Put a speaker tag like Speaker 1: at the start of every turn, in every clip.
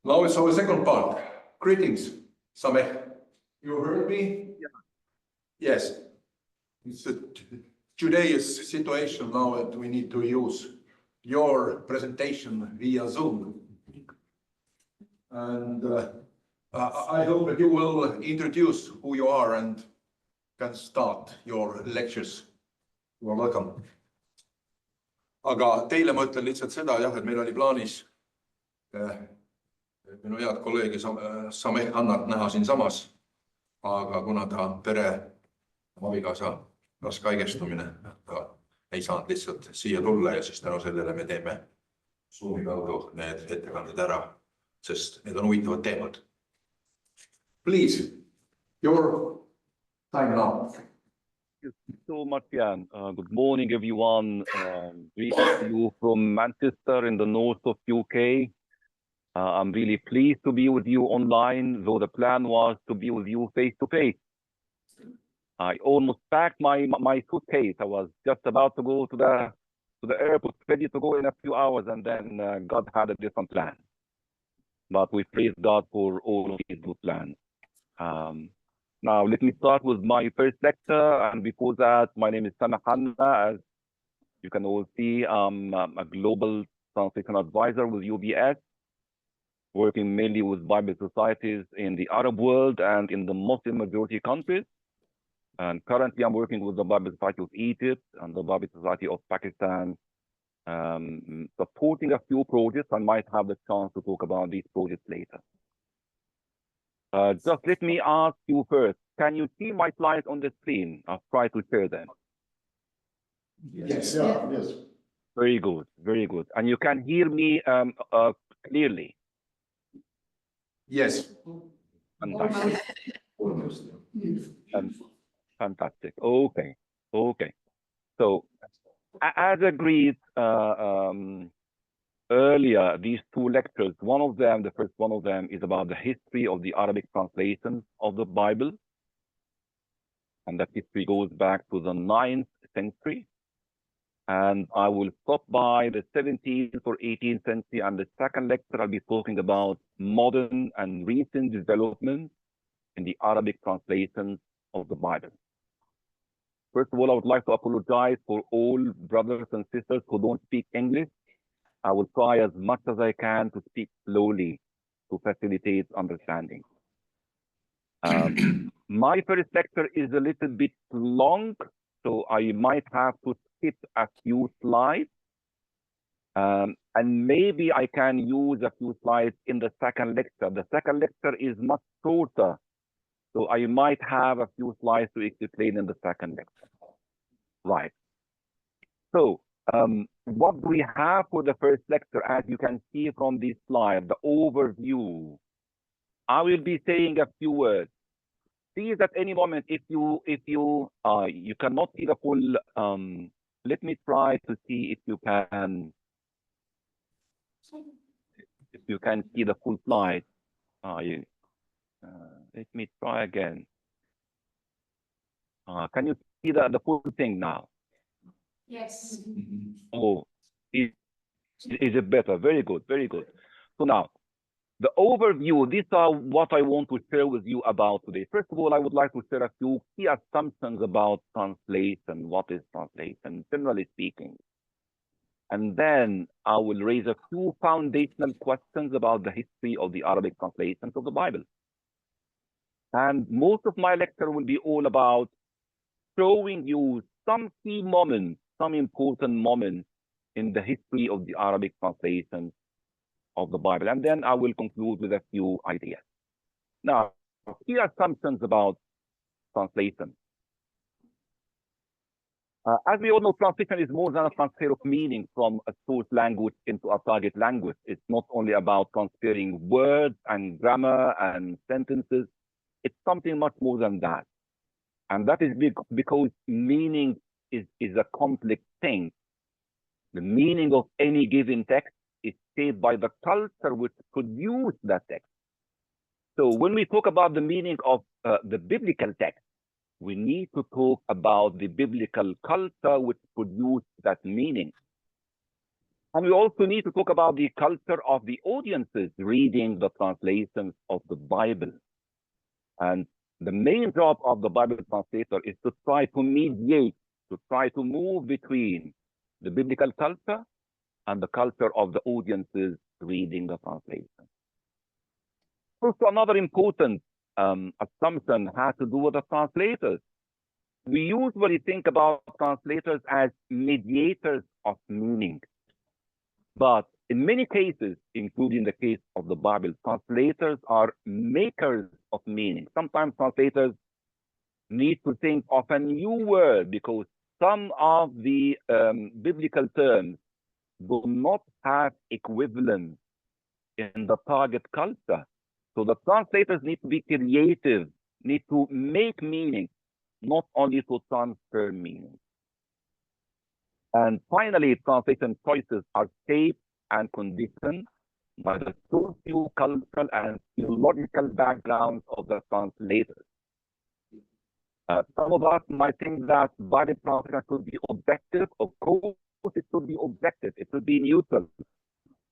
Speaker 1: Now it's our second part. Greetings, Sameh. You heard me?
Speaker 2: Yeah.
Speaker 1: Yes. It's today's situation now that we need to use your presentation via Zoom. And I hope that you will introduce who you are and can start your lectures. You are welcome. Aga teile ma ütlen lihtsalt seda, jah, et meil oli plaanis minu head kolleegi Sameh Annat näha siinsamas, aga kuna ta pere abikaasa raske haigestumine, ta ei saanud lihtsalt siia tulla ja siis tänu sellele me teeme Zoomi kaudu need ettekanded ära, sest need on huvitavad teemad. Please, your time now.
Speaker 2: Thank you so much, Jan. Good morning, everyone. Greetings to you from Manchester in the north of UK. I'm really pleased to be with you online, though the plan was to be with you face to face. I almost packed my suitcase. I was just about to go to the airport, ready to go in a few hours, and then God had a different plan. But we praise God for all of His good plans. Now, let me start with my first lecture. And before that, my name is Sameh Hanna. As you can all see, I'm a global translation advisor with UBS, working mainly with Bible societies in the Arab world and in the Muslim majority countries. And currently, I'm working with the Bible Society of Egypt and the Bible Society of Pakistan, supporting a few projects. I might have the chance to talk about these projects later. Just let me ask you first, can you see my slides on the screen? I'll try to share them.
Speaker 1: Yes. Yeah, yes.
Speaker 2: Very good, very good. And you can hear me clearly?
Speaker 1: Yes.
Speaker 2: Fantastic.
Speaker 1: Almost.
Speaker 2: Fantastic. Okay, okay. So, as agreed earlier, these two lectures, one of them, the first one of them, is about the history of the Arabic translations of the Bible. And that history goes back to the 9th century. And I will stop by the 17th or 18th century. And the second lecture, I'll be talking about modern and recent developments in the Arabic translations of the Bible. First of all, I would like to apologize for all brothers and sisters who don't speak English. I will try as much as I can to speak slowly to facilitate understanding. My first lecture is a little bit long, so I might have to skip a few slides. And maybe I can use a few slides in the second lecture. The second lecture is much shorter, so I might have a few slides to explain in the second lecture. Right. So, what do we have for the first lecture? As you can see from this slide, the overview. I will be saying a few words. Please, at any moment, if you cannot see the full, let me try to see if you can see the full slide. Let me try again. Can you see the full thing now?
Speaker 3: Yes.
Speaker 2: Oh, is it better? Very good, very good. So now, the overview, these are what I want to share with you about today. First of all, I would like to share a few key assumptions about translation. What is translation, generally speaking? And then I will raise a few foundational questions about the history of the Arabic translations of the Bible. And most of my lecture will be all about showing you some key moments, some important moments in the history of the Arabic translations of the Bible. And then I will conclude with a few ideas. Now, key assumptions about translation. As we all know, translation is more than a transfer of meaning from a source language into a target language. It's not only about transferring words and grammar and sentences. It's something much more than that. And that is because meaning is a complex thing. The meaning of any given text is shaped by the culture which produced that text. So when we talk about the meaning of the biblical text, we need to talk about the biblical culture which produced that meaning. And we also need to talk about the culture of the audiences reading the translations of the Bible. And the main job of the Bible translator is to try to mediate, to try to move between the biblical culture and the culture of the audiences reading the translation. Also, another important assumption has to do with the translators. We usually think about translators as mediators of meaning. But in many cases, including the case of the Bible, translators are makers of meaning. Sometimes translators need to think of a new word because some of the biblical terms do not have equivalent in the target culture. So the translators need to be creative, need to make meaning, not only to transfer meaning. And finally, translation choices are shaped and conditioned by the socio-cultural and theological backgrounds of the translators. Some of us might think that Bible translation should be objective. Of course, it should be objective. It should be neutral.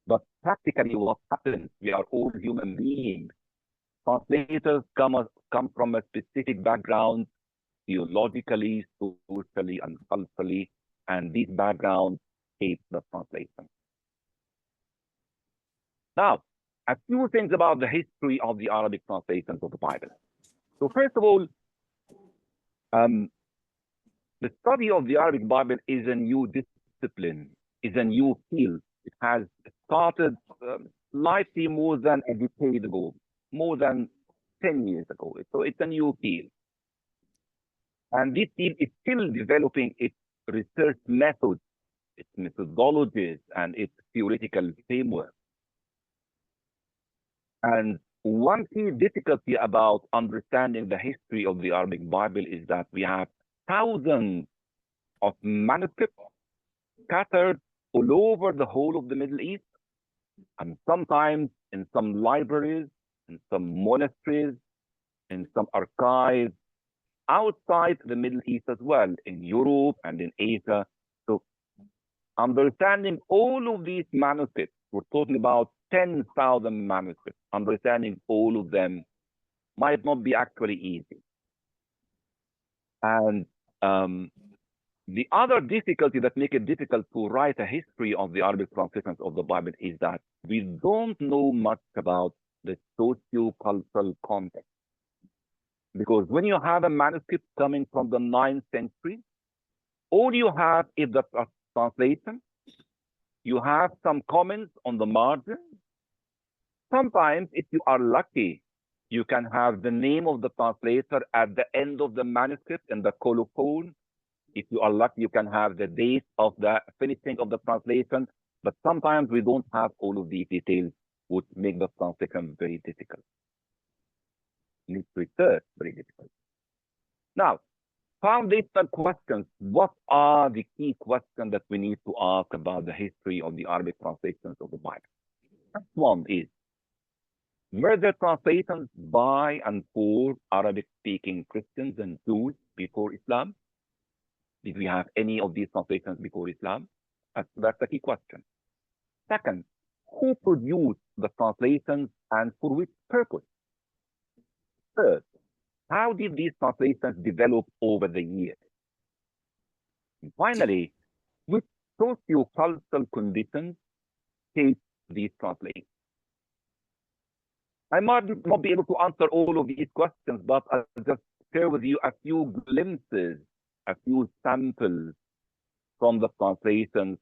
Speaker 2: But practically what happens, we are all human beings. Translators come from a specific background, theologically, socially, and culturally, and these backgrounds shape the translation. Now, a few things about the history of the Arabic translations of the Bible. So first of all, the study of the Arabic Bible is a new discipline, is a new field. It has started slightly more than a decade ago, more than 10 years ago. So it's a new field. And this field is still developing its research methods, its methodologies, and its theoretical framework. And one key difficulty about understanding the history of the Arabic Bible is that we have thousands of manuscripts scattered all over the whole of the Middle East, and sometimes in some libraries, in some monasteries, in some archives, outside the Middle East as well, in Europe and in Asia. So understanding all of these manuscripts, we're talking about 10,000 manuscripts, understanding all of them might not be actually easy. And the other difficulty that makes it difficult to write a history of the Arabic translations of the Bible is that we don't know much about the socio-cultural context. Because when you have a manuscript coming from the 9th century, all you have is the translation. You have some comments on the margin. Sometimes, if you are lucky, you can have the name of the translator at the end of the manuscript in the colophon. If you are lucky, you can have the date of the finishing of the translation. But sometimes we don't have all of these details, which make the translation very difficult. Needs research, very difficult. Now, foundational questions. What are the key questions that we need to ask about the history of the Arabic translations of the Bible? First one is, were there translations by and for Arabic-speaking Christians and Jews before Islam? Did we have any of these translations before Islam? That's the key question. Second, who produced the translations and for which purpose? Third, how did these translations develop over the years? And finally, which socio-cultural conditions shaped these translations? I might not be able to answer all of these questions, but I'll just share with you a few glimpses, a few samples from the translations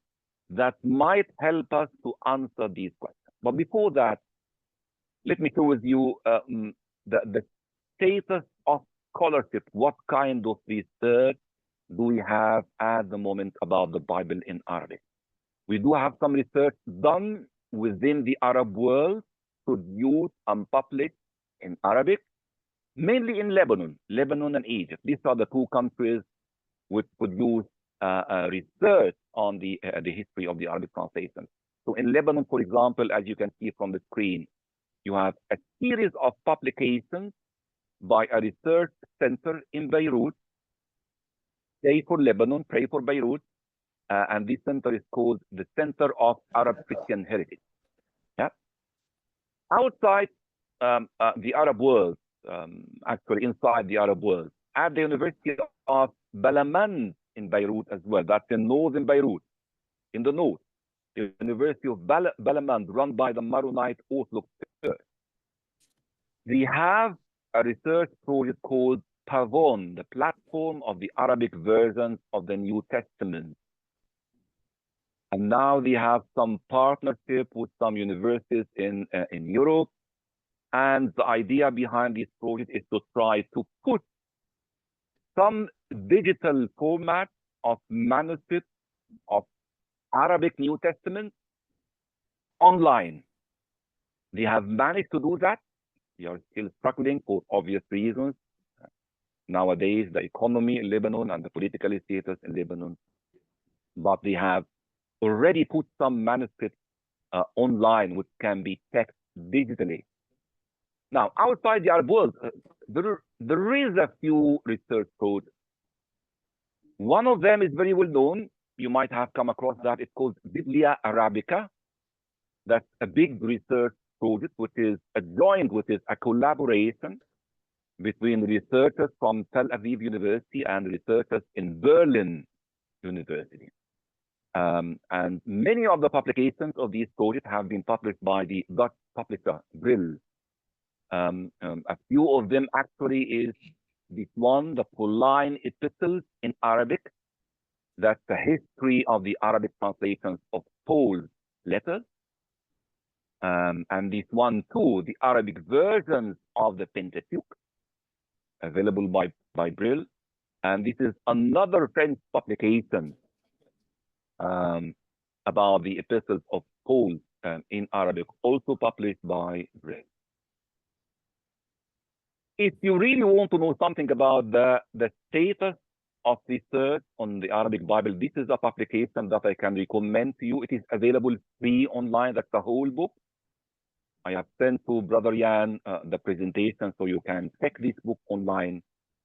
Speaker 2: that might help us to answer these questions. But before that, let me share with you the status of scholarship. What kind of research do we have at the moment about the Bible in Arabic? We do have some research done within the Arab world, produced and published in Arabic, mainly in Lebanon and Egypt. These are the two countries which produce research on the history of the Arabic translation. So in Lebanon, for example, as you can see from the screen, you have a series of publications by a research center in Beirut. Pray for Lebanon, pray for Beirut. And this center is called the Center of Arab Christian Heritage. Yeah. Outside the Arab world, actually inside the Arab world, at the University of Balaman in Beirut as well. That's in northern Beirut, in the north. The University of Balaman, run by the Maronite Orthodox Church. They have a research project called Pavon, the platform of the Arabic versions of the New Testament. And now they have some partnership with some universities in Europe. And the idea behind this project is to try to put some digital format of manuscripts of Arabic New Testament online. They have managed to do that. They are still struggling for obvious reasons. Nowadays, the economy in Lebanon and the political status in Lebanon. But they have already put some manuscripts online which can be checked digitally. Now, outside the Arab world, there is a few research projects. One of them is very well known. You might have come across that. It's called Biblia Arabica. That's a big research project, which is a collaboration between researchers from Tel Aviv University and researchers in Berlin University. And many of the publications of these projects have been published by the Dutch publisher, Brill. A few of them actually is this one, the Pauline Epistles in Arabic. That's the history of the Arabic translations of Paul's letters. And this one too, the Arabic versions of the Pentateuch, available by Brill. And this is another French publication about the epistles of Paul in Arabic, also published by Brill. If you really want to know something about the status of research on the Arabic Bible, this is a publication that I can recommend to you. It is available free online. That's the whole book. I have sent to Brother Jan the presentation, so you can check this book online.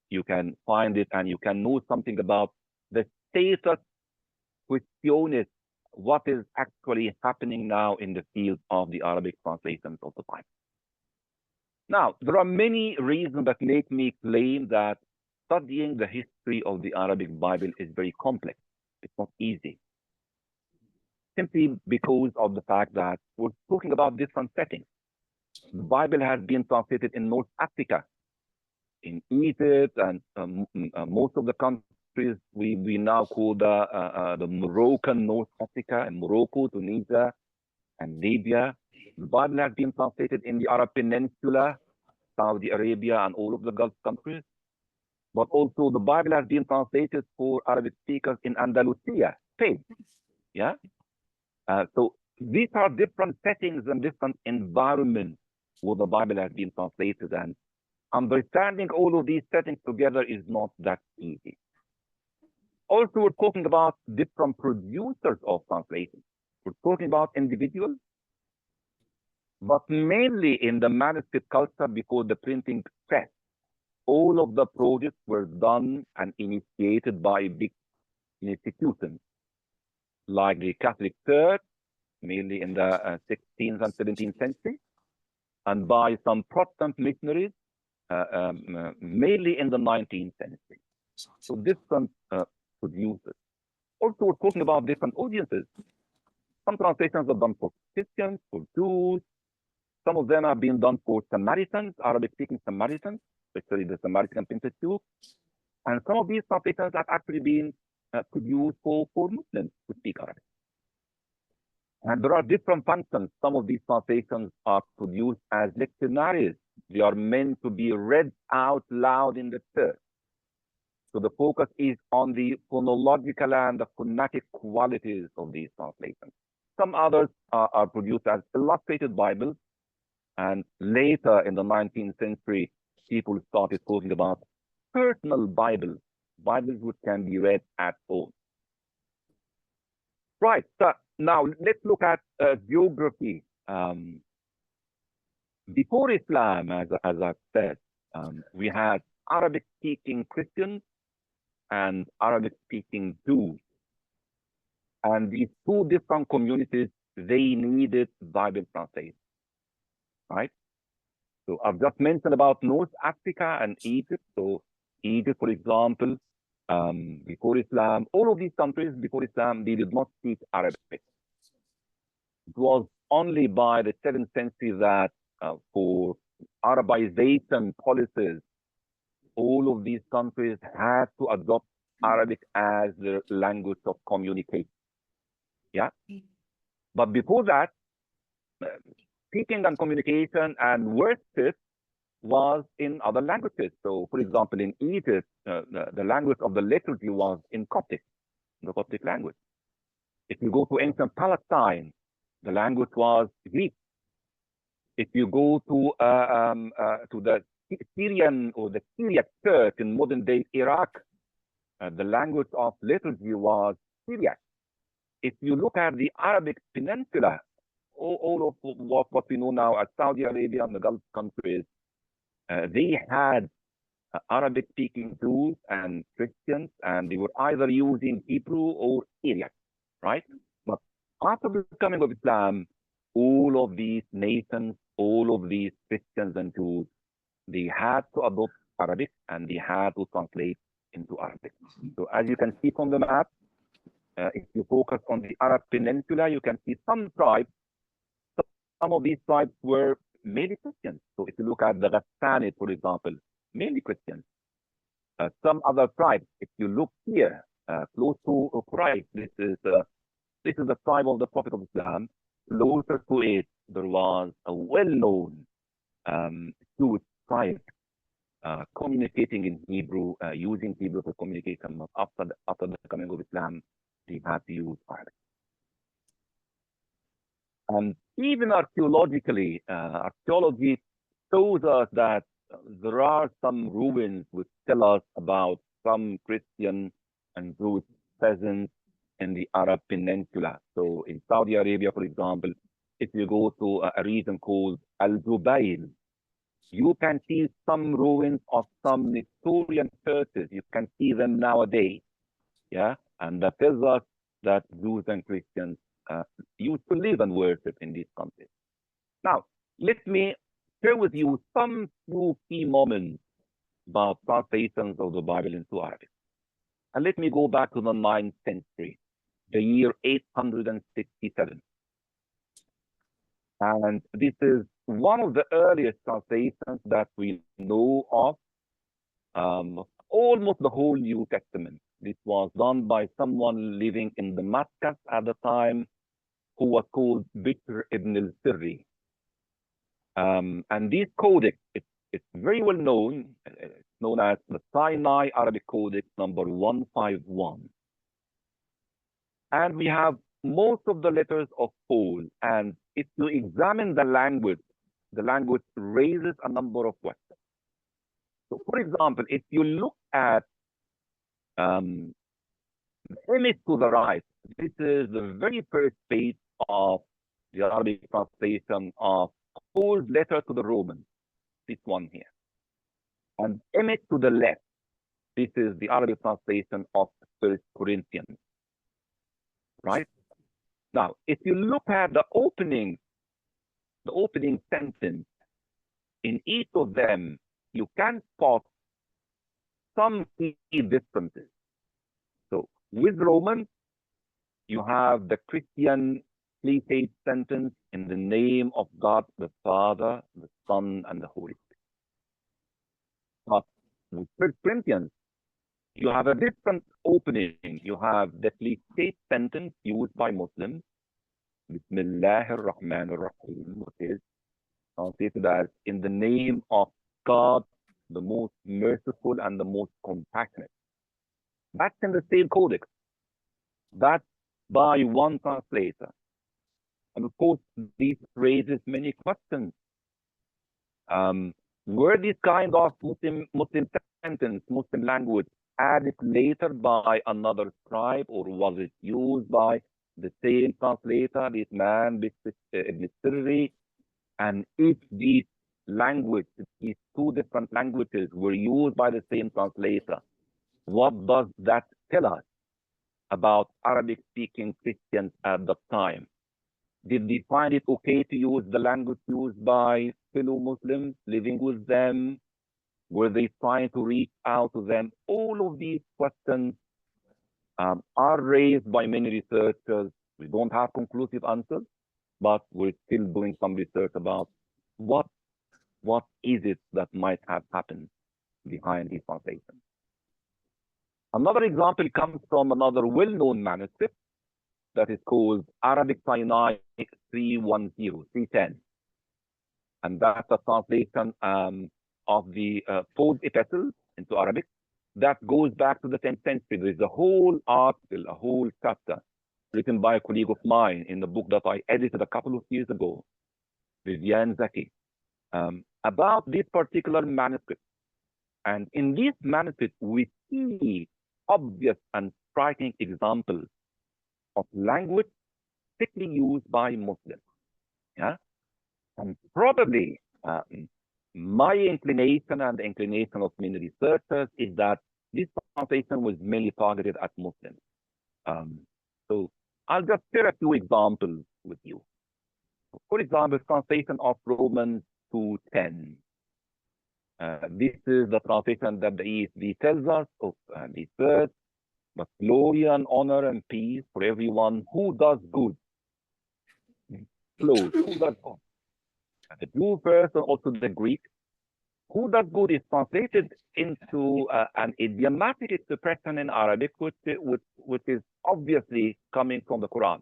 Speaker 2: You can find it and you can know something about the status, questiones, what is actually happening now in the field of the Arabic translations of the Bible. Now, there are many reasons that make me claim that studying the history of the Arabic Bible is very complex. It's not easy. Simply because of the fact that we're talking about different settings. The Bible has been translated in North Africa, in Egypt, and most of the countries we now call the Moroccan North Africa, and Morocco, Tunisia, and Libya. The Bible has been translated in the Arab Peninsula, Saudi Arabia, and all of the Gulf countries. But also the Bible has been translated for Arabic speakers in Andalusia, Spain. Yeah. So these are different settings and different environments where the Bible has been translated, and understanding all of these settings together is not that easy. Also, we're talking about different producers of translation. We're talking about individuals, but mainly in the manuscript culture before the printing press. All of the projects were done and initiated by big institutions like the Catholic Church, mainly in the 16th and 17th century, and by some Protestant missionaries, mainly in the 19th century. So different producers. Also, we're talking about different audiences. Some translations are done for Christians, for Jews. Some of them have been done for Samaritans, Arabic-speaking Samaritans, especially the Samaritan Pentateuch. And some of these translations have actually been produced for Muslims who speak Arabic. And there are different functions. Some of these translations are produced as lectionaries. They are meant to be read out loud in the church. So the focus is on the phonological and the phonetic qualities of these translations. Some others are produced as illustrated Bibles. And later in the 19th century, people started talking about personal Bibles, Bibles which can be read at home. Right, so now let's look at geography. Before Islam, as I've said, we had Arabic-speaking Christians and Arabic-speaking Jews. And these two different communities, they needed Bible translation, right? So I've just mentioned about North Africa and Egypt. So Egypt, for example, before Islam, all of these countries before Islam, they did not speak Arabic. It was only by the 7th century that for Arabization policies, all of these countries had to adopt Arabic as their language of communication. Yeah. But before that, speaking and communication and worship was in other languages. So, for example, in Egypt, the language of the liturgy was in Coptic, the Coptic language. If you go to ancient Palestine, the language was Greek. If you go to the Syrian or the Syriac Church in modern-day Iraq, the language of liturgy was Syriac. If you look at the Arabic Peninsula, all of what we know now as Saudi Arabia and the Gulf countries, they had Arabic-speaking Jews and Christians, and they were either using Hebrew or Syriac, right? But after the coming of Islam, all of these nations, all of these Christians and Jews, they had to adopt Arabic and they had to translate into Arabic. So as you can see from the map, if you focus on the Arab Peninsula, you can see some tribes. Some of these tribes were mainly Christians. So if you look at the Ghassanids, for example, mainly Christians. Some other tribes, if you look here, close to Quraysh, this is the tribe of the Prophet of Islam. Closer to it, there was a well-known Jewish tribe communicating in Hebrew, using Hebrew for communication. But after the coming of Islam, they had to use Arabic. And even archaeologically, archaeology shows us that there are some ruins which tell us about some Christian and Jewish peasants in the Arab Peninsula. So in Saudi Arabia, for example, if you go to a region called Al-Jubail, you can see some ruins of some Nestorian churches. You can see them nowadays. Yeah, and that tells us that Jews and Christians used to live and worship in these countries. Now, let me share with you some few key moments about translations of the Bible into Arabic. And let me go back to the 9th century, the year 867. And this is one of the earliest translations that we know of, almost the whole New Testament. This was done by someone living in Damascus at the time, who was called Bishr ibn al-Sirri. And this codex, it's very well known. It's known as the Sinai Arabic Codex number 151. And we have most of the letters of Paul. And if you examine the language raises a number of questions. So, for example, if you look at the image to the right, this is the very first page of the Arabic translation of Paul's letter to the Romans, this one here. And image to the left, this is the Arabic translation of 1 Corinthians, right? Now, if you look at the opening sentence, in each of them, you can spot some key differences. So with Romans, you have the Christian cliched sentence in the name of God the Father, the Son, and the Holy Spirit. But with 1 Corinthians, you have a different opening. You have the cliched sentence used by Muslims, Bismillahir Rahmanir Rahim, which is translated as in the name of God, the most merciful and the most compassionate. That's in the same codex. That's by one translator. And of course, this raises many questions. Were these kind of Muslim sentence, Muslim language added later by another scribe, or was it used by the same translator, this man, Ibn Sirri? And if these language, these two different languages were used by the same translator, what does that tell us about Arabic-speaking Christians at the time? Did they find it okay to use the language used by fellow Muslims living with them? Were they trying to reach out to them? All of these questions are raised by many researchers. We don't have conclusive answers, but we're still doing some research about what is it that might have happened behind these translations. Another example comes from another well-known manuscript that is called Arabic Sinai 310. And that's a translation of the fourth epistle into Arabic that goes back to the 10th century. There is a whole article, a whole chapter written by a colleague of mine in the book that I edited a couple of years ago, Vivian Zaki, about this particular manuscript. And in this manuscript, we see obvious and striking examples of language strictly used by Muslims. Yeah? And probably my inclination and the inclination of many researchers is that this translation was mainly targeted at Muslims. So I'll just share a few examples with you. For example, translation of Romans 2:10. This is the translation that the ESV tells us of these words: but glory and honor and peace for everyone who does good. Who does good? The Jew first and also the Greek. Who does good is translated into an idiomatic expression in Arabic, which is obviously coming from the Quran.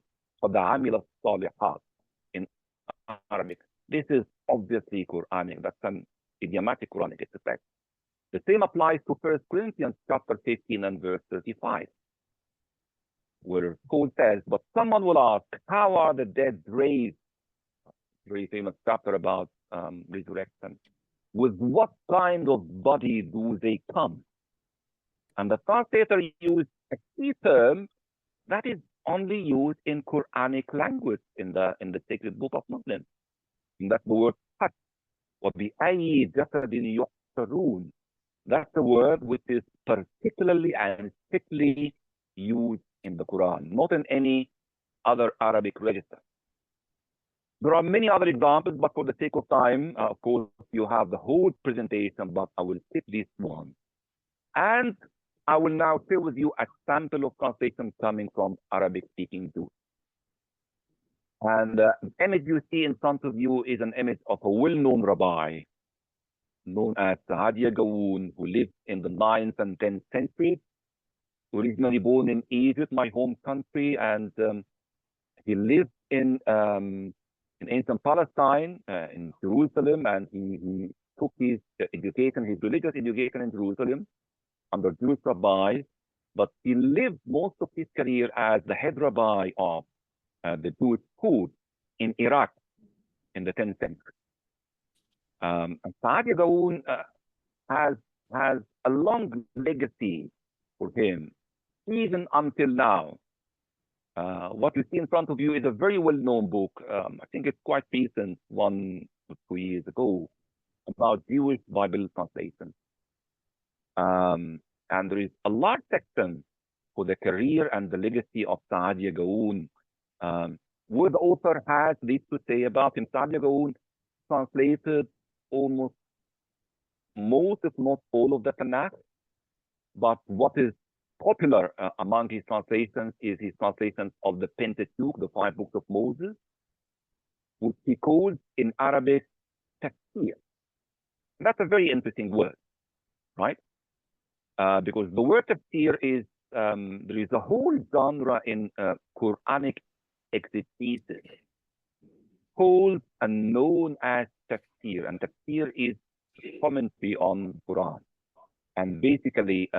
Speaker 2: In Arabic. This is obviously Quranic. That's an idiomatic Quranic expression. The same applies to 1 Corinthians chapter 15 and verse 35, where Paul says, but someone will ask, how are the dead raised? Very famous chapter about resurrection. With what kind of body do they come? And the translator used a key term that is only used in Quranic language in the sacred book of Muslims. And that's the word touch. That's the word which is particularly and strictly used in the Quran, not in any other Arabic register. There are many other examples, but for the sake of time, of course, you have the whole presentation, but I will skip this one. And I will now share with you a sample of translation coming from Arabic-speaking Jews. And the image you see in front of you is an image of a well-known rabbi known as Saadia Gawoon, who lived in the 9th and 10th century, originally born in Egypt, my home country, and he lived in ancient Palestine, in Jerusalem, and he took his education, his religious education in Jerusalem under Jewish rabbis, but he lived most of his career as the head rabbi of the Jewish school in Iraq in the 10th century. And Saadia Gawoon has a long legacy for him, even until now. What you see in front of you is a very well-known book. I think it's quite recent, 1 or 2 years ago, about Jewish Bible translation. And there is a large section for the career and the legacy of Saadia Gawoon, where the author has this to say about him. Saadia Gawoon translated almost most, if not all, of the Tanakh. But what is popular among his translations is his translations of the Pentateuch, the 5 books of Moses, which he calls in Arabic tafsir. That's a very interesting word, right? Because the word tafsir is, there is a whole genre in Quranic exegesis, called and known as tafsir. And tafsir is commentary on Quran. And basically,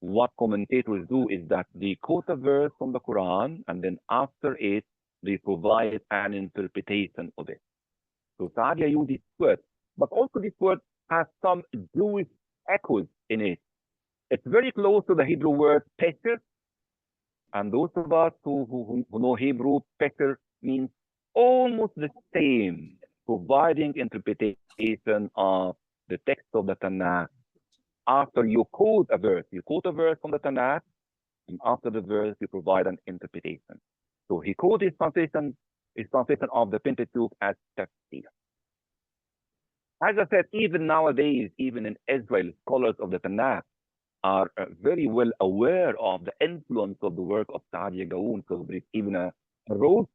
Speaker 2: what commentators do is that they quote a verse from the Quran, and then after it, they provide an interpretation of it. So Saadia uses this word, but also this word has some Jewish echoes in it. It's very close to the Hebrew word peter, and those of us who know Hebrew, peter means almost the same, providing interpretation of the text of the Tanakh. After you quote a verse from the Tanakh, and after the verse, you provide an interpretation. So he quotes his translation of the Pentateuch as tafsir. As I said, even nowadays, even in Israel, scholars of the Tanakh are very well aware of the influence of the work of Saadia Gaon. So there is even a road,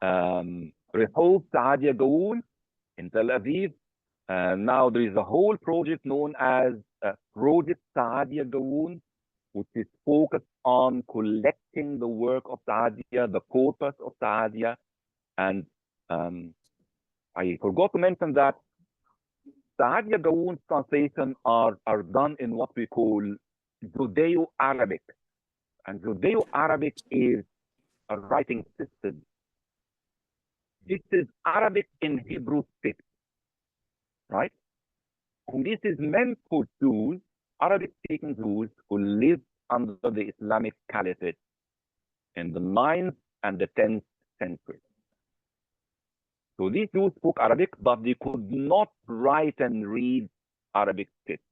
Speaker 2: Rehov Saadia Gaon in Tel Aviv. Now there is a whole project known as Project Saadia Gaon, which is focused on collecting the work of Saadia, the corpus of Saadia. And I forgot to mention that Saadia Gaon's translations are done in what we call Judeo-Arabic. And Judeo-Arabic is a writing system. This is Arabic in Hebrew script, right? And this is meant for Jews, Arabic-speaking Jews, who lived under the Islamic Caliphate in the 9th and the 10th century. So these Jews spoke Arabic, but they could not write and read Arabic script,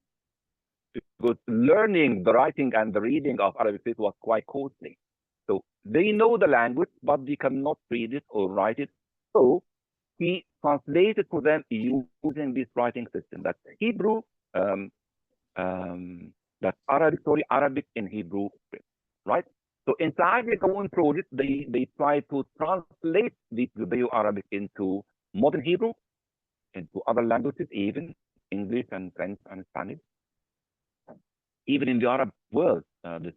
Speaker 2: because learning the writing and the reading of Arabic script was quite costly. So they know the language, but they cannot read it or write it. So he translated for them using this writing system. That's Hebrew, that's Arabic in Hebrew script, right? So in Saadia Gaon project, they try to translate the Judeo-Arabic into modern Hebrew, into other languages, even English and French and Spanish. Even in the Arab world, the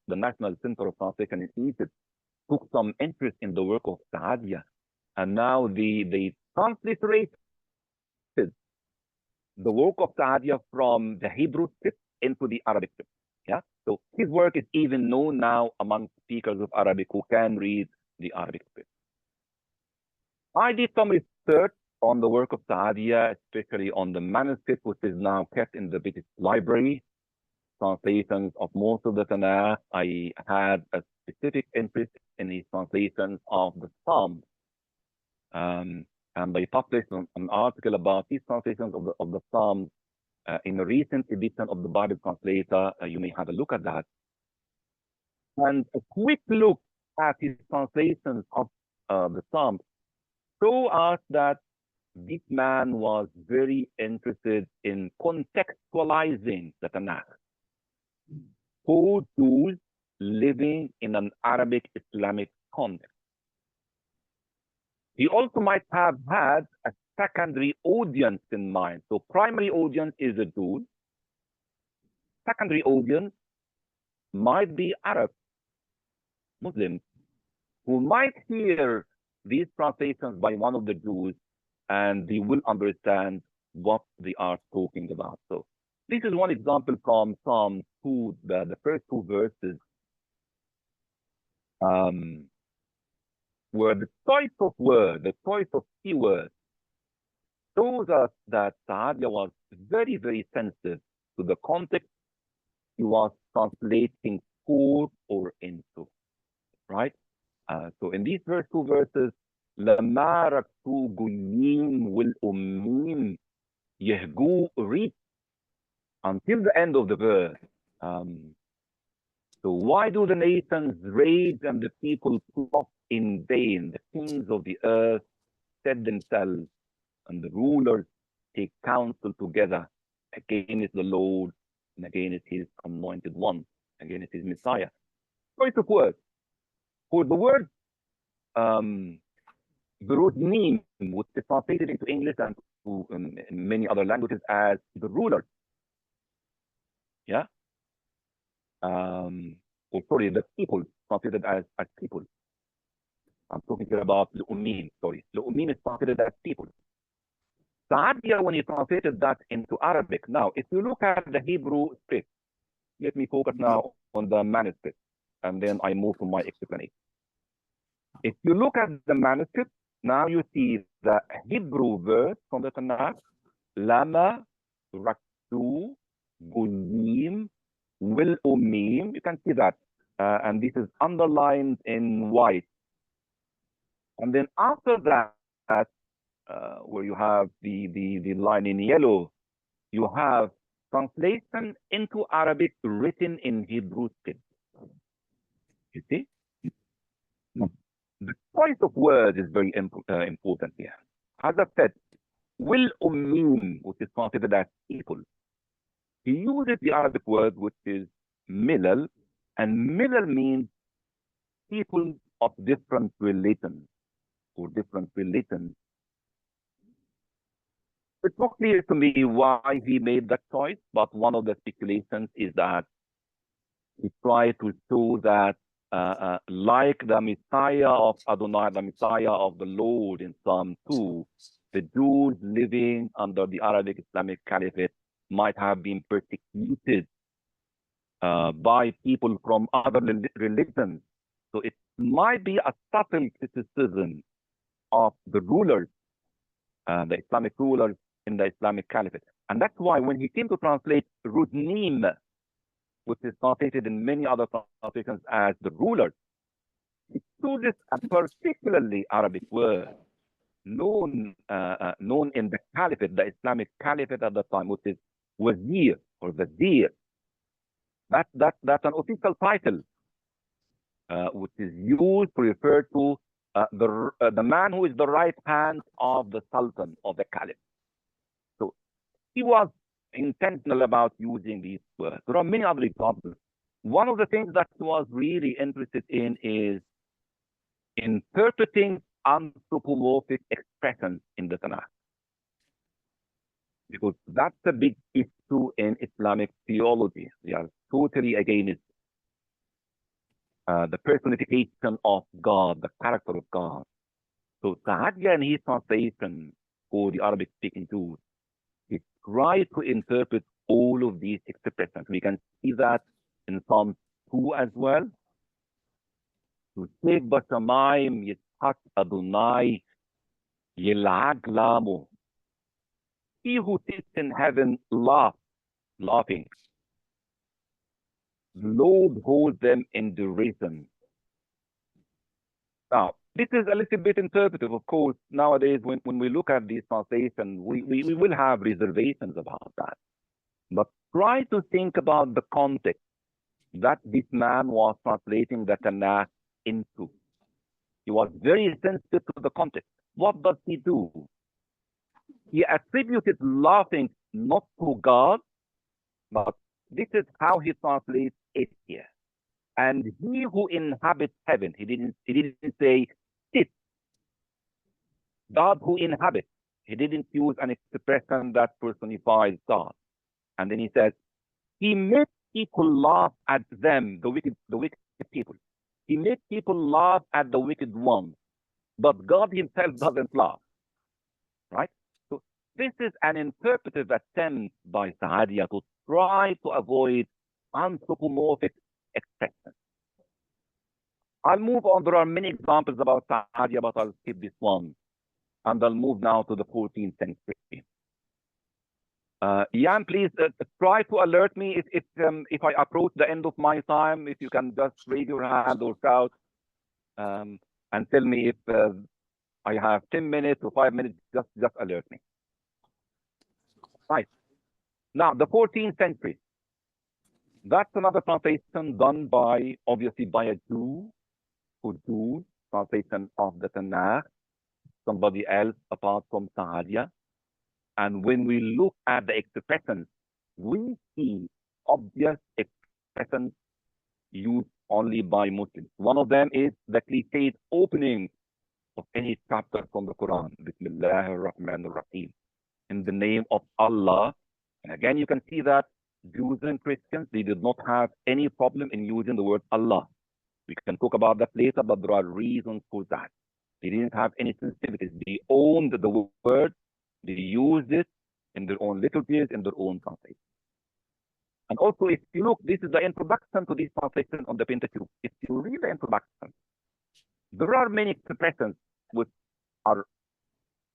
Speaker 2: National Center of Translation in Egypt took some interest in the work of Saadia, and now they transliterated the work of Saadia from the Hebrew script into the Arabic script. Yeah, so his work is even known now among speakers of Arabic who can read the Arabic script. I did some research on the work of Saadia, especially on the manuscript, which is now kept in the British Library, translations of most of the Tanakh. I had a specific interest in his translations of the Psalms. And I published an article about these translations of the Psalms in a recent edition of the Bible Translator. You may have a look at that. And a quick look at his translations of the Psalms show us that this man was very interested in contextualizing the Tanakh for Jews living in an Arabic Islamic context. He also might have had a secondary audience in mind. So primary audience is the Jews. Secondary audience might be Arab Muslims who might hear these translations by one of the Jews, and they will understand what they are talking about. So this is one example from Psalm 2, the first two verses, where the choice of word, the choice of keywords, shows us that Saadia was very, very sensitive to the context he was translating for or into, right? So in these first two verses, لما ركتو جيم والأمين يهجو ريت, until the end of the verse. So why do the nations rage and the people plot in vain? The kings of the earth set themselves, and the rulers take counsel together against the Lord and against his anointed one, against his Messiah. Choice of words. For the word Berudnim, which is translated into English and to many other languages as the ruler. Yeah. Or sorry, the people, translated as people. I'm talking here about الأمين, sorry. الأمين is considered as people. Saadia, when he translated that into Arabic, now, if you look at the Hebrew script, let me focus now on the manuscript, and then I move to my explanation. If you look at the manuscript, now you see the Hebrew verse from the Tanakh, Lama, Raktu, Guzim, Will Umim. You can see that. And this is underlined in white. And then after that, where you have the line in yellow, you have translation into Arabic written in Hebrew script. You see? The choice of words is very important here. As I said, Will Ummim, which is considered as people, he uses the Arabic word which is milal, and milal means people of different religions or different religions. It's not clear to me why he made that choice, but one of the speculations is that he tried to show that like the Messiah of Adonai, the Messiah of the Lord in Psalm 2, the Jews living under the Arabic Islamic Caliphate might have been persecuted by people from other religions. So it might be a subtle criticism of the rulers, the Islamic rulers in the Islamic Caliphate. And that's why when he came to translate Rudnim, which is translated in many other translations as the rulers, he chooses a particularly Arabic word known in the Caliphate, the Islamic Caliphate at the time, which is Wazir or Wazir. That's an official title, which is used to refer to the man who is the right hand of the Sultan of the Caliph. So he was intentional about using these words. There are many other examples. One of the things that he was really interested in is interpreting anthropomorphic expressions in the Tanakh, because that's a big issue in Islamic theology. They are totally against the personification of God, the character of God. So Saadia, in his translation for the Arabic-speaking Jews, he tried to interpret all of these expressions. We can see that in Psalm 2 as well. To say Bashamayim Yitzhak Adonai Yilag Lamu. He who sits in heaven laughing. The Lord holds them in derision. Now, this is a little bit interpretive, of course. Nowadays, when we look at these translations, we will have reservations about that. But try to think about the context that this man was translating the Tanakh into. He was very sensitive to the context. What does he do? He attributed laughing not to God, but this is how he translates it here. And he who inhabits heaven, he didn't say sit. God who inhabits, he didn't use an expression that personifies God. And then he says, he makes people laugh at them, the wicked people. He makes people laugh at the wicked ones, but God himself doesn't laugh, right? So this is an interpretive attempt by Saadia to try to avoid anthropomorphic expression. I'll move on. There are many examples about Saadia, but I'll skip this one. And I'll move now to the 14th century. Jan, please try to alert me if I approach the end of my time, if you can just raise your hand or shout and tell me if I have 10 minutes or 5 minutes, just alert me. Right. Now, the 14th century. That's another translation done obviously by a Jew, translation of the Tanakh, somebody else apart from Saadia. And when we look at the expressions, we see obvious expressions used only by Muslims. One of them is the cliched opening of any chapter from the Quran, Bismillah ar-Rahman ar-Rahim, in the name of Allah. And again, you can see that Jews and Christians, they did not have any problem in using the word Allah. We can talk about that later, but there are reasons for that. They didn't have any sensitivities. They owned the word. They used it in their own liturgies, in their own translation. And also, if you look, this is the introduction to this translation on the Pentateuch. If you read the introduction, there are many expressions which are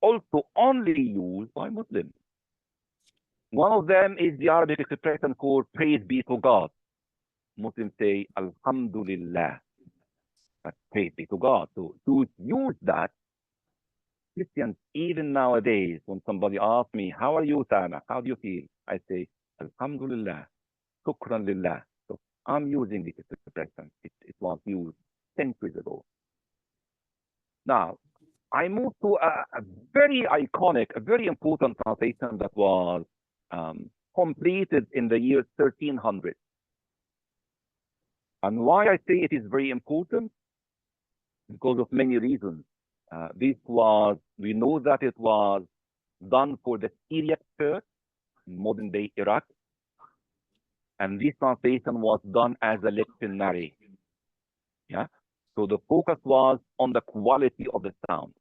Speaker 2: also only used by Muslims. One of them is the Arabic expression called praise be to God. Muslims say Alhamdulillah. But praise be to God. So to use that, Christians, even nowadays, when somebody asks me, how are you, Sana? How do you feel? I say, Alhamdulillah. Shukran lillah. So I'm using this expression. It was used centuries ago. Now, I move to a very iconic, a very important translation that was completed in the year 1300. And why I say it is very important? Because of many reasons. We know that it was done for the Syriac church in modern day Iraq. And this translation was done as a lectionary. Yeah. So the focus was on the quality of the sound.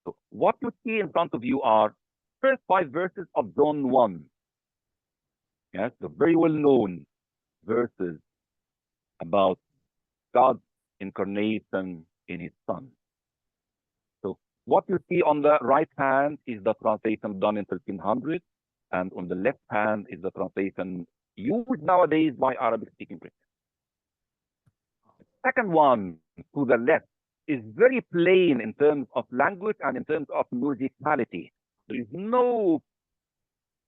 Speaker 2: So what you see in front of you are first 5 verses of John 1. Yes, the very well-known verses about God's incarnation in his Son. So what you see on the right hand is the translation done in 1300, and on the left hand is the translation used nowadays by Arabic-speaking Christians. The second one to the left is very plain in terms of language and in terms of musicality. There is no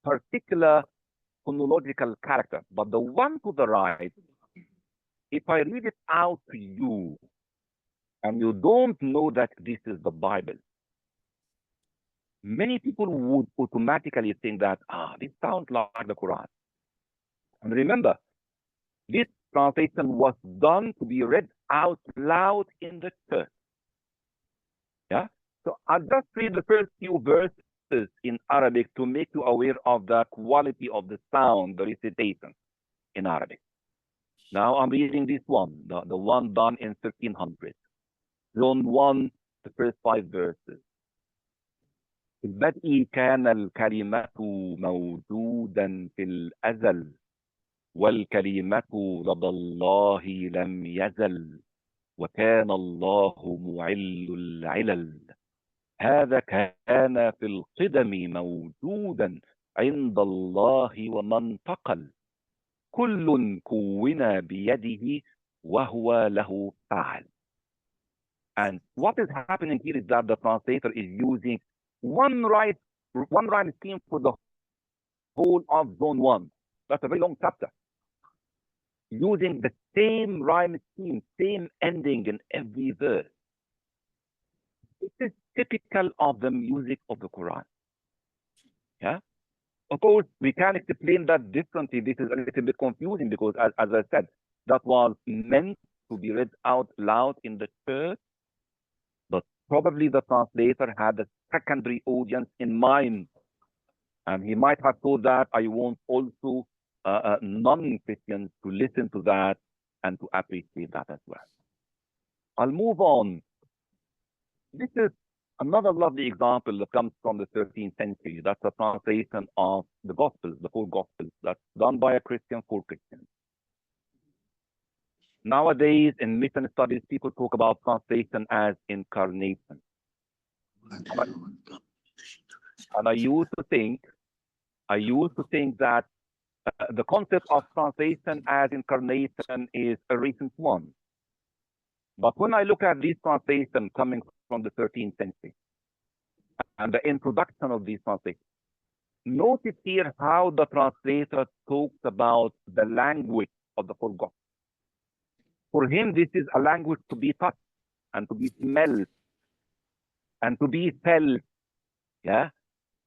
Speaker 2: particular phonological character, but the one to the right, if I read it out to you, and you don't know that this is the Bible, many people would automatically think that, this sounds like the Quran. And remember, this translation was done to be read out loud in the church. Yeah? So I'll just read the first few verses in Arabic to make you aware of the quality of the sound, the recitation in Arabic. Now I'm reading this one, the one done in 1300. John 1, the first 5 verses. في البدء كان الكلمة موجودا في الأزل والكلمة لدى الله لم يزل وكان الله معل العلل هذا كان في القدم موجودا عند الله وما انتقل كل كون بيده وهو له فعل. And what is happening here is that the translator is using one rhyme scheme for the whole of Zone 1. That's a very long chapter. Using the same rhyme scheme, same ending in every verse. This is typical of the music of the Quran. Yeah? Of course, we can explain that differently. This is a little bit confusing because, as I said, that was meant to be read out loud in the church. But probably the translator had a secondary audience in mind. And he might have thought that I want also non-Christians to listen to that and to appreciate that as well. I'll move on. This is another lovely example that comes from the 13th century. That's a translation of the Gospels, the 4 Gospels, that's done by a Christian for Christians. Nowadays, in mission studies, people talk about translation as incarnation. And I used to think that the concept of translation as incarnation is a recent one. But when I look at this translation coming from the 13th century and the introduction of these translations, notice here how the translator talks about the language of the 4 Gospels. For him, this is a language to be touched and to be smelled and to be felt. Yeah.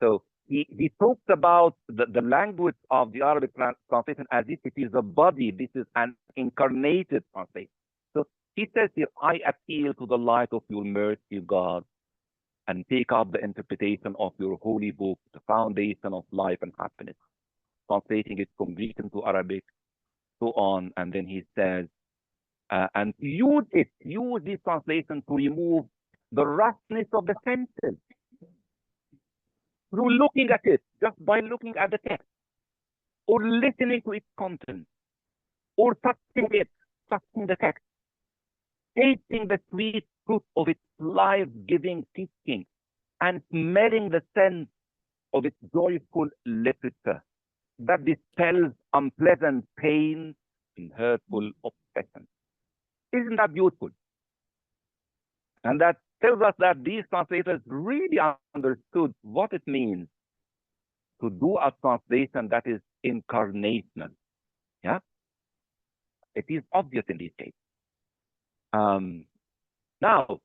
Speaker 2: So he talks about the language of the Arabic translation as if it is a body. This is an incarnated translation. So he says here, I appeal to the light of your mercy, God, and take up the interpretation of your holy book, the foundation of life and happiness. Translating it from Greek into Arabic, so on. And then he says, and use this translation to remove the roughness of the sentence through looking at it, just by looking at the text, or listening to its content, or touching the text, tasting the sweet fruit of its life-giving teaching, and smelling the scent of its joyful literature that dispels unpleasant pain and hurtful obsession. Isn't that beautiful? And that tells us that these translators really understood what it means to do a translation that is incarnational. Yeah, it is obvious in this case. Now,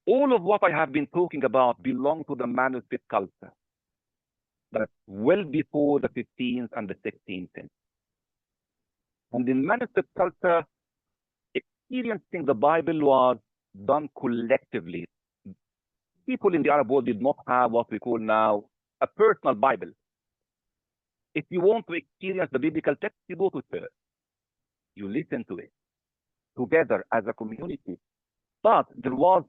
Speaker 2: all of what I have been talking about belong to the manuscript culture that well before the 15th and the 16th century. And in manuscript culture, experiencing the Bible was done collectively. People in the Arab world did not have what we call now a personal Bible. If you want to experience the biblical text, you go to church. You listen to it together as a community. But there was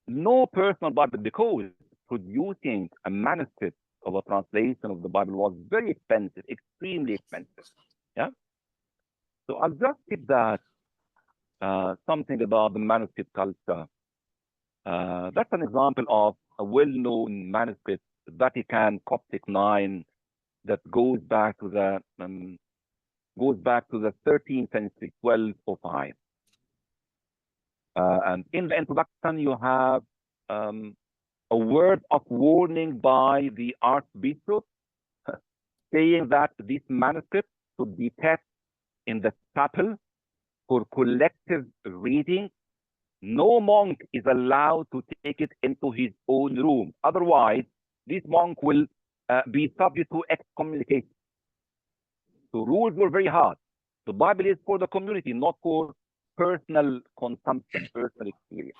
Speaker 2: no personal Bible because producing a manuscript of a translation of the Bible was very expensive, extremely expensive. Yeah. So I'll just give that something about the manuscript culture. That's an example of a well-known manuscript, Vatican Coptic 9, that goes back to the 13th century, 1205. And in the introduction, you have a word of warning by the Archbishop saying that this manuscript should be kept in the chapel for collective reading. No monk is allowed to take it into his own room. Otherwise, this monk will be subject to excommunication. So rules were very hard. The Bible is for the community, not for personal consumption, personal experience.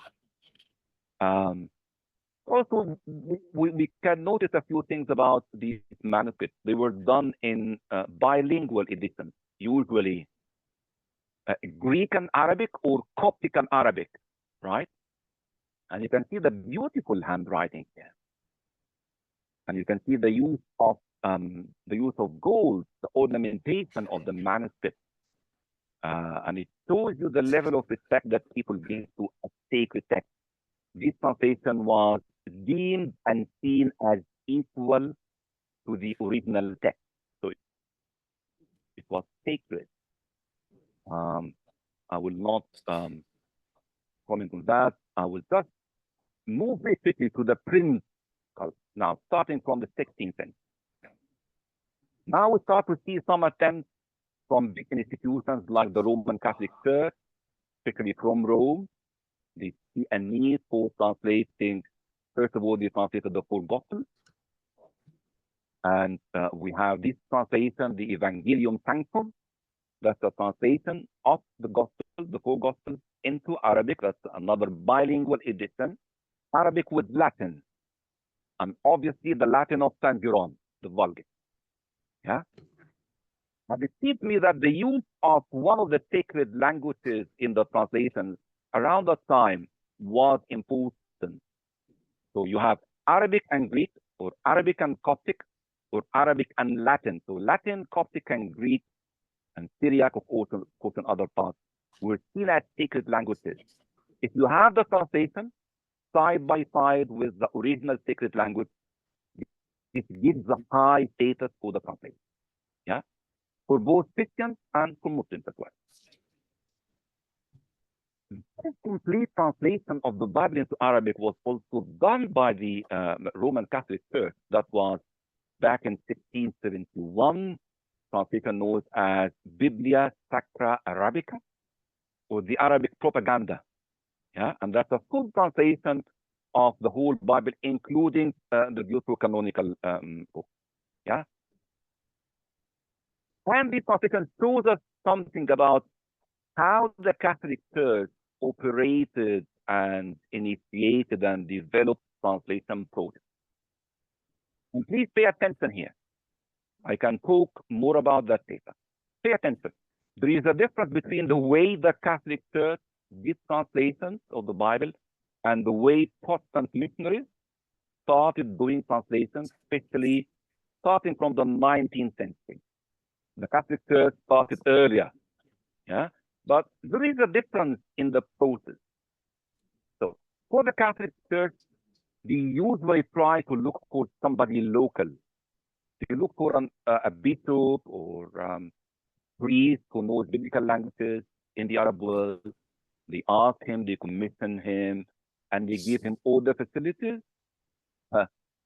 Speaker 2: Also, we can notice a few things about these manuscripts. They were done in bilingual editions, usually Greek and Arabic or Coptic and Arabic, right? And you can see the beautiful handwriting here. And you can see the use of gold, the ornamentation of the manuscript. And it shows you the level of respect that people give to a sacred text. This translation was deemed and seen as equal to the original text. So it was sacred. I will not comment on that. I will just move very quickly to the print culture. Now, starting from the 16th century. Now we start to see some attempts from big institutions like the Roman Catholic Church, particularly from Rome. They see a need for translating. First of all, they translated the four Gospels. And we have this translation, the Evangelium Sanctum. That's a translation of the Gospels, the four Gospels, into Arabic. That's another bilingual edition, Arabic with Latin. And obviously the Latin of St. Jerome, the Vulgate. Yeah. And it seems to me that the use of one of the sacred languages in the translations around that time was important. So you have Arabic and Greek, or Arabic and Coptic, or Arabic and Latin. So Latin, Coptic, and Greek, and Syriac, of course, in other parts, were seen as sacred languages. If you have the translation side by side with the original sacred language, it gives a high status for the translation. Yeah, for both Christians and for Muslims as well. This complete translation of the Bible into Arabic was also done by the Roman Catholic Church. That was back in 1671, translation known as Biblia Sacra Arabica, or the Arabic Propaganda. Yeah, and that's a full translation of the whole Bible, including the Deuterocanonical book. Yeah, and this translation shows us something about how the Catholic Church operated and initiated and developed translation process. And please pay attention here. I can talk more about that later. Pay attention. there is a difference between the way the Catholic Church did translations of the Bible and the way Protestant missionaries started doing translations, especially starting from the 19th century. The Catholic Church started earlier, yeah, but there is a difference in the process. So for the Catholic Church, they usually try to look for somebody local. They look for a bishop or priest who knows biblical languages in the Arab world. They ask him, they commission him, and they give him all the facilities.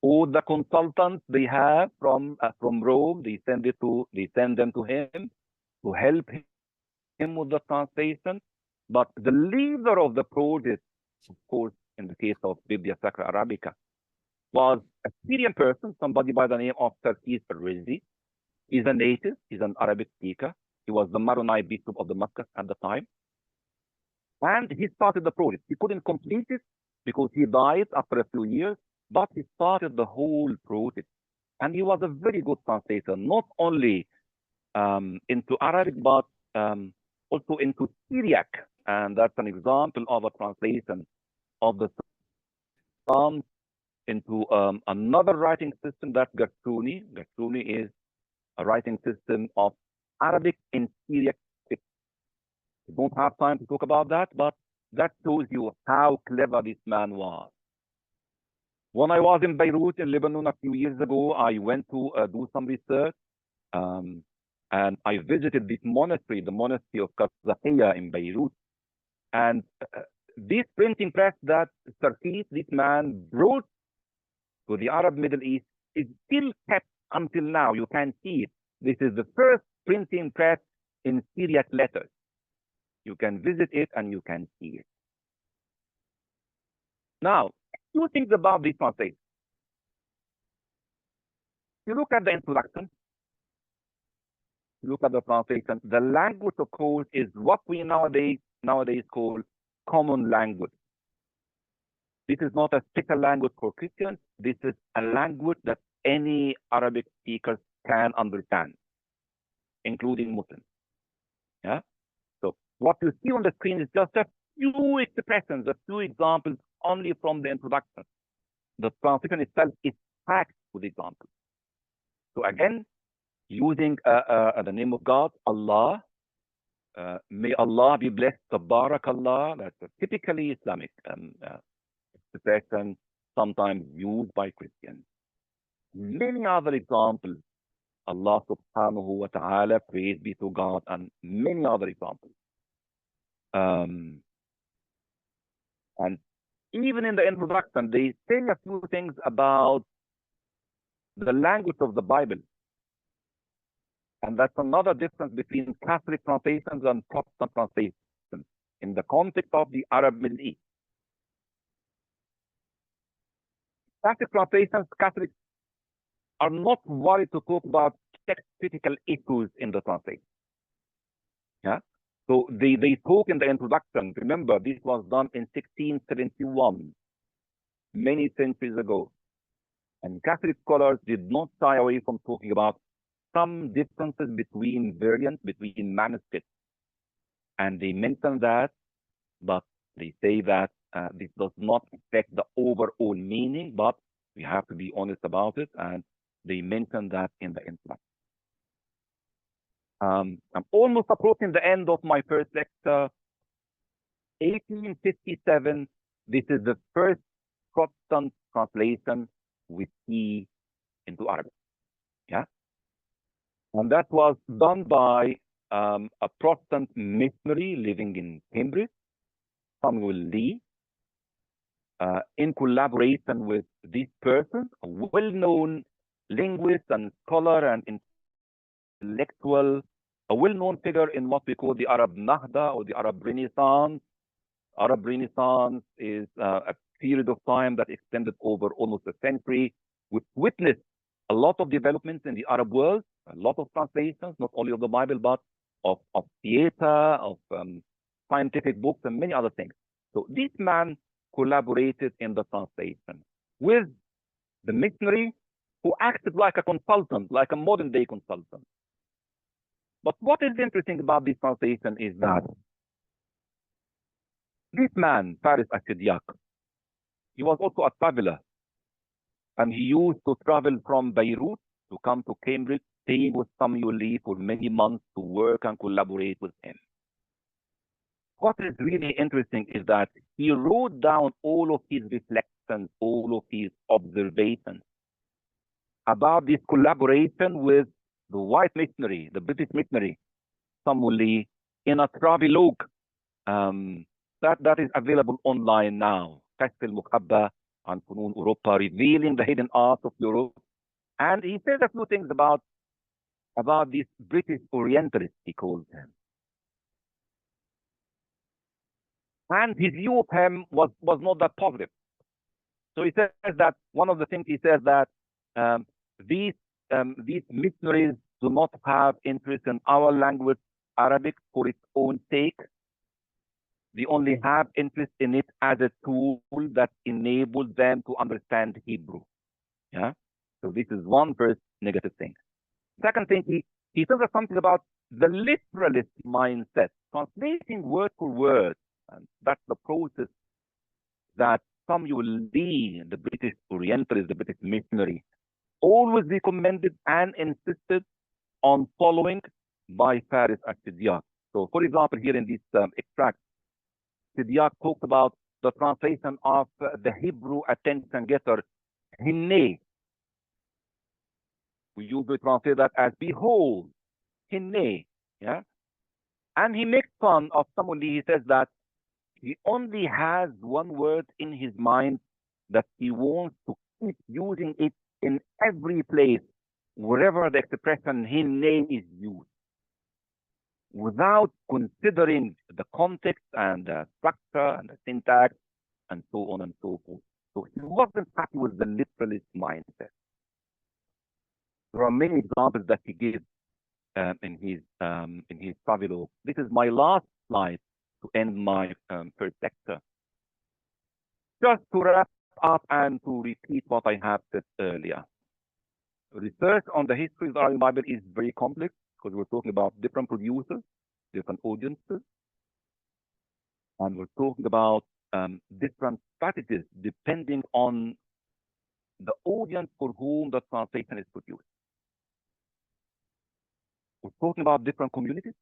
Speaker 2: All the consultants they have from Rome, they send them to him to help him with the translation. But the leader of the project, of course, in the case of Biblia Sacra Arabica, was a Syrian person, somebody by the name of Sarkis al-Rizzi. He's a native, he's an Arabic speaker. He was the Maronite bishop of Damascus at the time. And he started the project. He couldn't complete it because he died after a few years, but he started the whole project. And he was a very good translator, not only into Arabic, but also into Syriac. And that's an example of a translation of the Psalms into another writing system, that's Gashuni. Gashuni is a writing system of Arabic and Syriac. We don't have time to talk about that, but that shows you how clever this man was. When I was in Beirut, in Lebanon, a few years ago, I went to do some research, and I visited this monastery, the monastery of Qazaqiya in Beirut. And this printing press that Sarkis, this man, brought to the Arab Middle East is still kept until now. You can see it. This is the first printing press in Syriac letters. You can visit it and you can see it. Now, two things about this translation. You look at the introduction, you look at the translation, the language, of course, is what we nowadays call common language. This is not a special language for Christians. This is a language that any Arabic speaker can understand, including Muslims. Yeah. So what you see on the screen is just a few expressions, a few examples only from the introduction. The translation itself is packed with examples. So again, using the name of God, Allah, may Allah be blessed, Tabarakallah, that's a typically Islamic expression, sometimes used by Christians. Many other examples, Allah subhanahu wa ta'ala, praise be to God, and many other examples. And even in the introduction, they say a few things about the language of the Bible. And that's another difference between Catholic translations and Protestant translations in the context of the Arab Middle East. Catholic translations, Catholics are not worried to talk about text-critical issues in the translation. Yeah. So they talk in the introduction. Remember, this was done in 1671, many centuries ago. And Catholic scholars did not shy away from talking about some differences between variants, between manuscripts. And they mention that, but they say that this does not affect the overall meaning, but we have to be honest about it. And they mention that in the introduction. I'm almost approaching the end of my first lecture. 1857, this is the first Protestant translation we see into Arabic. Yeah. And that was done by a Protestant missionary living in Cambridge, Samuel Lee, in collaboration with this person, a well-known linguist and scholar and intellectual, a well-known figure in what we call the Arab Nahda or the Arab Renaissance. Arab Renaissance is a period of time that extended over almost a century, which witnessed a lot of developments in the Arab world, a lot of translations, not only of the Bible, but of theater, of scientific books, and many other things. So this man collaborated in the translation with the missionary who acted like a consultant, like a modern-day consultant. But what is interesting about this translation is that this man, Faris al-Siddiq, he was also a traveler. And he used to travel from Beirut to come to Cambridge, staying with Samuel Lee for many months to work and collaborate with him. What is really interesting is that he wrote down all of his reflections, all of his observations about this collaboration with the white missionary, the British missionary, Samuel Lee, in a travelogue that is available online now. كشف المخبى عن فنون أوروبا, revealing the hidden art of Europe. And he says a few things about this British Orientalist, he calls him. And his view of him was not that positive. So he says that one of the things he says that these missionaries do not have interest in our language, Arabic, for its own sake. They only have interest in it as a tool that enables them to understand Hebrew. Yeah. So this is one first negative thing. Second thing, he says something about the literalist mindset, translating word for word. And that's the process that Samuel Lee, the British Orientalist, the British missionary, always recommended and insisted on following by Faris al-Siddiq. So, for example, here in this extract, Siddiq talked about the translation of the Hebrew attention getter, hinne. We usually translate that as behold, hinne. Yeah? And he makes fun of someone. He says that he only has one word in his mind that he wants to keep using it in every place, wherever the expression hinne is used, without considering the context and the structure and the syntax and so on and so forth. So he wasn't happy with the literalist mindset. There are many examples that he gives in his travelogue. This is my last slide to end my first lecture. Just to wrap up and to repeat what I have said earlier. Research on the history of the Arabic Bible is very complex because we're talking about different producers, different audiences, and we're talking about different strategies depending on the audience for whom the translation is produced. We're talking about different communities,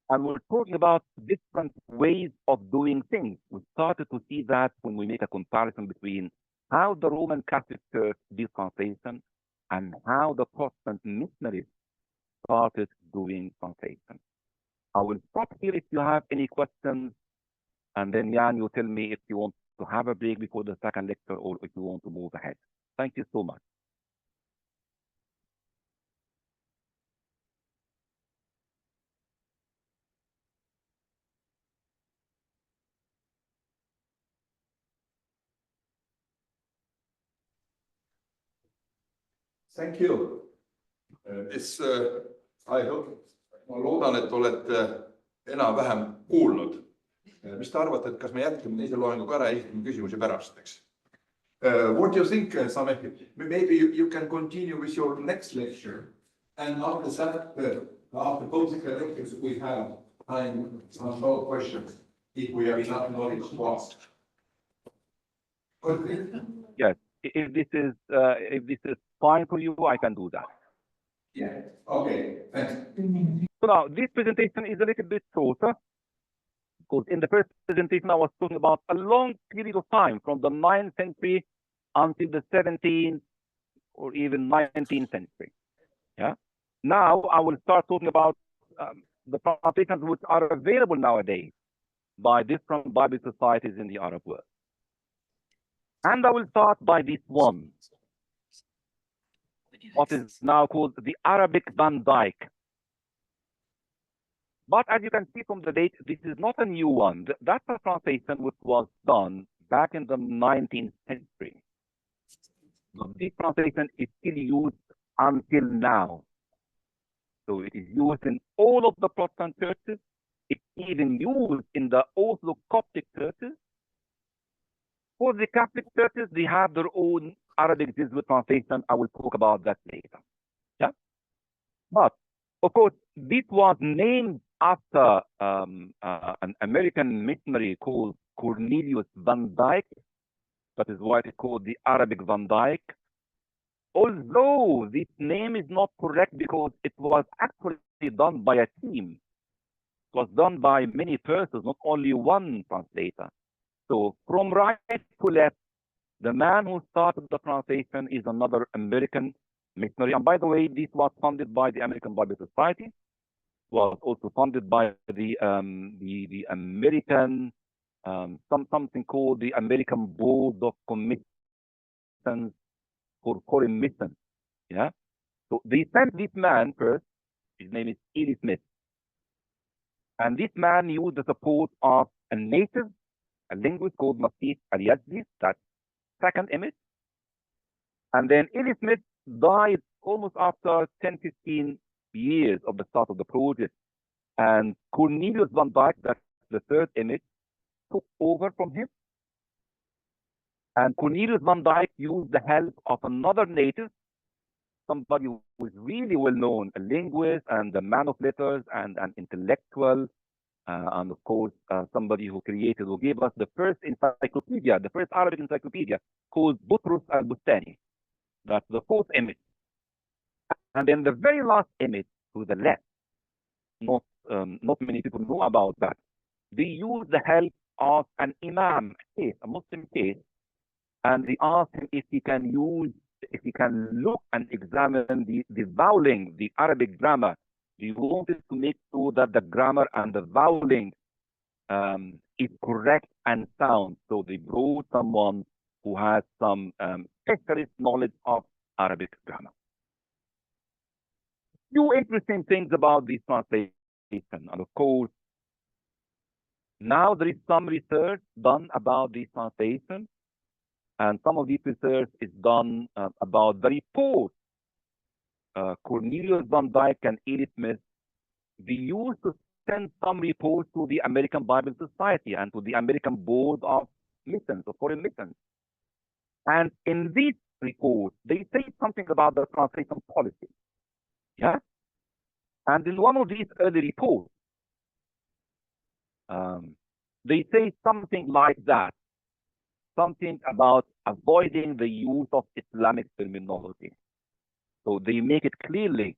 Speaker 2: and we're talking about different ways of doing things. We started to see that when we make a comparison between how the Roman Catholic Church did translation and how the Protestant missionaries started doing translation. I will stop here if you have any questions, and then Jan, you tell me if you want to have a break before the second lecture or if you want to move ahead. Thank you so much.
Speaker 1: Thank you. I hope, ma loodan, et olete enam-vähem kuulnud. Mis te arvate, et kas me jätkame teise loenguga ära ja esitame küsimusi pärast, eks? What do you think, Sameh? Maybe you can continue with your next lecture. And after that, after both lectures, we have time to ask more questions if we have enough knowledge to ask.
Speaker 2: Yes, if this is fine for you, I can do that.
Speaker 1: Yeah, okay, thanks.
Speaker 2: So now, this presentation is a little bit shorter, because in the first presentation, I was talking about a long period of time from the 9th century until the 17th or even 19th century. Yeah. Now, I will start talking about the translations which are available nowadays by different Bible societies in the Arab world. And I will start by this one, what is now called the Arabic Van Dyck. But as you can see from the date, this is not a new one. That's a translation which was done back in the 19th century. This translation is still used until now. So it is used in all of the Protestant churches. It's even used in the Orthodox Coptic churches. For the Catholic churches, they have their own Arabic Jesuit translation. I will talk about that later. Yeah? But Of course, this was named after an American missionary called Cornelius Van Dyke. That is why it is called the Arabic Van Dyke. Although this name is not correct because it was actually done by a team. It was done by many persons, not only one translator. So from right to left, the man who started the translation is another American missionary. And by the way, this was funded by the American Bible Society. Was also funded by the American something called the American Board of Commissions for Foreign Missions. Yeah. So they sent this man first. His name is Eli Smith, and this man used the support of a native, a linguist called Masih Al-Yazdi. That second image. And then Eli Smith died almost after 10-15 years of the start of the project. And Cornelius Van Dyke, that's the third image, took over from him. And Cornelius Van Dyke used the help of another native, somebody who was really well known, a linguist and a man of letters and an intellectual, and of course, somebody who gave us the first encyclopedia, the first Arabic encyclopedia called Butrus al-Bustani. That's the fourth image. And then the very last image to the left, not many people know about that. They use the help of an imam, a Muslim sheikh, and they asked him if he can look and examine the vowelling, the Arabic grammar. They wanted to make sure that the grammar and the vowelling is correct and sound. So they brought someone who has some specialist knowledge of Arabic grammar. Few interesting things about this translation, and of course, now there is some research done about this translation, and some of this research is done about the report. Cornelius Van Dyke and Eli Smith, they used to send some reports to the American Bible Society and to the American Board of Missions, of Foreign Missions. And in this report, they say something about the translation policy. Yeah? And in one of these early reports, they say something like that, something about avoiding the use of Islamic terminology. So they make it clearly,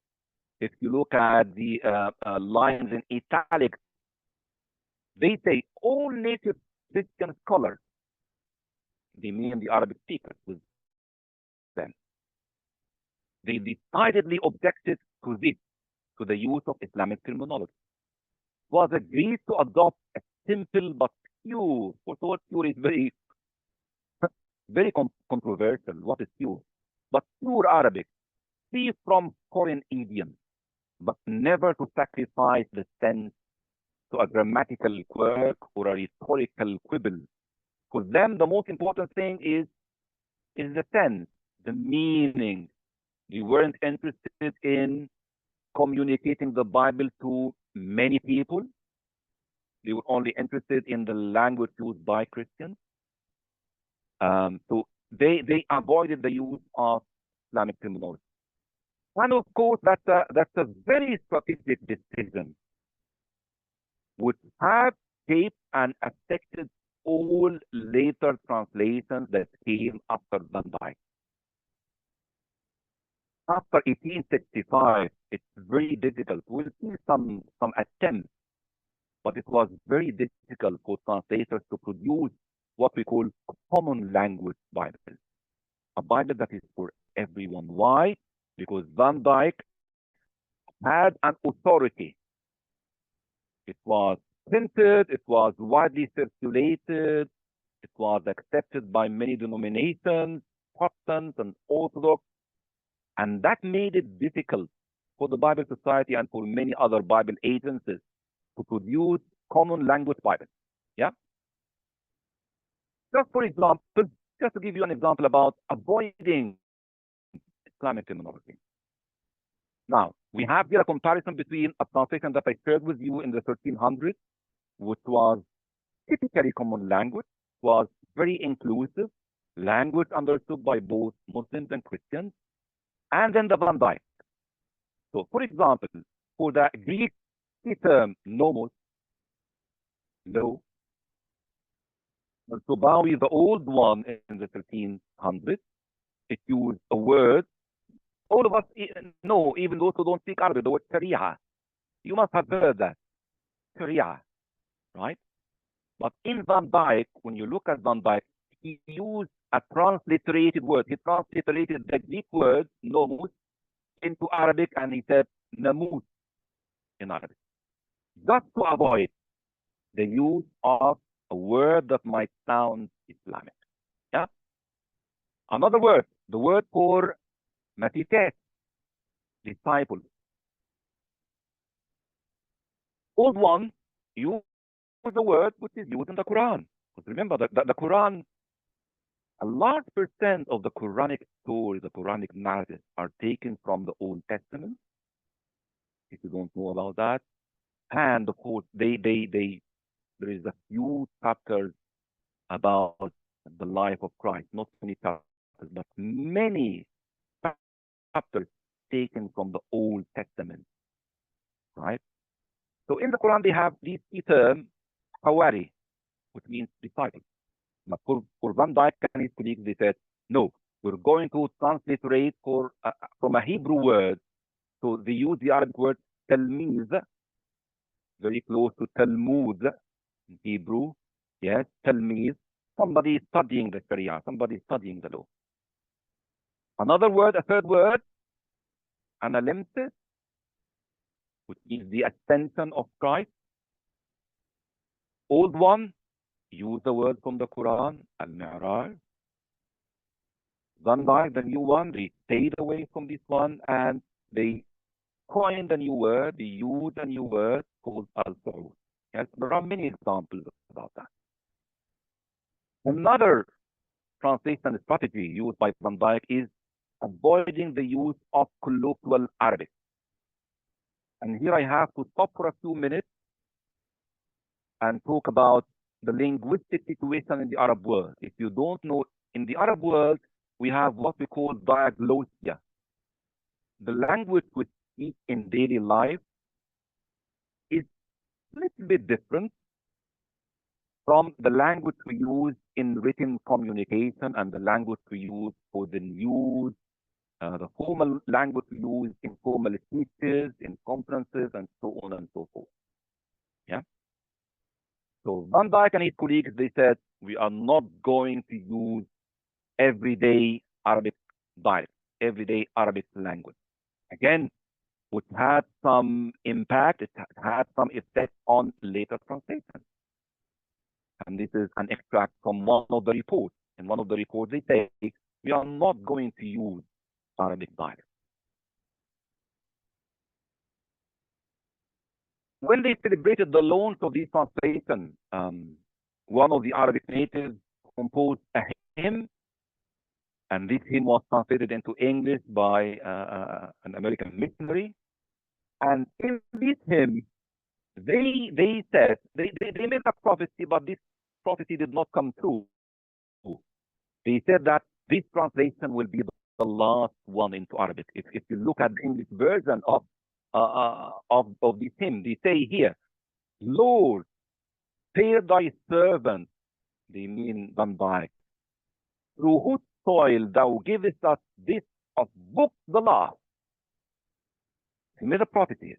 Speaker 2: if you look at the lines in italics, they say all native Christian scholars, they mean the Arabic speakers with them, they decidedly objected to this, to the use of Islamic terminology. It was agreed to adopt a simple but pure, what pure is very, very controversial. What is pure? But pure Arabic, free from foreign idioms, but never to sacrifice the sense to a grammatical quirk or a rhetorical quibble. For them, the most important thing is the sense, the meaning. They weren't interested in communicating the Bible to many people. They were only interested in the language used by Christians. So they avoided the use of Islamic terminology. And of course, that's a very strategic decision, which have shaped and affected all later translations that came after Van Dyke. After 1865, it's very difficult. We'll see some attempts, but it was very difficult for translators to produce what we call common language Bible, a Bible that is for everyone. Why? Because Van Dyke had an authority. It was printed, it was widely circulated, it was accepted by many denominations, Protestants and Orthodox, and that made it difficult for the Bible Society and for many other Bible agencies to produce common language Bible. Yeah? Just for example, just to give you an example about avoiding Islamic terminology. Now, we have here a comparison between a translation that I shared with you in the 1300s, which was typically common language, was very inclusive, language understood by both Muslims and Christians, and then the Van Dyke. So, for example, for the Greek term nomos, law. So Bawi, the old one in the 1300s, it used a word. All of us know, even those who don't speak Arabic, the word sharia. You must have heard that. Sharia, right? But in Van Dyck, when you look at Van Dyck, he used a transliterated word. He transliterated the Greek word nomos into Arabic, and he said namus in Arabic, just to avoid the use of a word that might sound Islamic. Yeah. Another word, the word for matitet, disciple. Old one use the word which is used in the Quran. Because remember that the Quran, a large percent of the Quranic stories, the Quranic narratives are taken from the Old Testament. If you don't know about that, and of course there is a few chapters about the life of Christ, not many chapters, but many chapters taken from the Old Testament, right? So in the Quran, they have this term, Hawari, which means disciple. But for Van Dyck and his colleagues, they said, no, we're going to transliterate from a Hebrew word. So they use the Arabic word talmiz, very close to Talmud in Hebrew. Yes, talmiz, somebody studying the Sharia, somebody studying the law. Another word, a third word, analemsis, which is the ascension of Christ. Old one, use the word from the Quran, al-Mi'raj. Van Dyck, the new one, they stayed away from this one, and they coined a new word, they used a new word called al-Su'ud. Yes, there are many examples about that. Another translation strategy used by Van Dyck is avoiding the use of colloquial Arabic. And here I have to stop for a few minutes and talk about the linguistic situation in the Arab world. If you don't know, in the Arab world, we have what we call diaglossia. The language we speak in daily life is a little bit different from the language we use in written communication and the language we use for the news, the formal language we use in formal speeches, in conferences, and so on and so forth. Yeah. So Van Dyck and his colleagues, they said, we are not going to use everyday Arabic dialect, everyday Arabic language. Again, which had some impact, it had some effect on later translation. And this is an extract from one of the reports. In one of the reports, they say, we are not going to use Arabic dialect. When they celebrated the launch of this translation, one of the Arabic natives composed a hymn, and this hymn was translated into English by an American missionary. And in this hymn, they said, they made a prophecy, but this prophecy did not come true. They said that this translation will be the last one into Arabic. If you look at the English version of this hymn, they say here, Lord, spare thy servant, they mean Van Dyck, through whose soil thou givest us this of book the last. He made a prophecy.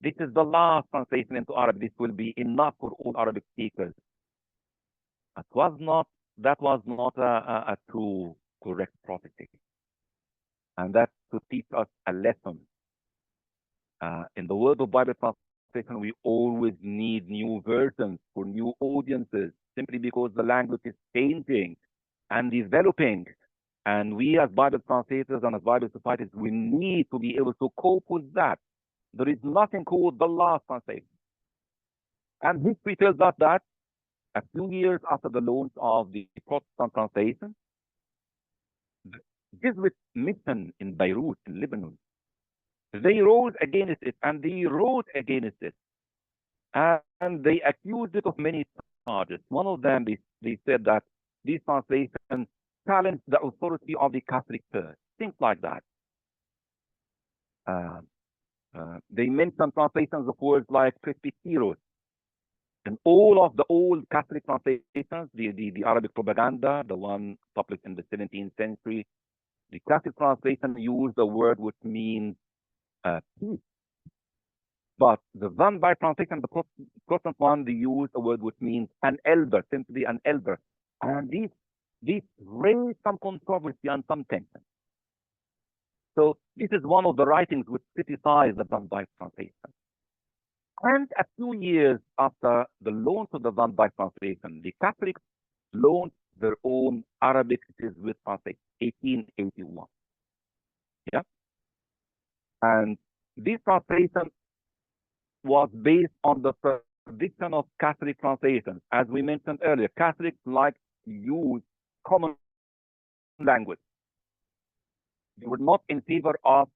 Speaker 2: This is the last translation into Arabic. This will be enough for all Arabic speakers. That was not a true, correct prophecy. And that's to teach us a lesson. In the world of Bible translation, we always need new versions for new audiences, simply because the language is changing and developing. And we as Bible translators and as Bible societies, we need to be able to cope with that. There is nothing called the last translation. And history tells us that a few years after the launch of the Protestant translation, the Jesuit mission in Beirut, in Lebanon, they rose against it and they wrote against it. And they accused it of many charges. One of them, they said that this translation challenged the authority of the Catholic Church, things like that. They mention translations of words like Presbyteros. And all of the old Catholic translations, the Arabic propaganda, the one published in the 17th century, the Catholic translation used the word which means peace. But the Van Dyck translation, the Protestant one, they use a word which means an elder, simply an elder. And these raise some controversy and some tension. So this is one of the writings which criticize the Van Dyck translation. And a few years after the launch of the Van Dyck translation, the Catholics launched their own Arabic Jesuit translation, 1881. Yeah. And this translation was based on the tradition of Catholic translations. As we mentioned earlier, Catholics like to use common language. They were not in favor of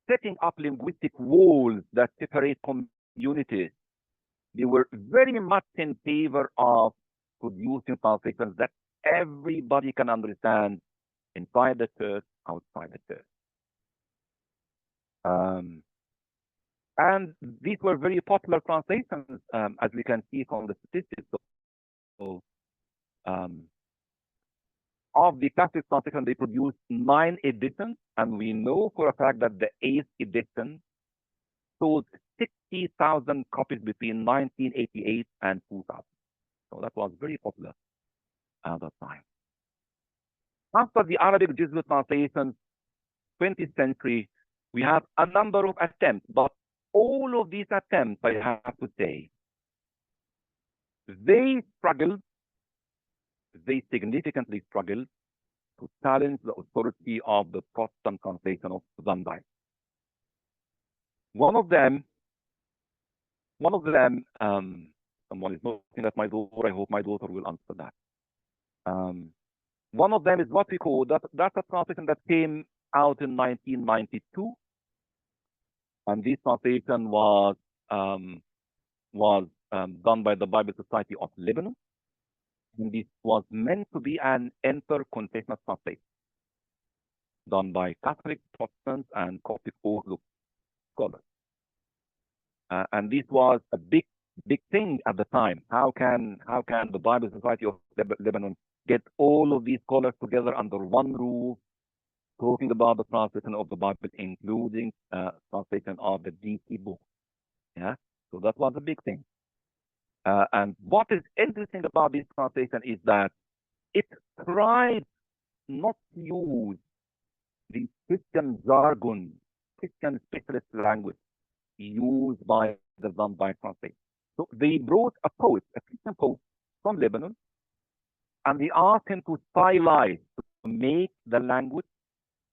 Speaker 2: setting up linguistic walls that separate communities. They were very much in favor of producing translations that everybody can understand inside the church, outside the church. And these were very popular translations, as we can see from the statistics. So, of the Catholic translation, they produced 9 editions, and we know for a fact that the 8th edition sold 60,000 copies between 1988 and 2000. So that was very popular at that time. After the Arabic Jesuit translation, 20th century, we have a number of attempts, but all of these attempts, I have to say, they struggled, they significantly struggled to challenge the authority of the Protestant translation of Van Dyck. One of them, someone is looking at my door, I hope my daughter will answer that. One of them is what we call, that's a translation that came out in 1992. And this translation was done by the Bible Society of Lebanon. And this was meant to be an interconfessional translation done by Catholic, Protestants, and Coptic Orthodox scholars. And this was a big thing at the time. How can the Bible Society of Lebanon get all of these scholars together under one roof, talking about the translation of the Bible, including translation of the DC book? Yeah, so that was a big thing. And what is interesting about this translation is that it tried not to use the Christian jargon, Christian specialist language used by the Van Dyck translation. So they brought a poet, a Christian poet from Lebanon, and they asked him to stylize, to make the language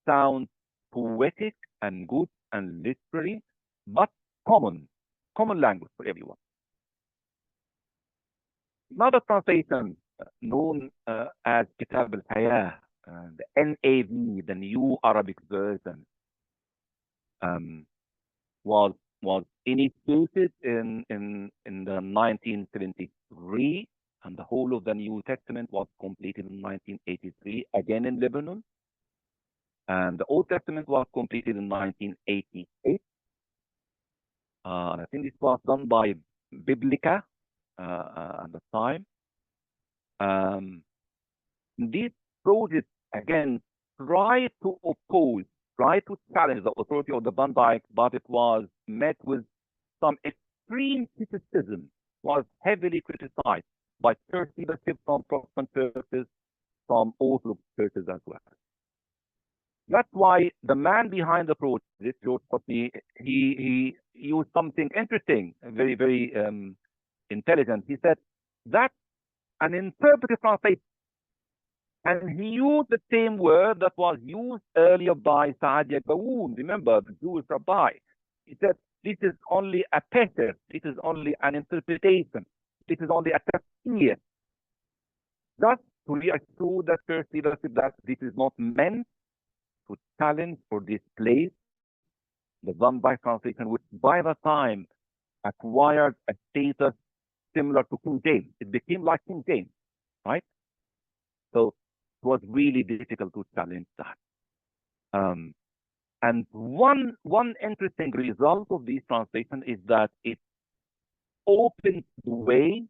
Speaker 2: sound poetic and good and literary, but common language for everyone. Another translation known as Kitab al-Hayah, the NAV, the New Arabic Version, was initiated in the 1973, and the whole of the New Testament was completed in 1983, again in Lebanon. And the Old Testament was completed in 1988. I think this was done by Biblica at the time. This project, again, tried to oppose, tried to challenge the authority of the Van Dyck, but it was met with some extreme criticism, was heavily criticized by church leadership from Protestant churches, from Orthodox churches as well. That's why the man behind the project, George Courtney, he used something interesting, very, very intelligent. He said that's an interpretive translation. And he used the same word that was used earlier by Saadia Gawoon, remember, the Jewish rabbi. He said, this is only a pattern, this is only an interpretation, this is only a tafsir. Just to reassure the church leadership that this is not meant to challenge or displace the Van Dyck translation, which by the time acquired a status similar to King James. It became like King James, right? So it was really difficult to challenge that. And one interesting result of this translation is that it opens the way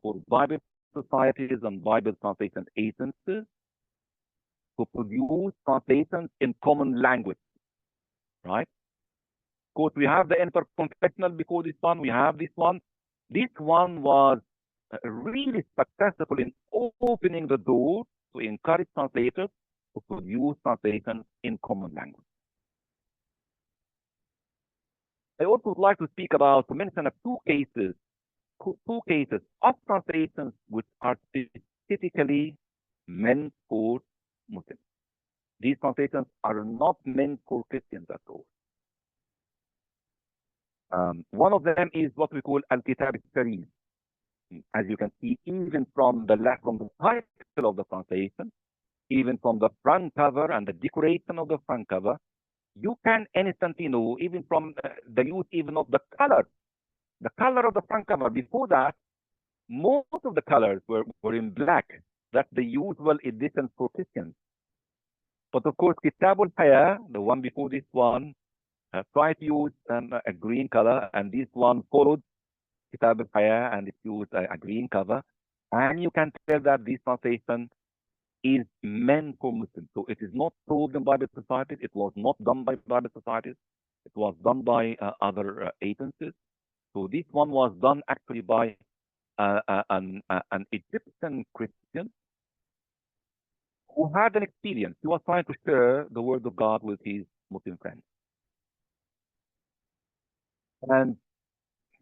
Speaker 2: for Bible societies and Bible translation agencies to produce translations in common language, right? Of course, we have the interconfessional before this one. We have this one. This one was really successful in opening the door to encourage translators to produce translations in common language. I also would like to speak about, to mention two cases of translations which are specifically meant for Muslims. These translations are not meant for Christians at all. One of them is what we call Al-Kitab al-Sharif. As you can see, even from the title of the translation, even from the front cover and the decoration of the front cover, you can instantly know, even from the use even of the color of the front cover. Before that, most of the colors were in black. That's the usual edition for Christians. But of course, Kitab al-Haya, the one before this one, tried to use a green color, and this one followed Kitab al-Haya and it used a green cover. And you can tell that this translation is meant for Muslims. So it is not sold in Bible societies. It was not done by Bible societies. It was done by other agencies. So this one was done actually by an Egyptian Christian who had an experience. He was trying to share the word of God with his Muslim friends. And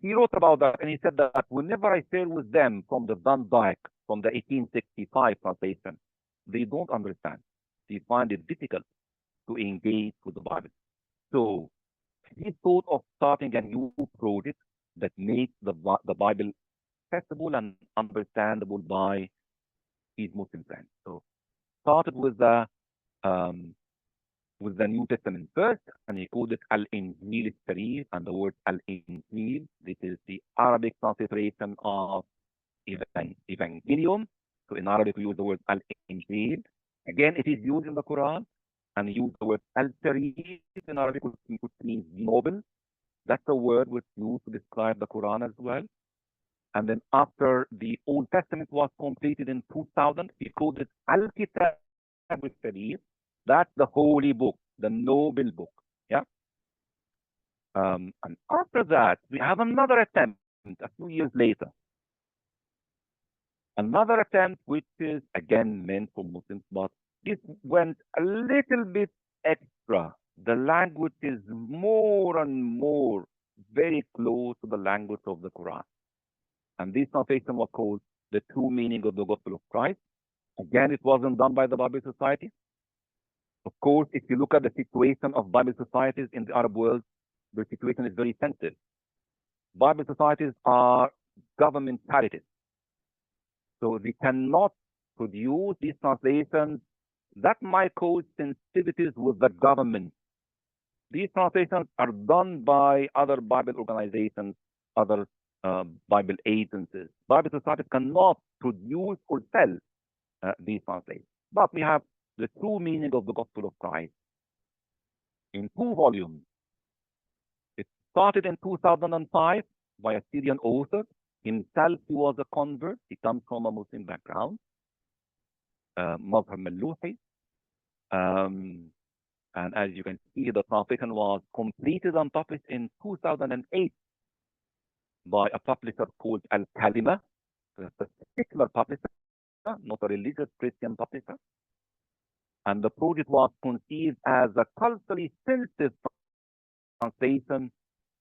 Speaker 2: he wrote about that, and he said that whenever I share with them from the Van Dyck, from the 1865 translation, they don't understand. They find it difficult to engage with the Bible. So he thought of starting a new project that makes the Bible accessible and understandable by his Muslim friends. So started with the New Testament first, and he called it Al-Injil al-Sharif, and the word Al-Injil, this is the Arabic transliteration of Evangelium. So in Arabic, we use the word Al-Injil. Again, it is used in the Quran, and use the word Al-Sharif in Arabic, which means noble. That's a word which used to describe the Quran as well. And then after the Old Testament was completed in 2000, he called it Al-Kitab al-Sharif. That's the holy book, the noble book. Yeah. And after that, we have another attempt a few years later. Another attempt, which is again meant for Muslims, but this went a little bit extra. The language is more and more very close to the language of the Quran. And this translation was called The True Meaning of the Gospel of Christ. Again, it wasn't done by the Bible Society. Of course, if you look at the situation of Bible societies in the Arab world, the situation is very sensitive. Bible societies are government charities. So they cannot produce these translations that might cause sensitivities with the government. These translations are done by other Bible organizations, other Bible agencies. Bible societies cannot produce or sell these translations. But we have The True Meaning of the Gospel of Christ in 2 volumes. It started in 2005 by a Syrian author. Himself, he was a convert. He comes from a Muslim background, Mazhar Malluhi. And as you can see, the translation was completed and published in 2008 by a publisher called Al-Kalima, a particular publisher, not a religious Christian publisher. And the project was conceived as a culturally sensitive translation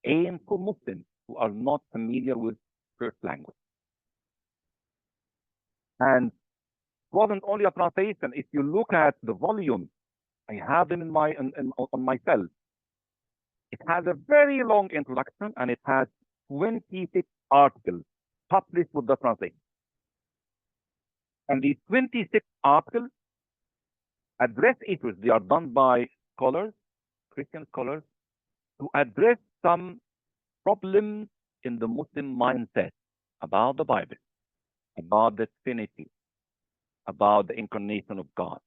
Speaker 2: aimed for Muslims who are not familiar with church language. And it wasn't only a translation. If you look at the volume, I have them on my shelf. It has a very long introduction, and it has 26 articles published with the translation. And these 26 articles address issues. They are done by scholars, Christian scholars, to address some problems in the Muslim mindset about the Bible, about the Trinity, about the incarnation of God.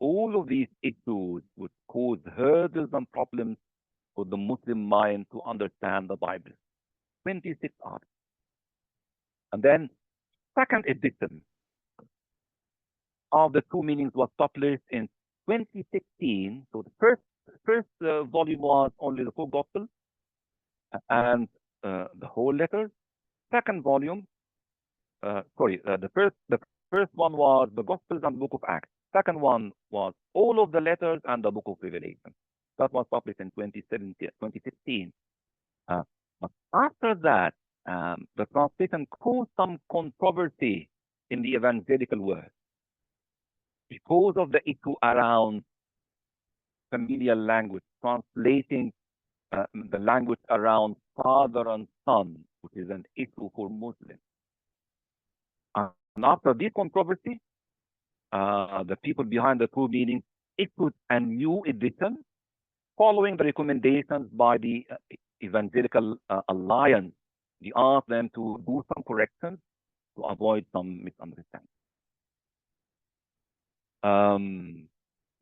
Speaker 2: all of these issues would cause hurdles and problems for the Muslim mind to understand the Bible. 26 articles. And then second edition of the two meanings was published in 2016. So the first volume was only the four Gospels and the whole letter. Second volume, the first one was the Gospels and the Book of Acts. Second one was all of the letters and the Book of Revelation. That was published in 2016. But after that, the translation caused some controversy in the evangelical world because of the issue around familial language, translating the language around father and son, which is an issue for Muslims. And after this controversy, the people behind the two meanings issued a new edition following the recommendations by the Evangelical Alliance. They asked them to do some corrections to avoid some misunderstanding.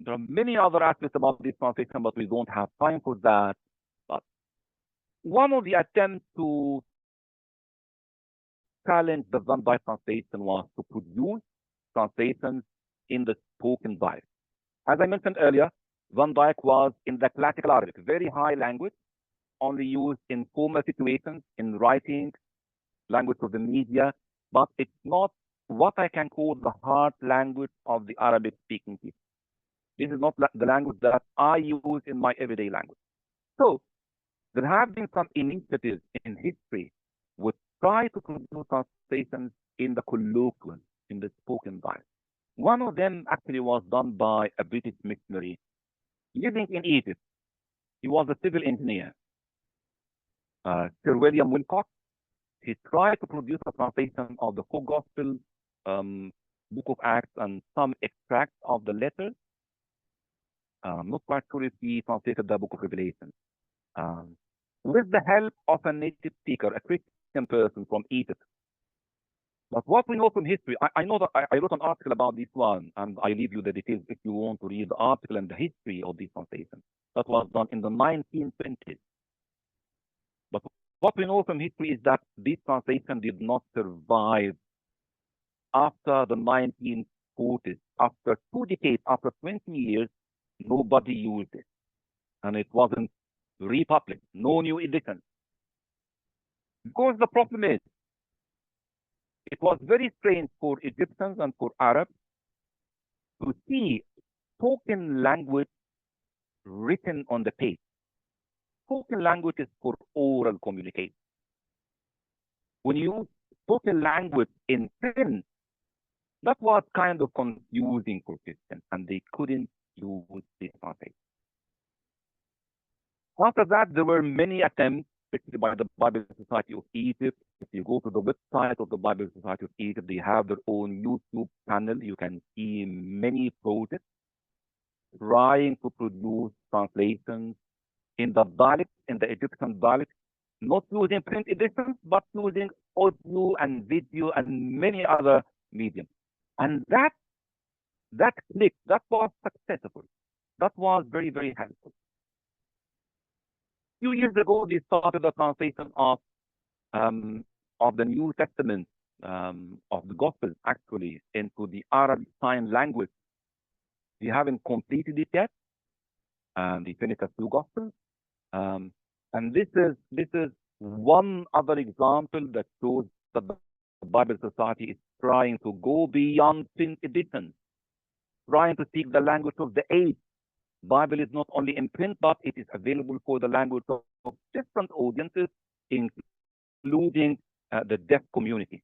Speaker 2: There are many other aspects about this translation, but we don't have time for that. But one of the attempts to challenge the Van Dyck translation was to produce translations in the spoken Bible. As I mentioned earlier, Van Dyck was in the classical Arabic, very high language, only used in formal situations, in writing, language of the media, but it's not what I can call the heart language of the Arabic-speaking people. This is not the language that I use in my everyday language. So there have been some initiatives in history which try to produce translations in the colloquial, in the spoken Bible. One of them actually was done by a British missionary living in Egypt. He was a civil engineer, Sir William Wilcox. He tried to produce a translation of the four Gospels, Book of Acts, and some extracts of the letters. I'm not quite sure if he translated the Book of Revelation. With the help of a native speaker, a Christian person from Egypt. But what we know from history, I know that I wrote an article about this one, and I leave you the details if you want to read the article and the history of this translation. That was done in the 1920s. But what we know from history is that this translation did not survive after the 1940s. After 2 decades, after 20 years, nobody used it. And it wasn't republished, no new edition. Because the problem is, it was very strange for Egyptians and for Arabs to see spoken language written on the page. Spoken language is for oral communication. When you use spoken language in print, that was kind of confusing for Christians, and they couldn't use this translation. After that, there were many attempts, especially by the Bible Society of Egypt. If you go to the website of the Bible Society of Egypt, they have their own YouTube channel. You can see many projects trying to produce translations in the dialect, in the Egyptian dialect, not using print editions, but using audio and video and many other mediums. And that clicked, that was successful. That was very, very helpful. A few years ago, they started the translation of the New Testament, of the Gospels, actually, into the Arabic Sign Language. They haven't completed it yet, and they finished a few Gospels. And this is one other example that shows that the Bible Society is trying to go beyond print editions, trying to speak the language of the age. Bible is not only in print, but it is available for the language of different audiences, including the deaf community.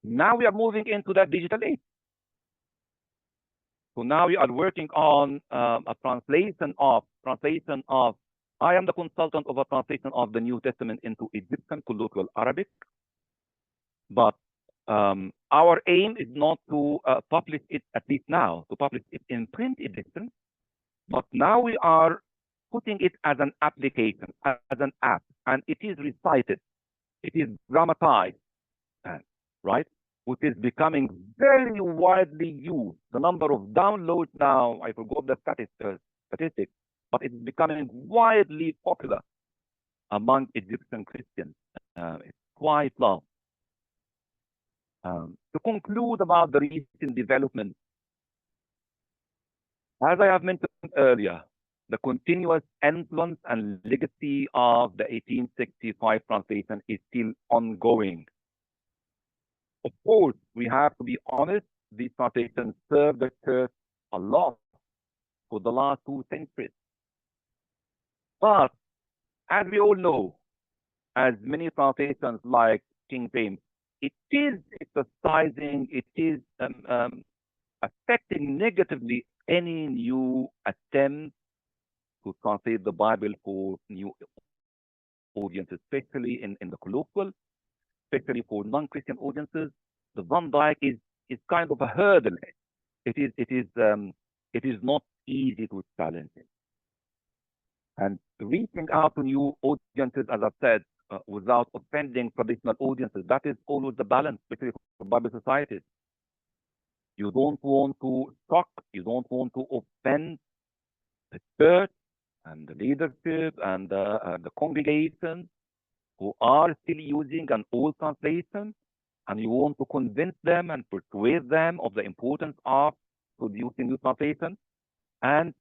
Speaker 2: Now we are moving into that digital age. So now we are working on a translation of, I am the consultant of a translation of the New Testament into Egyptian colloquial Arabic. But our aim is not to publish it, at least now, to publish it in print edition. But now we are putting it as an application, as an app, and it is recited, it is grammatized, right? which is becoming very widely used. The number of downloads now, I forgot the statistics, but it's becoming widely popular among Egyptian Christians. It's quite low. To conclude about the recent development, as I have mentioned earlier, the continuous influence and legacy of the 1865 translation is still ongoing. Of course, we have to be honest, these translations served the church a lot for the last 2 centuries. But as we all know, as many translations like King James, it is exercising, it is affecting negatively any new attempt to translate the Bible for new audiences, especially in the colloquial, especially for non-Christian audiences. The Van Dyke is kind of a hurdle. It is not easy to challenge it. And reaching out to new audiences, as I've said, without offending traditional audiences, that is always the balance, especially for Bible societies. You don't want to shock, you don't want to offend the church and the leadership and the congregation who are still using an old translation, and you want to convince them and persuade them of the importance of producing new translation. And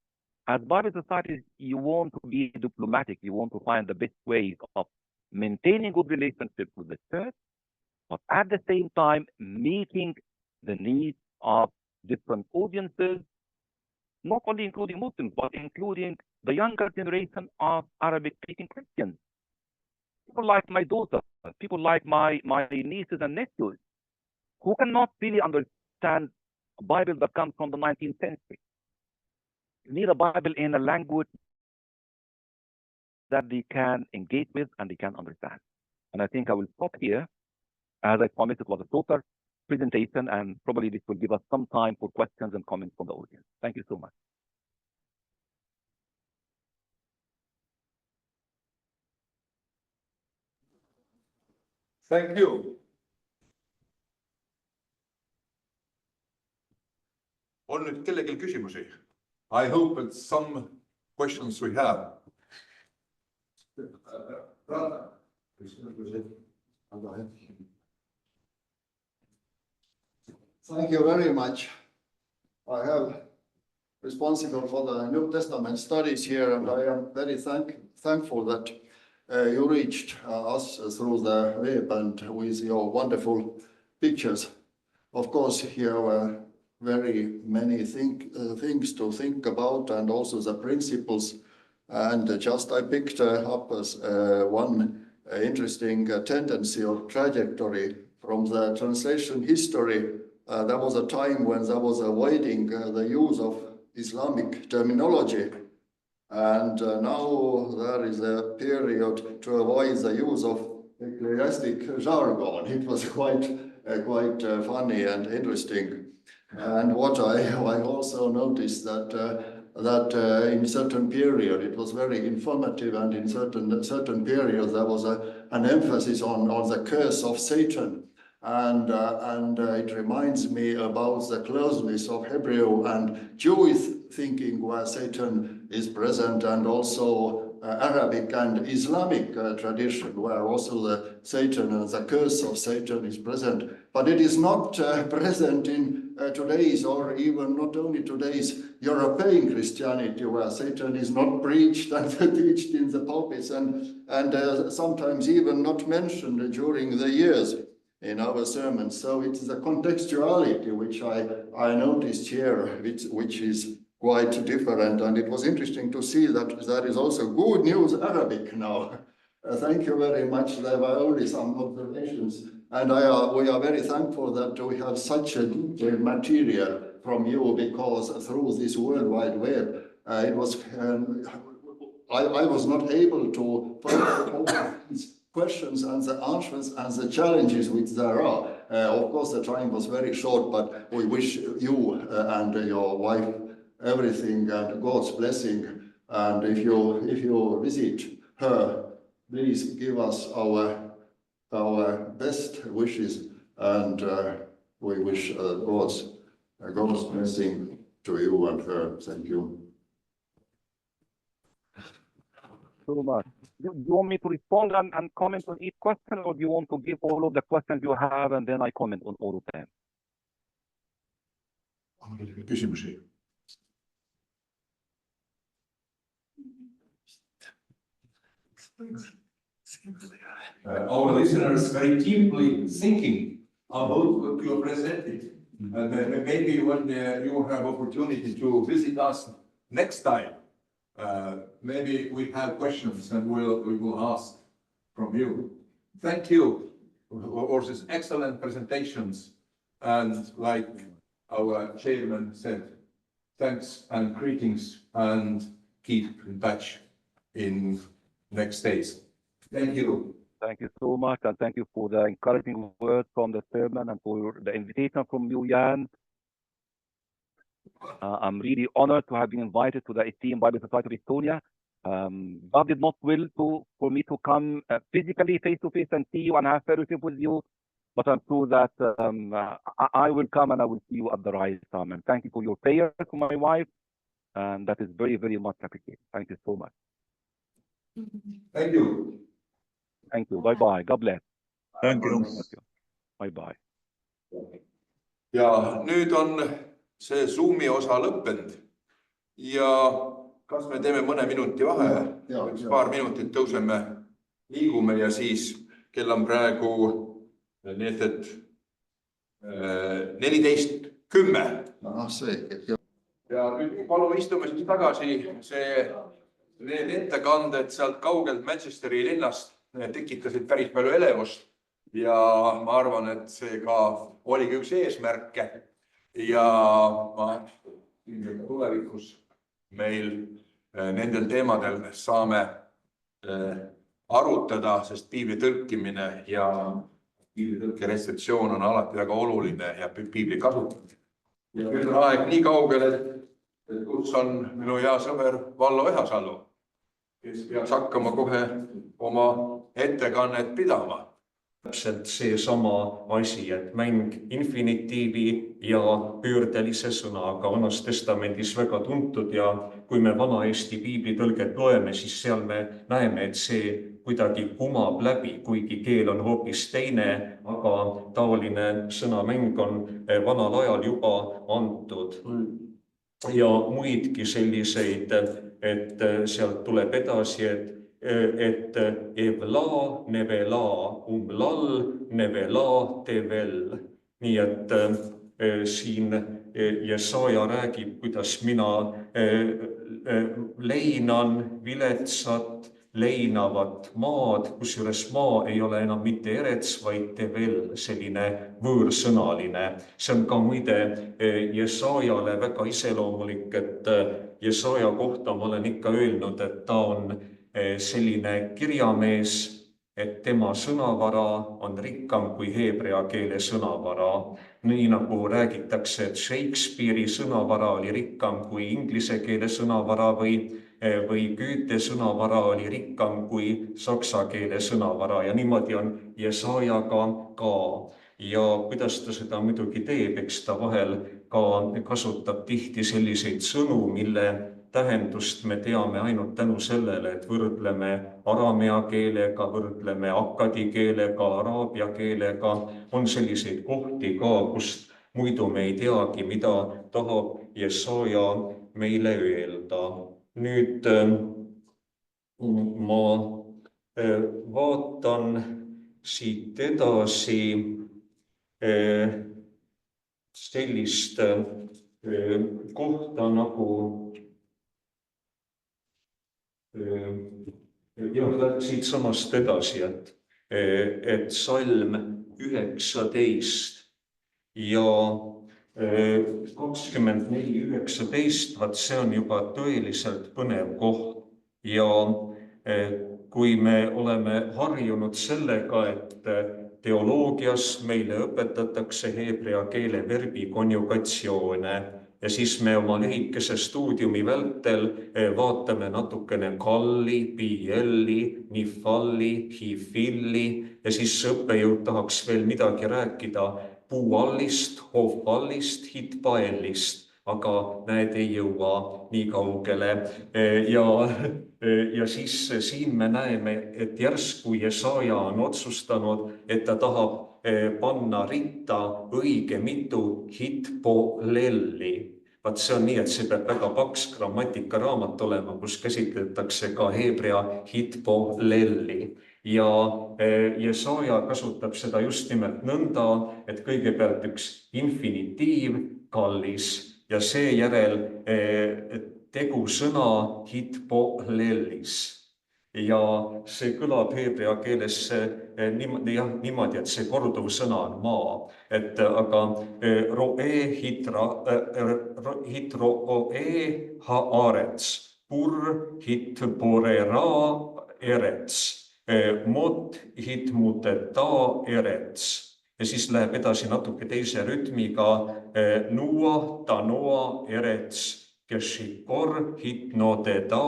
Speaker 2: as Bible societies, you want to be diplomatic. You want to find the best ways of maintaining good relationships with the church, but at the same time meeting the needs of different audiences, not only including Muslims, but including the younger generation of Arabic-speaking Christians. People like my daughter, people like my nieces and nephews, who cannot really understand a Bible that comes from the 19th century. You need a Bible in a language that they can engage with and they can understand. And I think I will stop here. As I promised, it was a shorter presentation, and probably this will give us some time for questions and comments from the audience. Thank you so much.
Speaker 1: Thank you. On nüüd kellelgi küsimusi? I hope that some questions we have.
Speaker 4: Thank you very much. I have responsible for the New Testament studies here, and I am very thankful that you reached us through the web and with your wonderful pictures. Of course, here were very many things to think about, and also the principles. And just I picked up as one interesting tendency or trajectory from the translation history. There was a time when there was avoiding the use of Islamic terminology. And now there is a period to avoid the use of ecclesiastic jargon. It was quite funny and interesting. And what I also noticed that in certain period it was very informative, and in certain periods there was an emphasis on the curse of Satan. And it reminds me about the closeness of Hebrew and Jewish thinking, where Satan is present, and also Arabic and Islamic tradition, where also the Satan and the curse of Satan is present. But it is not present in today's, or even not only today's, European Christianity, where Satan is not preached and teached in the pulpits, and sometimes even not mentioned during the years in our sermons. So it is a contextuality which I noticed here, which is quite different. And it was interesting to see that there is also good news Arabic now. Thank you very much. There were only some observations. And we are very thankful that we have such a detailed material from you, because through this World Wide Web, it was I was not able to follow all these questions and the answers and the challenges which there are. Of course, the time was very short, but we wish you and your wife everything and God's blessing. And if you visit her, please give us our best wishes, and we wish God's blessing to you and her. Thank you.
Speaker 2: So much. Do you want me to respond and comment on each question, or do you want to give all of the questions you have and then I comment on all of them?
Speaker 1: Küsimusi.
Speaker 5: Our listeners very deeply thinking about what you presented. And maybe when you have opportunity to visit us next time, maybe we have questions and we will ask from you. Thank you for these excellent presentations. And like our chairman said, thanks and greetings, and keep in touch in next days. Thank you.
Speaker 2: Thank you so much, and thank you for the encouraging words from the chairman and for the invitation from you, Jan. I'm really honored to have been invited to the esteemed Bible Society of Estonia. God did not will for me to come physically face-to-face and see you and have fellowship with you, but I'm sure that I will come and I will see you at the right time. And thank you for your prayers for my wife, and that is very, very much appreciated. Thank you so much.
Speaker 5: Thank you.
Speaker 2: Thank you. Bye-bye. God bless.
Speaker 1: Thank you.
Speaker 2: Bye-bye.
Speaker 1: Ja nüüd on see Zoomi osa lõppenud ja kas me teeme mõne minuti vahe, üks paar minutit tõuseme, liigume ja siis kell on praegu 14:10. Ja nüüd palun istume siis tagasi, need ettekanded sealt kaugelt Manchesteri linnast tekitasid päris palju elevust ja ma arvan, et see ka oligi üks eesmärke ja tulevikus meil nendel teemadel saame arutada, sest piibli tõlkimine ja piiblitõlke restriksioon on alati väga oluline ja piibli kasutamine. Ja nüüd on aeg nii kaugel, et kus on minu hea sõber Vallo Ehasalu, kes peaks hakkama kohe oma ettekannet pidama.
Speaker 6: Täpselt seesama asi, et mäng infinitiivi ja pöördelise sõnaga Vanas Testamendis väga tuntud ja kui me vana Eesti piiblitõlget loeme, siis seal me näeme, et see kuidagi kumab läbi, kuigi keel on hoopis teine, aga taoline sõnamäng on vanal ajal juba antud. Ja muidki selliseid, et sealt tuleb edasi, et evla, nevela, umlal, nevela, tevel. Nii et siin Jesaja räägib, kuidas mina leinan viletsat, leinavat maad, kusjuures maa ei ole enam mitte erets, vaid tevel, selline võõrsõnaline. See on ka muide Jesajale väga iseloomulik, et Jesaja kohta ma olen ikka öelnud, et ta on selline kirjamees, et tema sõnavara on rikkam kui heebrea keele sõnavara. Nii nagu räägitakse, et Shakespeare'i sõnavara oli rikkam kui inglise keele sõnavara või Goethe sõnavara oli rikkam kui saksa keele sõnavara ja niimoodi on Jesajaga ka. Ja kuidas ta seda muidugi teeb, eks ta vahel ka kasutab tihti selliseid sõnu, mille tähendust me teame ainult tänu sellele, et võrdleme aramea keelega, võrdleme akkadi keelega, araabia keelega. On selliseid kohti ka, kust muidu me ei teagi, mida tahab Jesaja meile öelda. Nüüd ma vaatan siit edasi sellist kohta nagu siit samast edasi, et salm 19 ja 24:19, vaat see on juba tõeliselt põnev koht. Ja kui me oleme harjunud sellega, et teoloogias meile õpetatakse heebrea keele verbi konjugatsioone ja siis me oma lühikese stuudiumi vältel vaatame natukene kalli, bielli, nifalli, hifilli ja siis õppejõud tahaks veel midagi rääkida puuallist, hoopallist, hitpaellist, aga näed, ei jõua nii kaugele. Ja siis siin me näeme, et järsku Jesaja on otsustanud, et ta tahab panna ritta õige mitu hitpolelli. Vaat see on nii, et see peab väga paks grammatikaraamat olema, kus käsitletakse ka heebrea hitpolelli. Ja Jesaja kasutab seda just nimelt nõnda, et kõigepealt üks infinitiiv, kallis, ja seejärel tegusõna hitpolellis. Ja see kõlab heebrea keeles niimoodi, et see korduv sõna on maa. Aga roe hitroe haarets, pur hitporera erets, mot hitmuteta erets. Ja siis läheb edasi natuke teise rütmiga nuua, tanoa erets, keshikor hitnodeda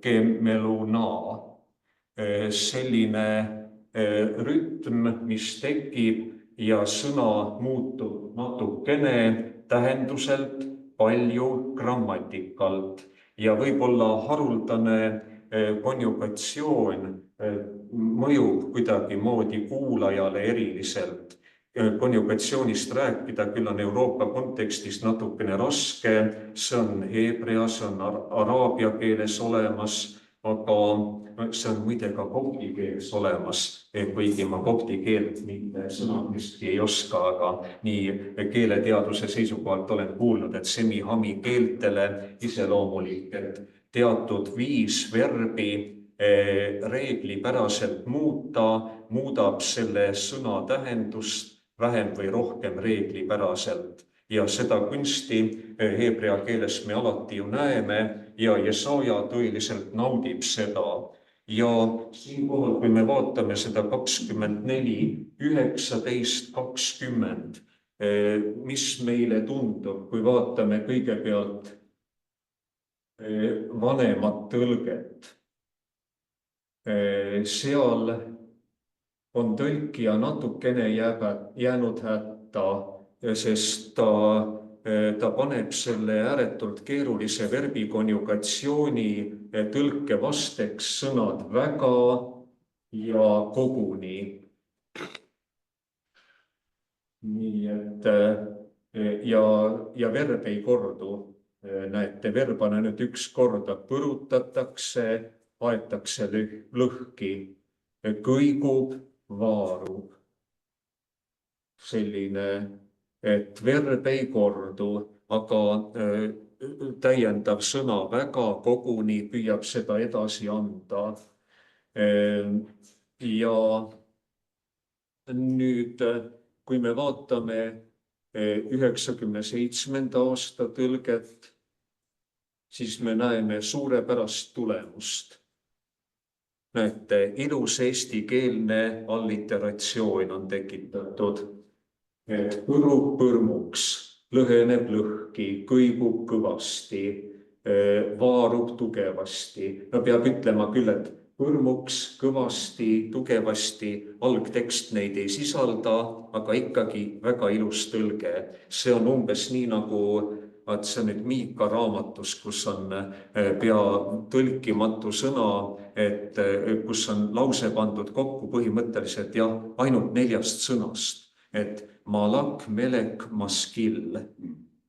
Speaker 6: kemeluna. Selline rütm, mis tekib ja sõna muutub natukene tähenduselt, palju grammatikalt ja võib-olla haruldane konjugatsioon mõjub kuidagi moodi kuulajale eriliselt. Konjugatsioonist rääkida küll on Euroopa kontekstis natukene raske, see on heebrea, see on araabia keeles olemas, aga see on muide ka kopti keeles olemas, kuigi ma kopti keelt mitte sõnadestki ei oska, aga nii keeleteaduse seisukohalt olen kuulnud, et semi-hami keeltele iseloomulik, et teatud viis verbi reeglipäraselt muudab selle sõna tähendust vähem või rohkem reeglipäraselt. Ja seda kunsti heebrea keeles me alati ju näeme ja Jesaja tõeliselt naudib seda. Ja siinkohal, kui me vaatame seda 24, 19, 20, mis meile tundub, kui vaatame kõigepealt vanemat tõlget. Seal on tõlkija natukene jäänud hätta, sest ta paneb selle ääretult keerulise verbikonjugatsiooni tõlke vasteks sõnad väga ja koguni. Nii et ja verb ei kordu. Näete, verbana nüüd üks korda põrutatakse, aetakse lõhki, kõigub, vaarub. Selline, et verb ei kordu, aga täiendav sõna väga koguni püüab seda edasi anda. Ja nüüd, kui me vaatame 97. aasta tõlget, siis me näeme suurepärast tulemust. Näete, ilus eestikeelne alliteratsioon on tekitatud. Põrub põrmuks, lõheneb lõhki, kõigub kõvasti, vaarub tugevasti. No peab ütlema küll, et põrmuks, kõvasti, tugevasti, algtekst neid ei sisalda, aga ikkagi väga ilus tõlge. See on umbes nii nagu see on nüüd Miika raamatus, kus on pea tõlkimatu sõna, et kus on lause pandud kokku põhimõtteliselt ainult 4 sõnast, et malak, melek, maskil.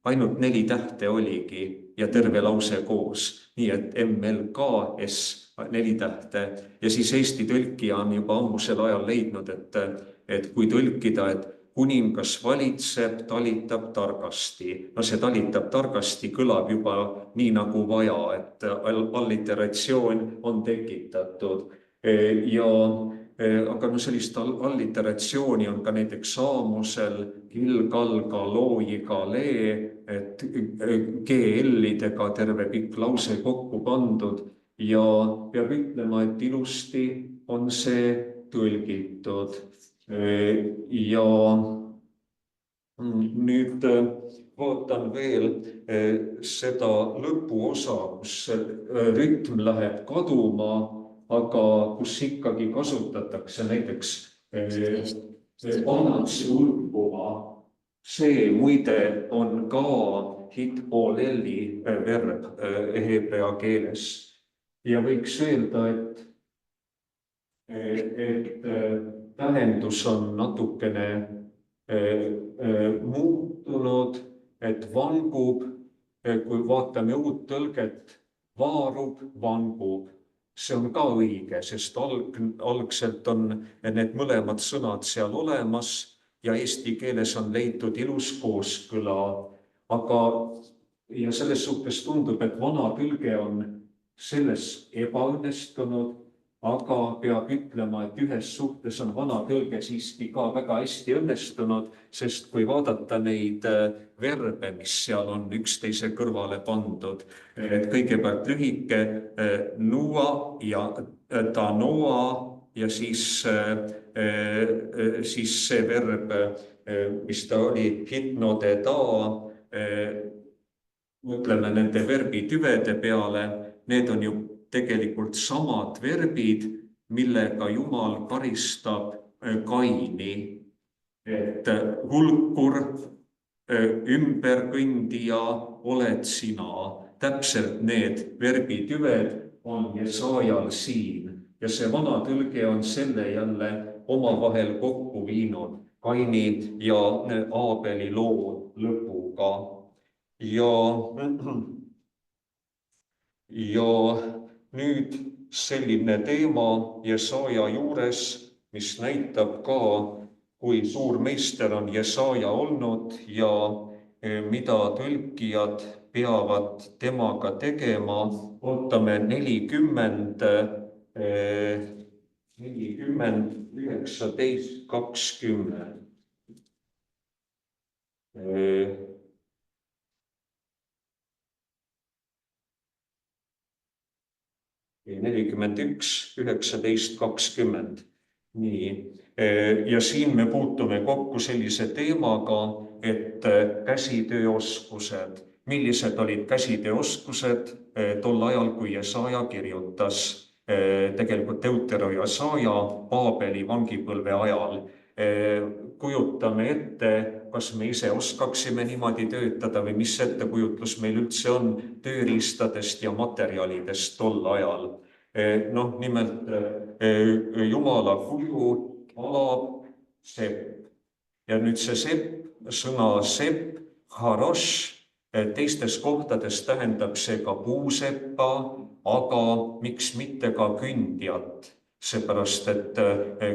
Speaker 6: Ainult 4 tähte oligi ja terve lause koos, nii et MLKS 4 tähte. Ja siis Eesti tõlkija on juba ammusel ajal leidnud, et kui tõlkida, et kuningas valitseb, talitab targasti. No see talitab targasti kõlab juba nii nagu vaja, et alliteratsioon on tekitatud. Aga sellist alliteratsiooni on ka näiteks saamusel, kilgalga, loojiga, lee, et GL-idega terve pikk lause kokku pandud ja peab ütlema, et ilusti on see tõlgitud. Ja nüüd vaatan veel seda lõpuosa, kus rütm läheb kaduma, aga kus ikkagi kasutatakse näiteks pannakse ulpuma. See muide on ka hitboleli verb heebrea keeles. Ja võiks öelda, et tähendus on natukene muutunud, et vangub, kui vaatame uut tõlget, vaarub, vangub. See on ka õige, sest algselt on need mõlemad sõnad seal olemas ja eesti keeles on leitud ilus kooskõla. Aga ja selles suhtes tundub, et vana tõlge on selles ebaõnnestunud, aga peab ütlema, et ühes suhtes on vana tõlge siiski ka väga hästi õnnestunud, sest kui vaadata neid verbe, mis seal on üksteise kõrvale pandud, et kõigepealt lühike nuua ja tanoa ja siis see verb, mis ta oli, hitnodeda, mõtleme nende verbitüvede peale, need on ju tegelikult samad verbid, millega Jumal karistab Kaini. Et hulkur, ümberkõndija oled sina. Täpselt need verbitüved on Jesaajal siin. Ja see vana tõlge on selle jälle omavahel kokku viinud Kaini ja Aabeli loo lõpuga. Ja nüüd selline teema Jesaja juures, mis näitab ka, kui suur meister on Jesaja olnud ja mida tõlkijad peavad temaga tegema. Ootame 40, 19, 20. 41, 19, 20. Nii. Ja siin me puutume kokku sellise teemaga, et käsitööoskused. Millised olid käsitööoskused tol ajal, kui Jesaja kirjutas tegelikult Deutero Jesaja Paabeli vangipõlve ajal? Kujutame ette, kas me ise oskaksime niimoodi töötada või mis ettekujutlus meil üldse on tööriistadest ja materjalidest tol ajal. Nimelt Jumala kuju alab sepp. Ja nüüd see sepp, sõna sepp, harosh, teistes kohtades tähendab see ka puuseppa, aga miks mitte ka kündjat. Seepärast, et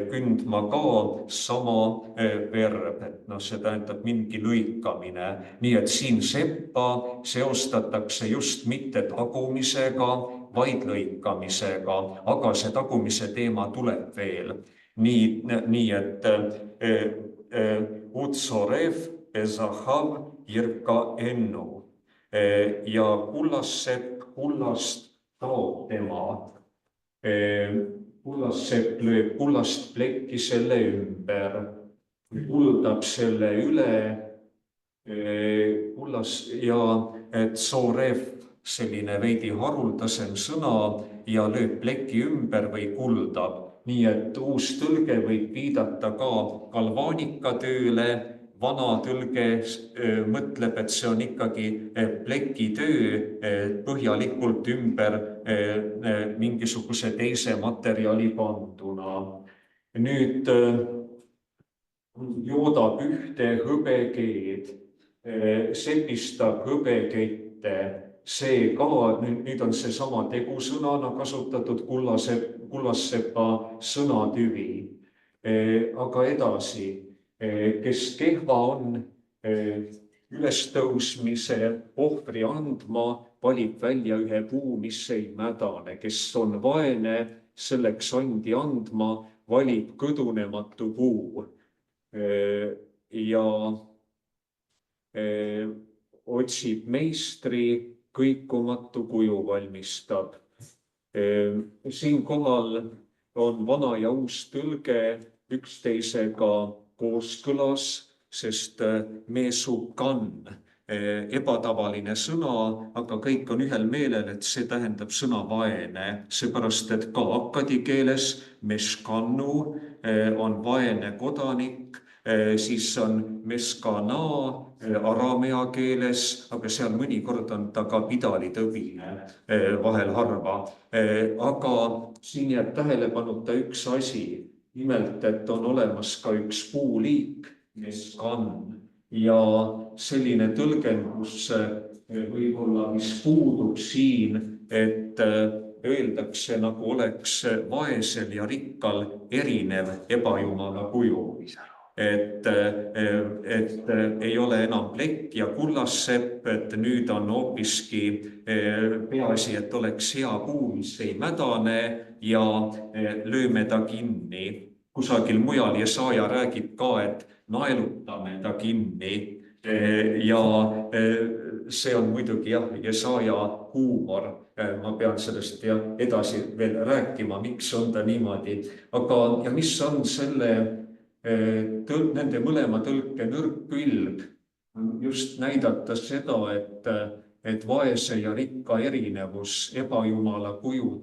Speaker 6: kündma ka sama verb, see tähendab mingi lõikamine. Nii et siin seppa seostatakse just mitte tagumisega, vaid lõikamisega, aga see tagumise teema tuleb veel. Nii et utsorev ezahav jirka ennu ja kullassepp kullast taob tema. Kullassepp lööb kullast plekki selle ümber, kuldab selle üle ja tsorev, selline veidi haruldasem sõna ja lööb pleki ümber või kuldab. Nii et uus tõlge võib viidata ka galvaanikatööle, vana tõlge mõtleb, et see on ikkagi plekitöö põhjalikult ümber mingisuguse teise materjali panduna. Nüüd joodab ühte hõbekeed, sepistab hõbekette, see ka, nüüd on see sama tegusõnana kasutatud kullassepa sõnatüvi. Aga edasi, kes kehva on ülestõusmise ohvri andma, valib välja ühe puu, mis ei mädane. Kes on vaene, selleks andi andma, valib kõdunematu puu. Ja otsib meistri, kõikumatu kuju valmistab. Siinkohal on vana ja uus tõlge üksteisega kooskõlas, sest meesukan, ebatavaline sõna, aga kõik on ühel meelel, et see tähendab sõna vaene, seepärast, et ka akkadi keeles meškannu on vaene kodanik, siis on meskana aramea keeles, aga seal mõnikord on ta ka pidalitõbine, vahel harva. Aga siin jääb tähelepanuta üks asi, nimelt, et on olemas ka üks puuliik, meskan, ja selline tõlgendus võib-olla, mis puudub siin, et öeldakse, nagu oleks vaesel ja rikkal erinev ebajumala kuju. Et ei ole enam plekk ja kullassepp, et nüüd on hoopiski peaasi, et oleks hea puu, mis ei mädane ja lööme ta kinni. Kusagil mujal Jesaja räägib ka, et naelutame ta kinni ja see on muidugi Jesaja huumor. Ma pean sellest edasi veel rääkima, miks on ta niimoodi. Aga ja mis on nende mõlema tõlke nõrk külg? Just näidata seda, et vaese ja rikka erinevus ebajumala kuju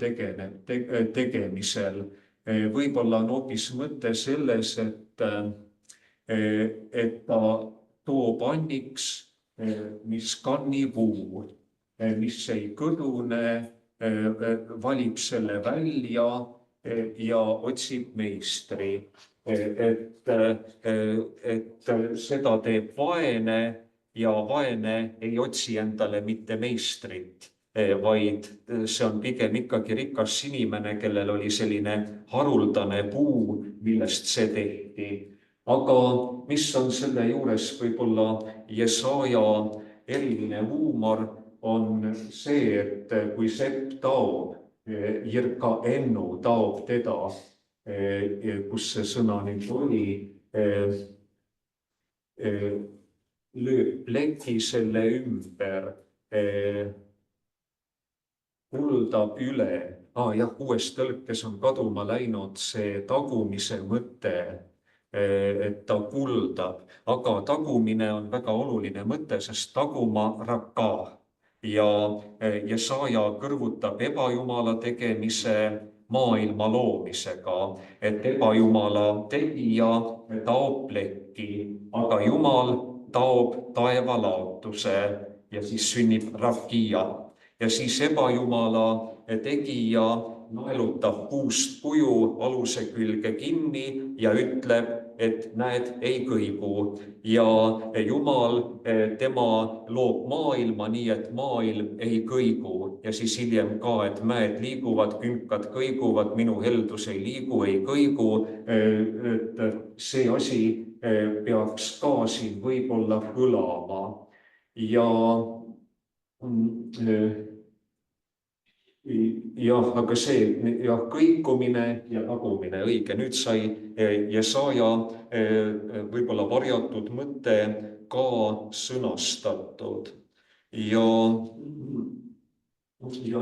Speaker 6: tegemisel võib-olla on hoopis mõte selles, et ta toob anniks, mis kannipuu, mis ei kõdune, valib selle välja ja otsib meistri. Et seda teeb vaene ja vaene ei otsi endale mitte meistrit, vaid see on pigem ikkagi rikas inimene, kellel oli selline haruldane puu, millest see tehti. Aga mis on selle juures võib-olla Jesaja eriline huumor, on see, et kui sepp taob, jirka ennu taob teda, kus see sõna nüüd oli, lööb pleki selle ümber, kuldab üle. Uues tõlkes on kaduma läinud see tagumise mõte, et ta kuldab. Aga tagumine on väga oluline mõte, sest taguma raka. Ja Jesaja kõrvutab ebajumala tegemise maailma loomisega, et ebajumala tegija taob plekki, aga Jumal taob taevalaotuse ja siis sünnib rakia. Ja siis ebajumala tegija naelutab puust kuju aluse külge kinni ja ütleb, et näed, ei kõigu. Ja Jumal, tema loob maailma nii, et maailm ei kõigu. Ja siis hiljem ka, et mäed liiguvad, künkad kõiguvad, minu heldus ei liigu, ei kõigu. Et see asi peaks ka siin võib-olla kõlama. Aga see kõikumine ja tagumine, õige, nüüd sai Jesaja võib-olla varjatud mõte ka sõnastatud. Ja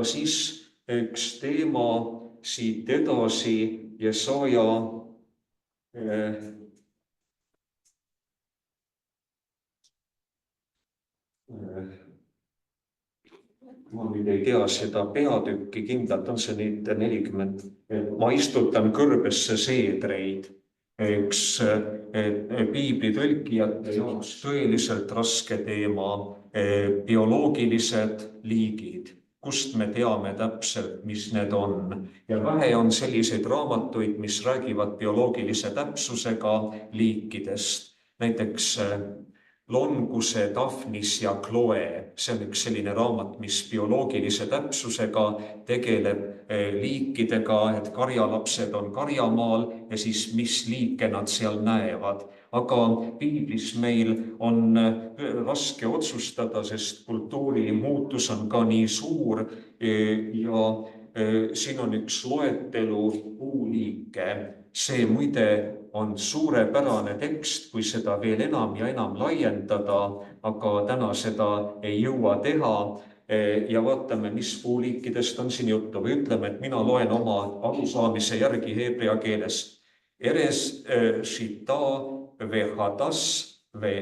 Speaker 6: siis üks teema siit edasi, Jesaja ma nüüd ei tea seda peatükki kindlalt, on see nüüd 40. Ma istutan kõrbesse seedreid. Üks piiblitõlkijate jaoks tõeliselt raske teema, bioloogilised liigid. Kust me teame täpselt, mis need on. Ja vähe on selliseid raamatuid, mis räägivad bioloogilise täpsusega liikidest. Näiteks Longuse, Daphnis ja Chloe. See on üks selline raamat, mis bioloogilise täpsusega tegeleb liikidega, et karjalapsed on karjamaal ja siis mis liike nad seal näevad. Aga piiblis meil on raske otsustada, sest kultuuri muutus on ka nii suur ja siin on üks loetelu puuliike. See muide on suurepärane tekst, kui seda veel enam ja enam laiendada, aga täna seda ei jõua teha. Ja vaatame, mis puuliikidest on siin juttu. Või ütleme, et mina loen oma arusaamise järgi heebrea keeles. Eres shita vehadas ve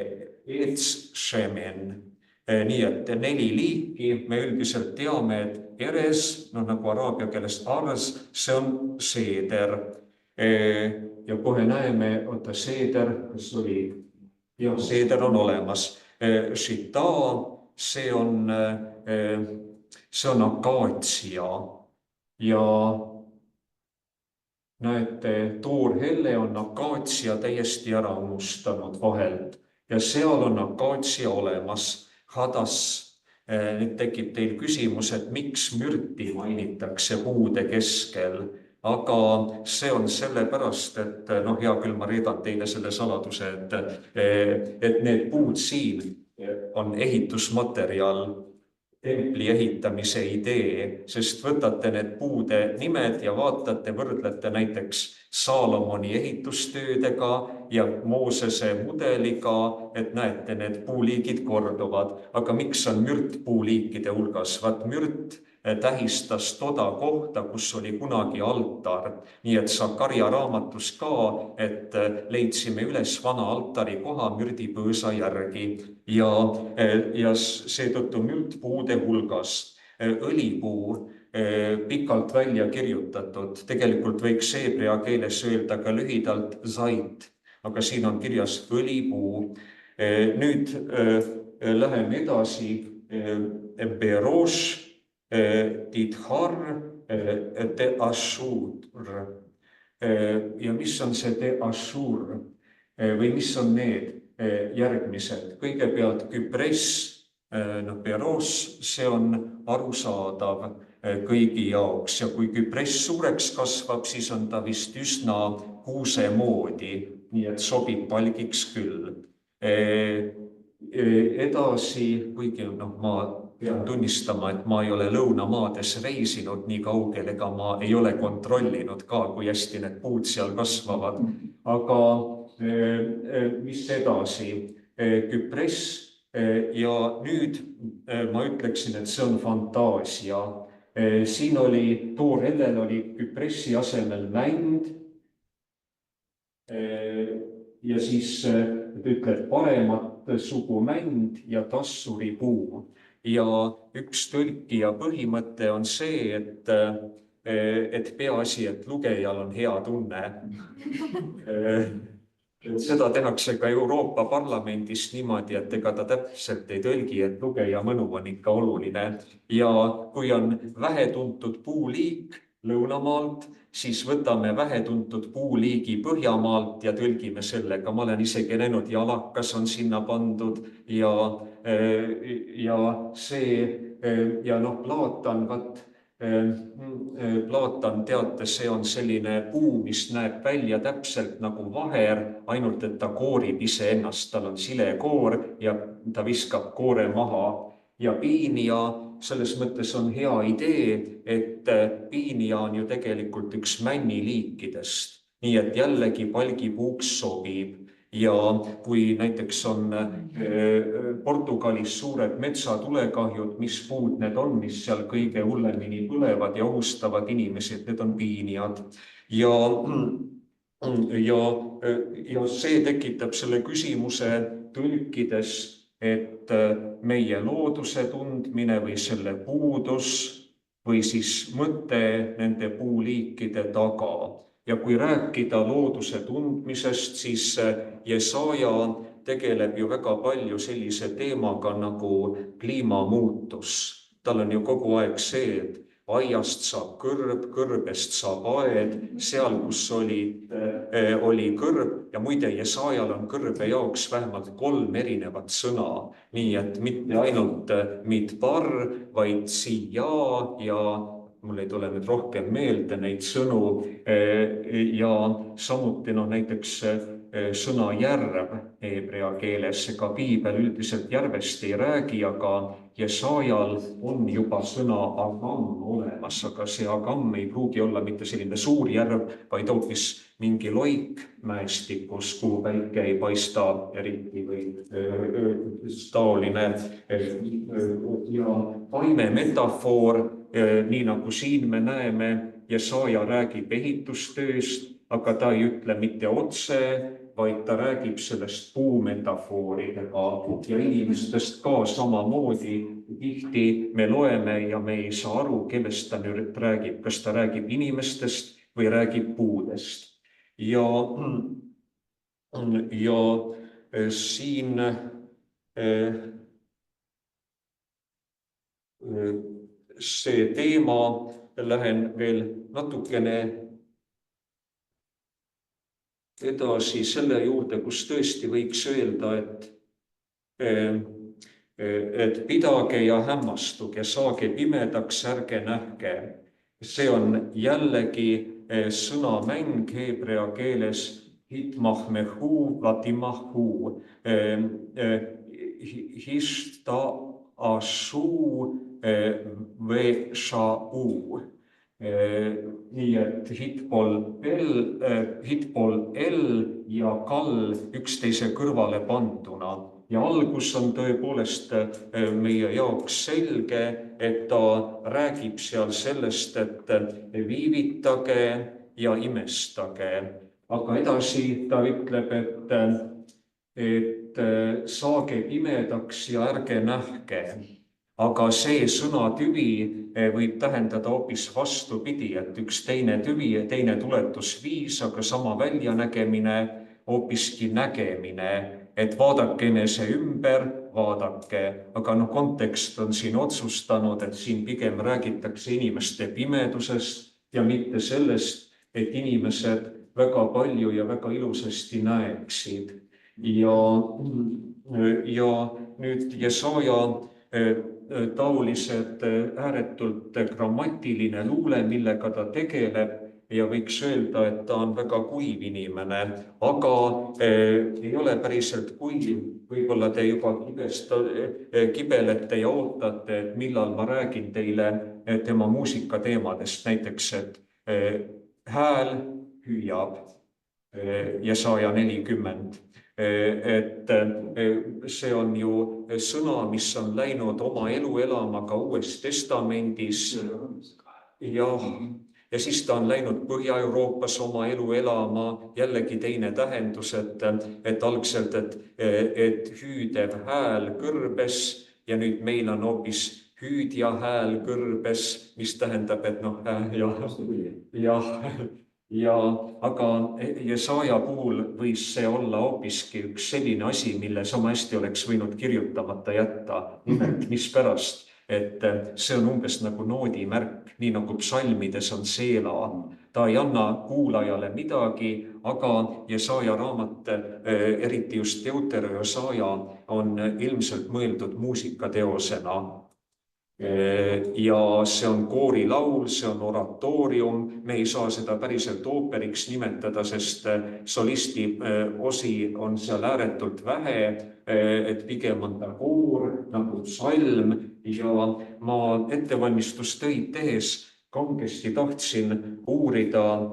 Speaker 6: ets shemen. Nii et 4 liiki. Me üldiselt teame, et eres, nagu araabia keeles ars, see on seeder. Ja kohe näeme, oota seeder, kas oli, jah, seeder on olemas. Šita, see on akaatsia ja näete, toorhelle on akaatsia täiesti ära unustanud vahelt ja seal on akaatsia olemas. Hadas, nüüd tekib teil küsimus, et miks mürti mainitakse puude keskel, aga see on sellepärast, et hea küll, ma reedan teile selle saladuse, et need puud siin on ehitusmaterjal, templi ehitamise idee, sest võtate need puude nimed ja vaatate, võrdlete näiteks Saalomoni ehitustöödega ja Moosese mudeliga, et näete, need puuliigid korduvad. Aga miks on mürt puuliikide hulgas? Vaat mürt tähistas toda kohta, kus oli kunagi altar. Nii et Sakarja raamatus ka, et leidsime üles vana altari koha mürdipõõsa järgi ja seetõttu mürt puude hulgas. Õlipuu pikalt välja kirjutatud, tegelikult võiks heebrea keeles öelda ka lühidalt zait, aga siin on kirjas õlipuu. Nüüd läheme edasi, beroš, Tidhar te Ashur. Ja mis on see te Ashur või mis on need järgmised? Kõigepealt Küpres, Beros, see on arusaadav kõigi jaoks ja kui Küpres suureks kasvab, siis on ta vist üsna kuuse moodi, nii et sobib palgiks küll. Edasi, kuigi ma pean tunnistama, et ma ei ole lõunamaades reisinud nii kaugel, ega ma ei ole kontrollinud ka, kui hästi need puud seal kasvavad. Aga mis edasi? Küpres ja nüüd ma ütleksin, et see on fantaasia. Siin oli, toorhellel oli Küpressi asemel mänd ja siis ütled paremat sugu mänd ja tassuripuu. Ja üks tõlkija põhimõte on see, et peaasi, et lugejal on hea tunne. Seda tehakse ka Euroopa Parlamendis niimoodi, et ega ta täpselt ei tõlgi, et lugeja mõnu on ikka oluline. Ja kui on vähetuntud puuliik Lõunamaalt, siis võtame vähetuntud puuliigi Põhjamaalt ja tõlgime sellega. Ma olen isegi näinud, jalakas on sinna pandud ja see ja plaatan, teate, see on selline puu, mis näeb välja täpselt nagu vaher, ainult et ta koorib ise ennast, tal on silekoor ja ta viskab koore maha. Ja piinia selles mõttes on hea idee, et piinia on ju tegelikult üks männiliikidest, nii et jällegi palgipuuks sobib. Ja kui näiteks on Portugalis suured metsatulekahjud, mis puud need on, mis seal kõige hullemini põlevad ja ohustavad inimesi, need on piiniad. Ja see tekitab selle küsimuse tõlkides, et meie looduse tundmine või selle puudus või siis mõte nende puuliikide taga. Ja kui rääkida looduse tundmisest, siis Jesaja tegeleb ju väga palju sellise teemaga nagu kliimamuutus. Tal on ju kogu aeg see, et aiast saab kõrb, kõrbest saab aed, seal, kus oli kõrb. Ja muide, Jesajal on kõrbe jaoks vähemalt 3 erinevat sõna. Nii et mitte ainult midbar, vaid siia ja mul ei tule nüüd rohkem meelde neid sõnu ja samuti näiteks sõna järv heebrea keeles, ega piibel üldiselt järvest ei räägi, aga Jesajal on juba sõna agam olemas, aga see agam ei pruugi olla mitte selline suur järv, vaid hoopis mingi loik mäestikus, kuhu päike ei paista eriti või taoline. Ja taime metafoor, nii nagu siin me näeme, Jesaja räägib ehitustööst, aga ta ei ütle mitte otse, vaid ta räägib sellest puumetafooridega ja inimestest ka samamoodi. Tihti me loeme ja me ei saa aru, kellest ta nüüd räägib, kas ta räägib inimestest või räägib puudest. ja siin see teema, lähen veel natukene edasi selle juurde, kus tõesti võiks öelda, et pidage ja hämmastuge, saage pimedaks, ärge nähke. See on jällegi sõnamäng heebrea keeles hitmahmehu, latimahu, hista asu vešau. Nii et hitpol L ja kall üksteise kõrvale panduna. Ja algus on tõepoolest meie jaoks selge, et ta räägib seal sellest, et viivitage ja imestage. Aga edasi ta ütleb, et saage pimedaks ja ärge nähke. Aga see sõnatüvi võib tähendada hoopis vastupidi, et üks teine tüvi, teine tuletusviis, aga sama väljanägemine, hoopiski nägemine, et vaadake enese ümber, vaadake, aga kontekst on siin otsustanud, et siin pigem räägitakse inimeste pimedusest ja mitte sellest, et inimesed väga palju ja väga ilusasti näeksid. Ja nüüd Jesaja taolised ääretult grammatiline luule, millega ta tegeleb ja võiks öelda, et ta on väga kuiv inimene, aga ei ole päriselt kuiv. Võib-olla te juba kibelete ja ootate, et millal ma räägin teile tema muusikateemadest, näiteks, et hääl hüüab Jesaja 40. Et see on ju sõna, mis on läinud oma elu elama ka Uues Testamendis ja siis ta on läinud Põhja-Euroopas oma elu elama, jällegi teine tähendus, et algselt, et hüüdev hääl kõrbes ja nüüd meil on hoopis hüüdja hääl kõrbes, mis tähendab, et aga Jesaja puhul võis see olla hoopiski üks selline asi, mille sama hästi oleks võinud kirjutamata jätta. Nimelt, mispärast, et see on umbes nagu noodimärk, nii nagu psalmides on seela. Ta ei anna kuulajale midagi, aga Jesaja raamat, eriti just Deuterosaja, on ilmselt mõeldud muusikateosena. Ja see on koorilaul, see on oratoorium, me ei saa seda päriselt ooperiks nimetada, sest solisti osi on seal ääretult vähe, et pigem on ta koor nagu psalm ja ma ettevalmistustöid tehes kangesti tahtsin uurida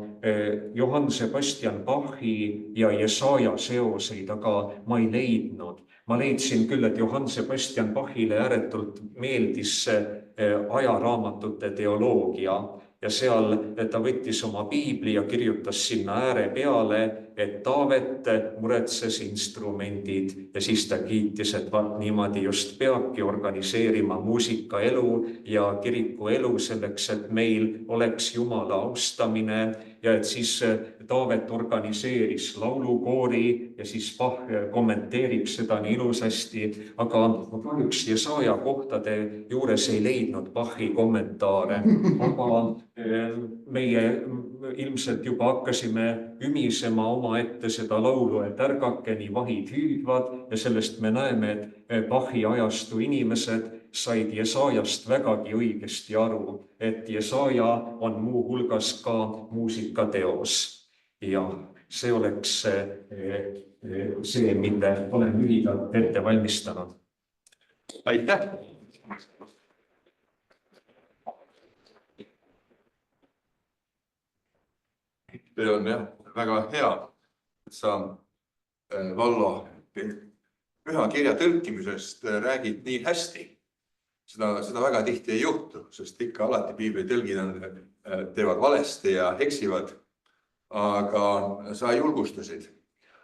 Speaker 6: Johann Sebastian Bachi ja Jesaja seoseid, aga ma ei leidnud. Ma leidsin küll, et Johann Sebastian Bachile ääretult meeldis ajaraamatute teoloogia ja seal ta võttis oma piibli ja kirjutas sinna ääre peale, et Taavet muretses instrumendid ja siis ta kiitis, et niimoodi just peabki organiseerima muusikaelu ja kirikuelu selleks, et meil oleks Jumala austamine ja et siis Taavet organiseeris laulukoori ja siis Bach kommenteerib seda nii ilusasti, aga kahjuks Jesaja kohtade juures ei leidnud Bachi kommentaare, aga meie ilmselt juba hakkasime ümisema oma ette seda laulu, et ärgake, nii vahid hüüdvad ja sellest me näeme, et Bachi ajastu inimesed said Jesajast vägagi õigesti aru, et Jesaja on muu hulgas ka muusikateos. Ja see oleks see, mille olen lühidalt ette valmistanud.
Speaker 1: Aitäh! See on väga hea, et sa Vallo pühakirja tõlkimisest räägid nii hästi. Seda väga tihti ei juhtu, sest ikka alati piiblitõlgid teevad valesti ja eksivad, aga sa julgustasid.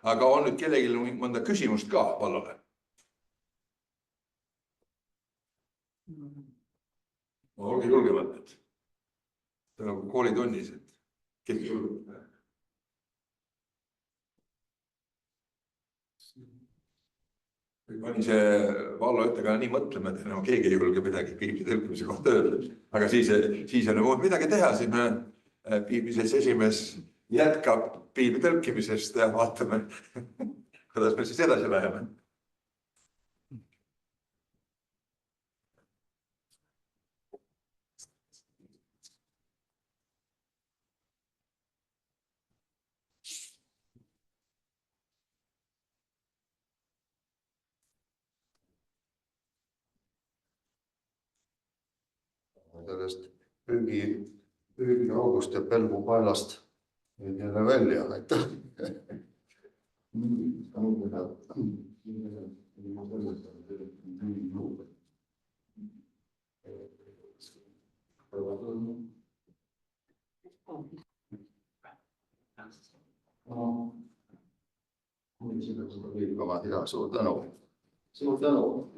Speaker 1: Aga on nüüd kellelgi mõnda küsimust ka Vallole? Olge julgemad, et see on nagu koolitunnis, et keegi julgeb. Pani see Vallo ettekanne nii mõtlema, et enam keegi ei julge midagi piibli tõlkimise kohta öelda. Aga siis ei ole muud midagi teha, siis me Piibliseltsi esimees jätkab piibli tõlkimisest ja vaatame, kuidas me siis edasi läheme.
Speaker 4: Sellest püügiaugust ja pelgupaelast jälle välja, aitäh. Suur tänu. Suur tänu.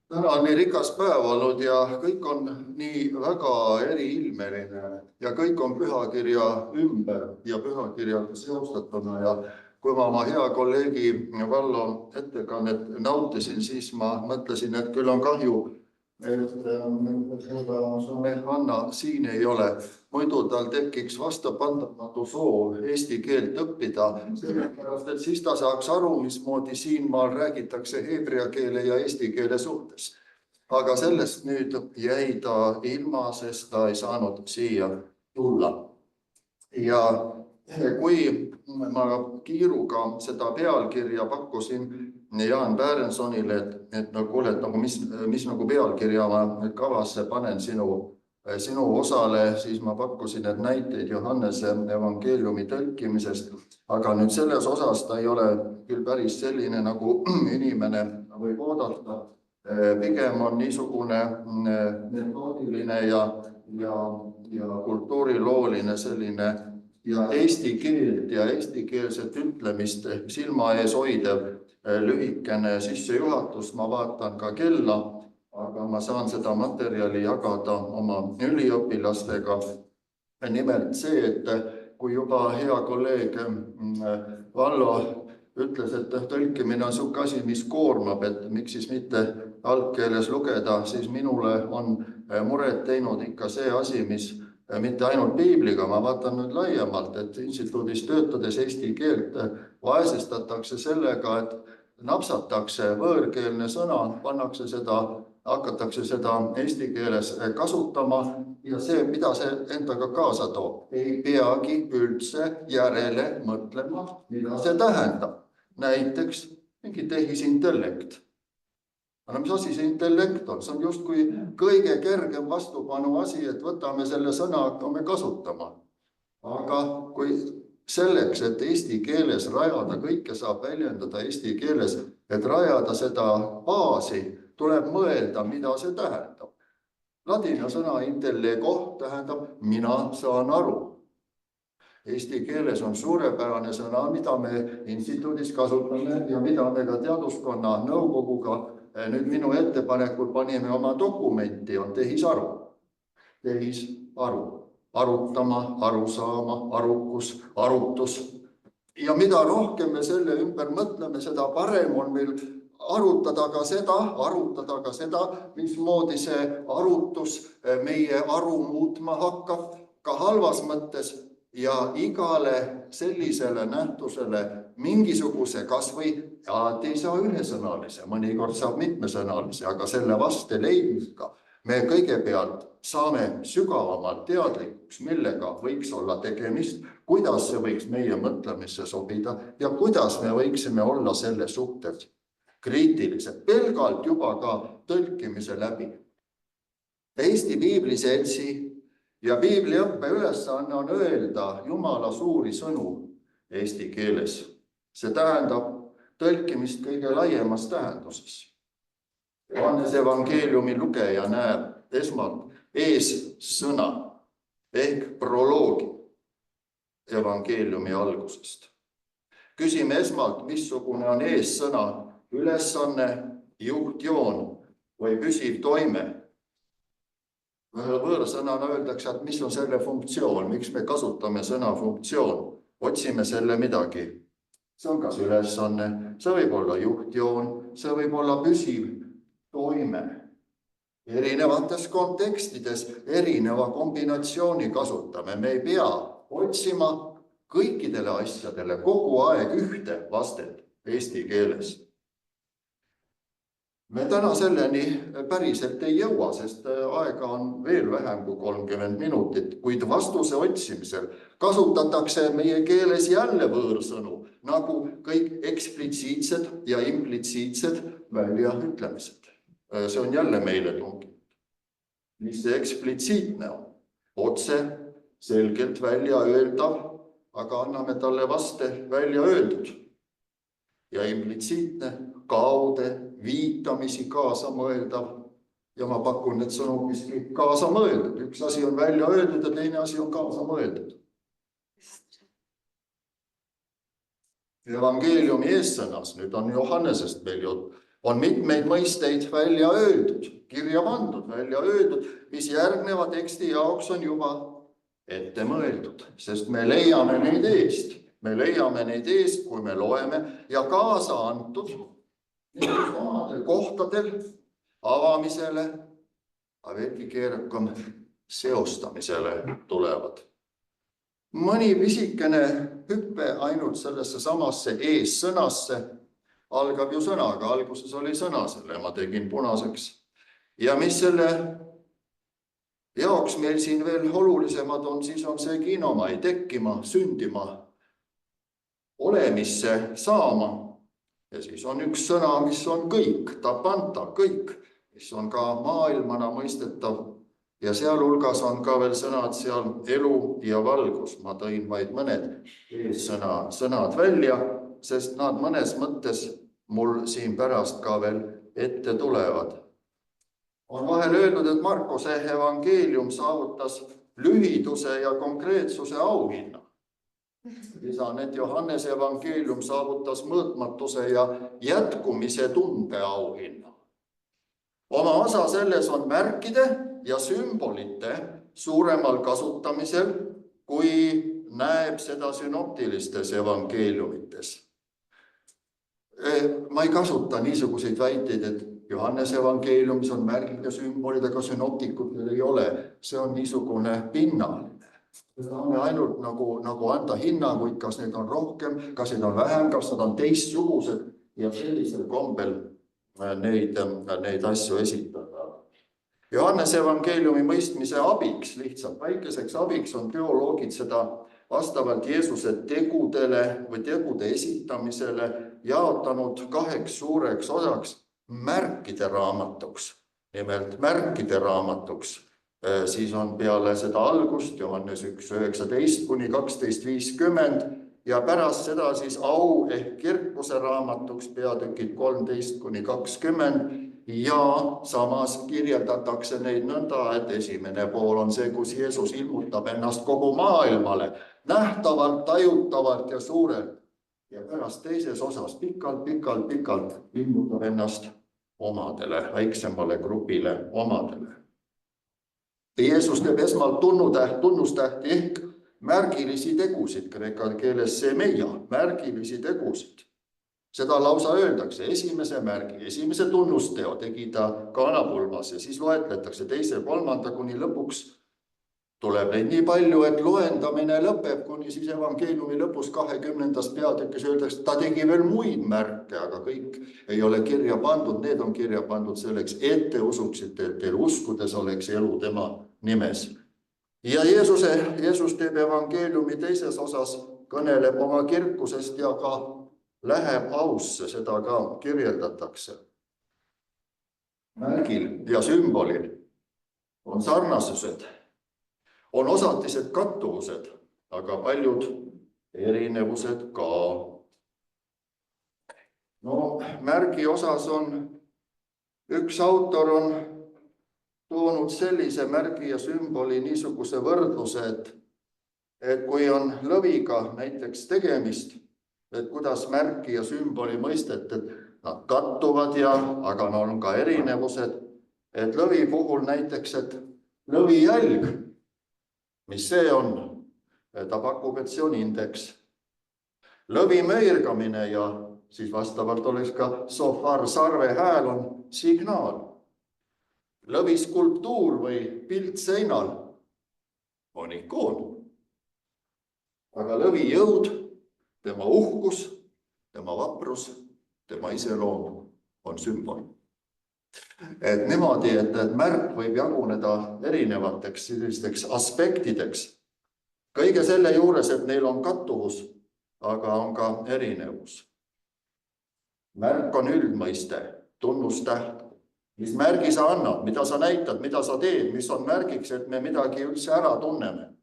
Speaker 4: Täna on nii rikas päev olnud ja kõik on nii väga eriilmeline ja kõik on pühakirja ümber ja pühakirjaga seostatuna ja kui ma oma hea kolleegi Vallo ettekannet nautisin, siis ma mõtlesin, et küll on kahju, et Anna siin ei ole. Muidu tal tekiks vastapandamatu soov eesti keelt õppida, sellepärast et siis ta saaks aru, mismoodi siin maal räägitakse heebrea keele ja eesti keele suhtes. Aga sellest nüüd jäi ta ilma, sest ta ei saanud siia tulla. Ja kui ma kiiruga seda pealkirja pakkusin Jaan Päärensonile, et kuule, mis nagu pealkirja ma kavasse panen sinu osale, siis ma pakkusin, et näiteid Johannese evangeeliumi tõlkimisest, aga nüüd selles osas ta ei ole küll päris selline, nagu inimene võib oodata. Pigem on niisugune metoodiline ja kultuurilooline selline ja eesti keelt ja eestikeelset ütlemist silma ees hoidev lühikene sissejuhatus. Ma vaatan ka kella, aga ma saan seda materjali jagada oma üliõpilastega. Nimelt see, et kui juba hea kolleeg Vallo ütles, et tõlkimine on selline asi, mis koormab, et miks siis mitte algkeeles lugeda, siis minule on muret teinud ikka see asi, mis mitte ainult piibliga, ma vaatan nüüd laiemalt, et instituudis töötades eesti keelt vaesestatakse sellega, et napsatakse võõrkeelne sõna, hakatakse seda eesti keeles kasutama ja see, mida see endaga kaasa toob, ei peagi üldse järele mõtlema, mida see tähendab. Näiteks mingi tehisintellekt. Aga mis asi see intellekt on? See on justkui kõige kergem vastupanu asi, et võtame selle sõna, hakkame kasutama. Aga kui selleks, et eesti keeles rajada, kõike saab väljendada eesti keeles, et rajada seda baasi, tuleb mõelda, mida see tähendab. Ladina sõna intellego tähendab mina saan aru. Eesti keeles on suurepärane sõna, mida me instituudis kasutame ja mida me ka teaduskonna nõukoguga nüüd minu ettepanekul panime oma dokumenti, on tehisaru. Tehisaru. Arutama, aru saama, arukus, arutus. Ja mida rohkem me selle ümber mõtleme, seda parem on meil arutada ka seda, mismoodi see arutus meie aru muutma hakkab, ka halvas mõttes. Ja igale sellisele nähtusele mingisuguse kasvõi alati ei saa ühesõnalise, mõnikord saab mitmesõnalise, aga selle vaste leidmisega me kõigepealt saame sügavamalt teadlikuks, millega võiks olla tegemist, kuidas see võiks meie mõtlemisse sobida ja kuidas me võiksime olla selle suhtes kriitilised, pelgalt juba ka tõlkimise läbi. Eesti Piibliseltsi ja piibliõppe ülesanne on öelda Jumala suuri sõnu eesti keeles. See tähendab tõlkimist kõige laiemas tähenduses. Johannese evangeeliumi lugeja näeb esmalt eessõna ehk proloogi evangeeliumi algusest. Küsime esmalt, missugune on eessõna ülesanne, juhtjoon või püsiv toime. Võõrsõnana öeldakse, et mis on selle funktsioon, miks me kasutame sõna funktsioon, otsime selle midagi. See on kas ülesanne, see võib olla juhtjoon, see võib olla püsiv toime. Erinevates kontekstides erineva kombinatsiooni kasutame. Me ei pea otsima kõikidele asjadele kogu aeg ühte vastet eesti keeles. Me täna selleni päriselt ei jõua, sest aega on veel vähem kui 30 minutit, kuid vastuse otsimisel kasutatakse meie keeles jälle võõrsõnu, nagu kõik eksplitsiitsed ja implitsiitsed väljaütlemised. See on jälle meile tunginud. Mis see eksplitsiitne on? Otse, selgelt välja öeldav, aga anname talle vaste välja öeldud. Ja implitsiitne, kaude, viitamisi kaasa mõeldav. Ja ma pakun need sõnumiski kaasa mõeldud. Üks asi on välja öeldud ja teine asi on kaasa mõeldud. Evangeeliumi eessõnas, nüüd on Johannesest meil jutt, on mitmeid mõisteid välja öeldud, kirja pandud, välja öeldud, mis järgneva teksti jaoks on juba ette mõeldud, sest me leiame neid eest. Me leiame neid eest, kui me loeme ja kaasa antud omadel kohtadel avamisele, aga veelgi keerakam seostamisele tulevad. Mõni pisikene hüppe ainult sellesse samasse eessõnasse algab ju sõnaga, alguses oli sõna, selle ma tegin punaseks. Ja mis selle jaoks meil siin veel olulisemad on, siis on see kinomai tekkima, sündima, olemisse saama. Ja siis on üks sõna, mis on kõik, tapanta, kõik, mis on ka maailmana mõistetav. Ja sealhulgas on ka veel sõnad seal elu ja valgus. Ma tõin vaid mõned sõnad välja, sest nad mõnes mõttes mul siin pärast ka veel ette tulevad. On vahel öeldud, et Markuse evangeelium saavutas lühiduse ja konkreetsuse auhinna. Lisan, et Johannese evangeelium saavutas mõõtmatuse ja jätkumise tunde auhinna. Oma osa selles on märkide ja sümbolite suuremal kasutamisel, kui näeb seda synoptilistes evangeeliumites. Ma ei kasuta niisuguseid väiteid, et Johannese evangeeliumis on märgid ja sümbolid, aga synoptikud ei ole. See on niisugune pinnaline. Saame ainult nagu anda hinnanguid, kas need on rohkem, kas need on vähem, kas nad on teistsugused ja sellisel kombel neid asju esitada. Johannese evangeeliumi mõistmise abiks, lihtsalt väikeseks abiks on teoloogid seda vastavalt Jeesuse tegudele või tegude esitamisele jaotanud 2 suureks osaks märkide raamatuks. Nimelt märkide raamatuks. Siis on peale seda algust Johannes 1.19 kuni 12.50 ja pärast seda siis au ehk kirkuse raamatuks peatükid 13 kuni 20 ja samas kirjeldatakse neid nõnda, et esimene pool on see, kus Jeesus ilmutab ennast kogu maailmale nähtavalt, tajutavalt ja suurelt ja pärast teises osas pikalt ilmutab ennast omadele, väiksemale grupile omadele. Jeesus teeb esmalt tunnustähti ehk märgilisi tegusid, kreeka keeles semeia, märgilisi tegusid. Seda lausa öeldakse, esimese tunnusteo tegi ta kaanapulmas ja siis loetletakse 2., 3. kuni lõpuks tuleb neid nii palju, et loendamine lõpeb, kuni siis evangeeliumi lõpus 20. peatükis öeldakse, ta tegi veel muid märke, aga kõik ei ole kirja pandud, need on kirja pandud selleks, et te usuksite, et teil uskudes oleks elu tema nimes. Ja Jeesus teeb evangeeliumi teises osas, kõneleb oma kirkusest ja ka läheb ausse, seda ka kirjeldatakse. Märgil ja sümbolil on sarnasused, on osatised kattuvused, aga paljud erinevused ka. Märgi osas on üks autor on toonud sellise märgi ja sümboli niisuguse võrdluse, et kui on lõviga näiteks tegemist, et kuidas märki ja sümboli mõistet, et nad kattuvad aga on ka erinevused, et lõvi puhul näiteks, et lõvijälg, mis see on? Ta pakub, et see on indeks. Lõvi möirgamine ja siis vastavalt oleks ka sofar, sarve hääl on signaal. Lõviskulptuur või pilt seinal on ikoon. Aga lõvi jõud, tema uhkus, tema vaprus, tema iseloom on sümbol. Et niimoodi, et märk võib jaguneda erinevateks sellisteks aspektideks. Kõige selle juures, et neil on kattuvus, aga on ka erinevus. Märk on üldmõiste, tunnustäht. Mis märgi sa annad, mida sa näitad, mida sa teed, mis on märgiks, et me midagi üldse ära tunneme.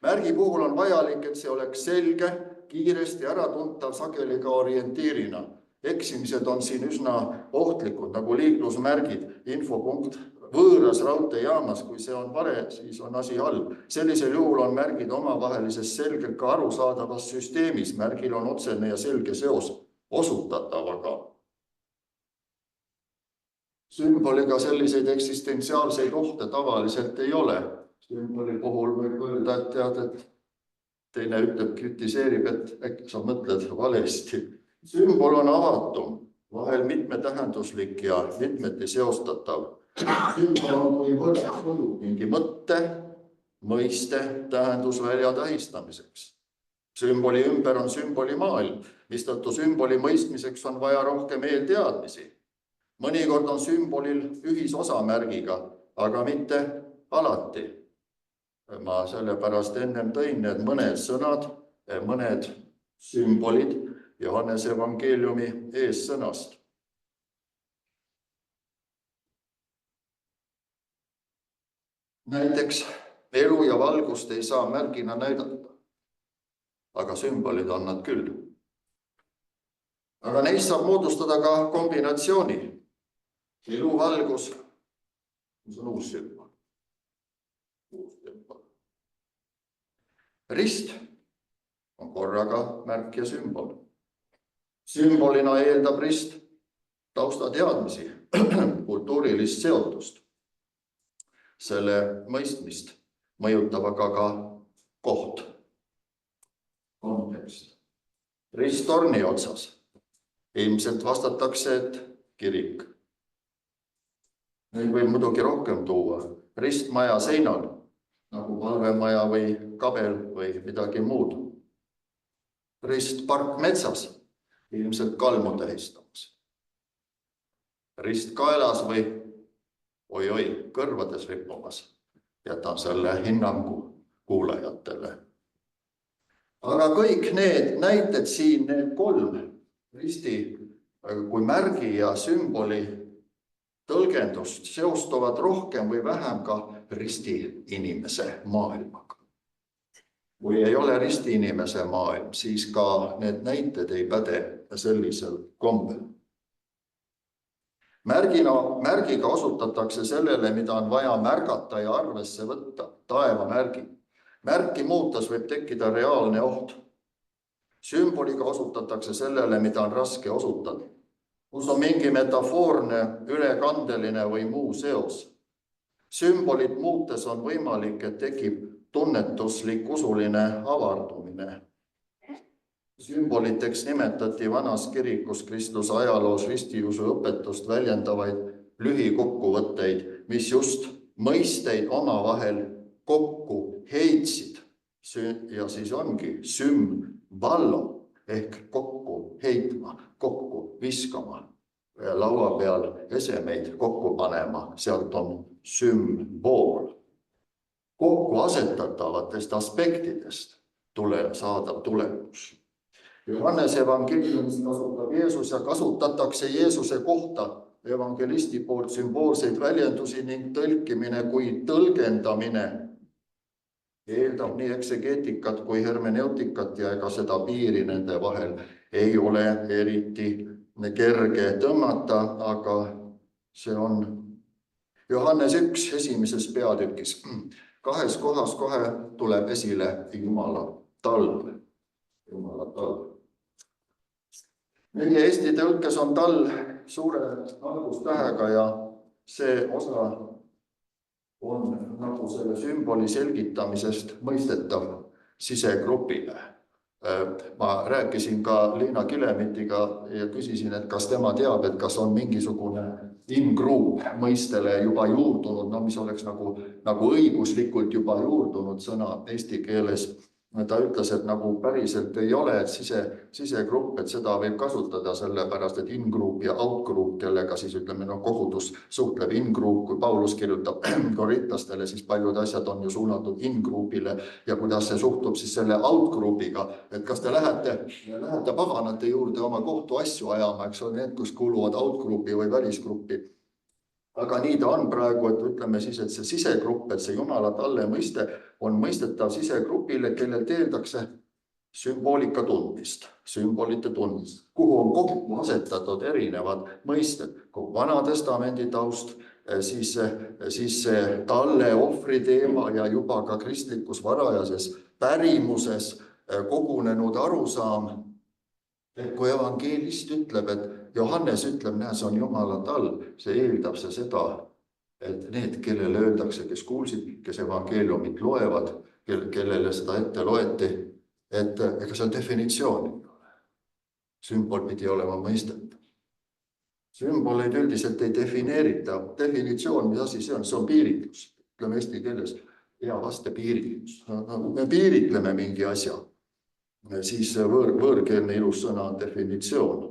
Speaker 4: Märgi puhul on vajalik, et see oleks selge, kiiresti äratuntav, sageli ka orientiirina. Eksimised on siin üsna ohtlikud, nagu liiklusmärgid, infopunkt võõras raudteejaamas, kui see on vale, siis on asi halb. Sellisel juhul on märgid omavahelises selgelt ka arusaadavas süsteemis. Märgil on otsene ja selge seos osutatavaga. Sümboliga selliseid eksistentsiaalseid ohte tavaliselt ei ole. Sümboli puhul võib öelda, et tead, et teine ütleb, kritiseerib, et äkki sa mõtled valesti. Sümbol on avatum, vahel mitmetähenduslik ja mitmeti seostatav. Sümbol on kui võrdsuju mingi mõtte, mõiste, tähendusvälja tähistamiseks. Sümboli ümber on sümboli maailm, mistõttu sümboli mõistmiseks on vaja rohkem eelteadmisi. Mõnikord on sümbolil ühisosa märgiga, aga mitte alati. Ma sellepärast ennem tõin need mõned sõnad, mõned sümbolid Johannese evangeeliumi eessõnast. Näiteks elu ja valgust ei saa märgina näidata, aga sümbolid on nad küll. Aga neist saab moodustada ka kombinatsiooni. Elu, valgus, mis on uus sümbol. Rist on korraga märk ja sümbol. Sümbolina eeldab rist taustateadmisi, kultuurilist seotust. Selle mõistmist mõjutab aga ka koht, kontekst. Rist torni otsas. Ilmselt vastatakse, et kirik. Neid võib muidugi rohkem tuua. Rist maja seinal, nagu palvemaja või kabel või midagi muud. Rist park metsas, ilmselt kalmu tähistamas. Rist kaelas või kõrvades rippumas. Jätan selle hinnangu kuulajatele. Aga kõik need näited siin, need kolm risti kui märgi ja sümboli tõlgendust seostuvad rohkem või vähem ka risti inimese maailmaga. Kui ei ole risti inimese maailm, siis ka need näited ei päde sellisel kombel. Märgiga osutatakse sellele, mida on vaja märgata ja arvesse võtta, taevamärgi. Märki muutas võib tekkida reaalne oht. Sümboliga osutatakse sellele, mida on raske osutada. Kus on mingi metafoorne, ülekandeline või muu seos. Sümbolit muutes on võimalik, et tekib tunnetuslik usuline avardumine. Sümboliteks nimetati vanas kirikus Kristuse ajaloos ristiusu õpetust väljendavaid lühikokkuvõtteid, mis just mõisteid omavahel kokku heitsid. Ja siis ongi sümballo ehk kokku heitma, kokku viskama, laua peal esemeid kokku panema, sealt on sümbool. Kokku asetatavatest aspektidest saadab tulemus. Johannese evangeeliumis kasutab Jeesus ja kasutatakse Jeesuse kohta evangelisti poolt sümboolseid väljendusi ning tõlkimine kui tõlgendamine eeldab nii eksegeetikat kui hermeneutikat ja ega seda piiri nende vahel ei ole eriti kerge tõmmata, aga see on Johannes 1 esimeses peatükis. Kahes kohas kohe tuleb esile Jumala talv. Jumala talv. Meie Eesti tõlkes on talv suure algustähega ja see osa on nagu selle sümboli selgitamisest mõistetav sisegrupile. Ma rääkisin ka Liina Kilemitiga ja küsisin, et kas tema teab, et kas on mingisugune in-group mõistele juba juurdunud, no mis oleks nagu õiguslikult juba juurdunud sõna eesti keeles. Ta ütles, et nagu päriselt ei ole, et sisegrupp, et seda võib kasutada sellepärast, et in-group ja out-group, kellega siis ütleme, kogudus suhtleb in-group, kui Paulus kirjutab korintlastele, siis paljud asjad on ju suunatud in-groupile ja kuidas see suhtub siis selle out-groupiga, et kas te lähete paganate juurde oma kohtuasju ajama, eks ole, need, kus kuuluvad out-groupi või välisgruppi. Aga nii ta on praegu, et ütleme siis, et see sisegrupp, et see Jumala talle mõiste on mõistetav sisegrupile, kellel teeldakse sümboolika tundmist, sümbolite tundmist, kuhu on kokku asetatud erinevad mõisted, kogu Vana Testamendi taust, siis talle ohvri teema ja juba ka kristlikus varajases pärimuses kogunenud arusaam, et kui evangeelist ütleb, et Johannes ütleb, näe, see on Jumala tall, see eeldab see seda, et need, kellele öeldakse, kes kuulsid, kes evangeeliumit loevad, kellele seda ette loeti, et ega see on definitsioon. Sümbol pidi olema mõistetav. Sümboleid üldiselt ei defineerita. Definitsioon, mis asi see on? See on piiritlus. Ütleme eesti keeles hea vaste piiritlus. Me piiritleme mingi asja. Siis võõrkeelne ilus sõna on definitsioon.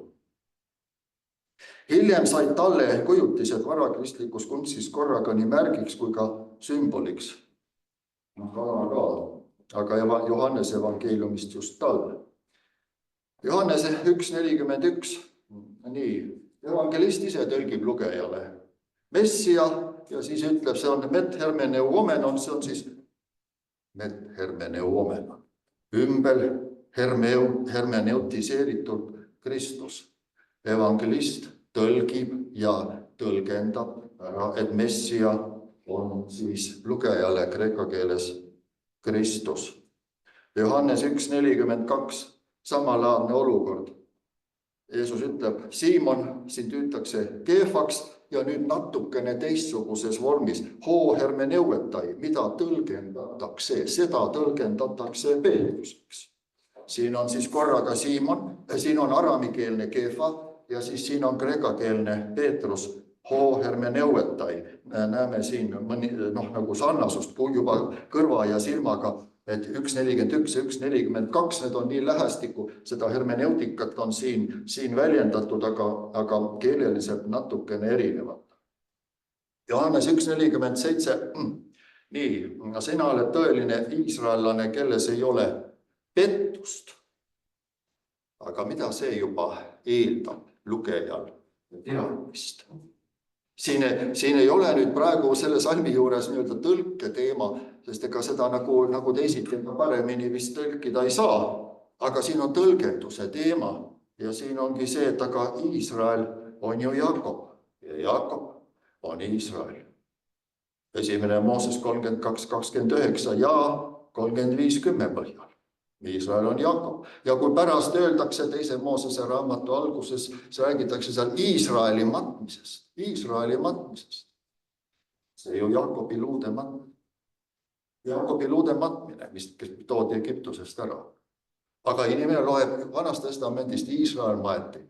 Speaker 4: Hiljem said talle kujutised varakristlikus kunstis korraga nii märgiks kui ka sümboliks. Aga Johannese evangeeliumist just talle. Johannese 1.41. Nii, evangelist ise tõlgib lugejale. Messia ja siis ütleb, see on met hermeneuomenon, see on siis met hermeneuomenon. Ümber hermeneutiseeritud Kristus. Evangelist tõlgib ja tõlgendab ära, et Messia on siis lugejale kreeka keeles Kristus. Johannes 1.42, samalaadne olukord. Jeesus ütleb, Siimon, sind hüütakse Keefaks ja nüüd natukene teistsuguses vormis. Hoo hermeneuetai, mida tõlgendatakse, seda tõlgendatakse Peetruseks. Siin on siis korraga Siimon, siin on aramikeelne Keefa ja siis siin on kreekakeelne Peetrus, hoo hermeneuetai. Näeme siin nagu sarnasust juba kõrva ja silmaga, et 1.41 ja 1.42, need on nii lähestikku, seda hermeneutikat on siin väljendatud, aga keeleliselt natukene erinevad. Johannes 1.47, nii, sina oled tõeline iisraellane, kelles ei ole pettust. Aga mida see juba eeldab lugejal teadmist? Siin ei ole nüüd praegu selle salmi juures nii-öelda tõlke teema, sest ega seda nagu teisiti paremini vist tõlkida ei saa. Aga siin on tõlgenduse teema ja siin ongi see, et aga Iisrael on ju Jakob ja Jakob on Iisrael. 1. Mooses 32.29 ja 35.10 põhjal. Iisrael on Jakob. Ja kui pärast öeldakse 2. Moosese raamatu alguses, see räägitakse seal Iisraeli matmisest. Iisraeli matmisest. See ju Jakobi luude matmine. Jakobi luude matmine, mis toodi Egiptusest ära. Aga inimene loeb Vanast Testamendist Iisrael maeti.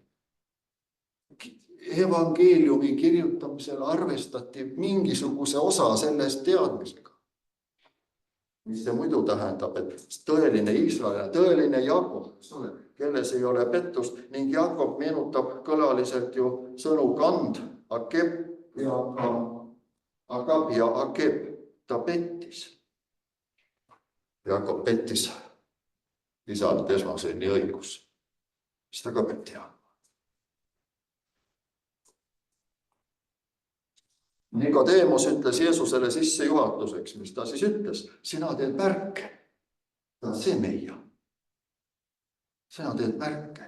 Speaker 4: Evangeeliumi kirjutamisel arvestati mingisuguse osa sellest teadmisega. Mis see muidu tähendab, et tõeline Iisrael, tõeline Jakob, kelles ei ole pettust, ning Jakob meenutab kõlaliselt ju sõnu kand, akeb ja agab ja akeb, ta pettis. Jakob pettis lisalt esmasõnni õigus. Mis ta ka peab teadma? Nikodemus ütles Jeesusele sissejuhatuseks, mis ta siis ütles, sina teed märke. See meia. Sina teed märke.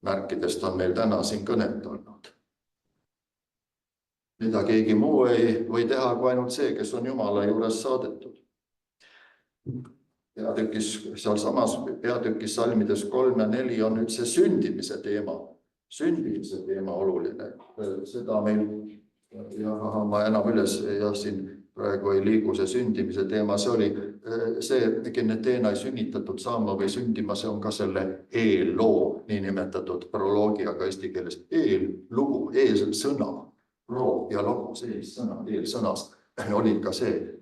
Speaker 4: Märkidest on meil täna siin kõnet olnud. Mida keegi muu ei või teha kui ainult see, kes on Jumala juures saadetud. Seal samas peatükis salmides 3 ja 4 on nüüd see sündimise teema. Sündimise teema oluline. Seda meil ja ma enam üles ja siin praegu ei liigu see sündimise teema, see oli see teine sünnitatud saama või sündima, see on ka selle eelloo niinimetatud proloogiaga eesti keeles. Eellugu, eelsõna, loo ja logo, see sõna, eelsõnas oli ka see.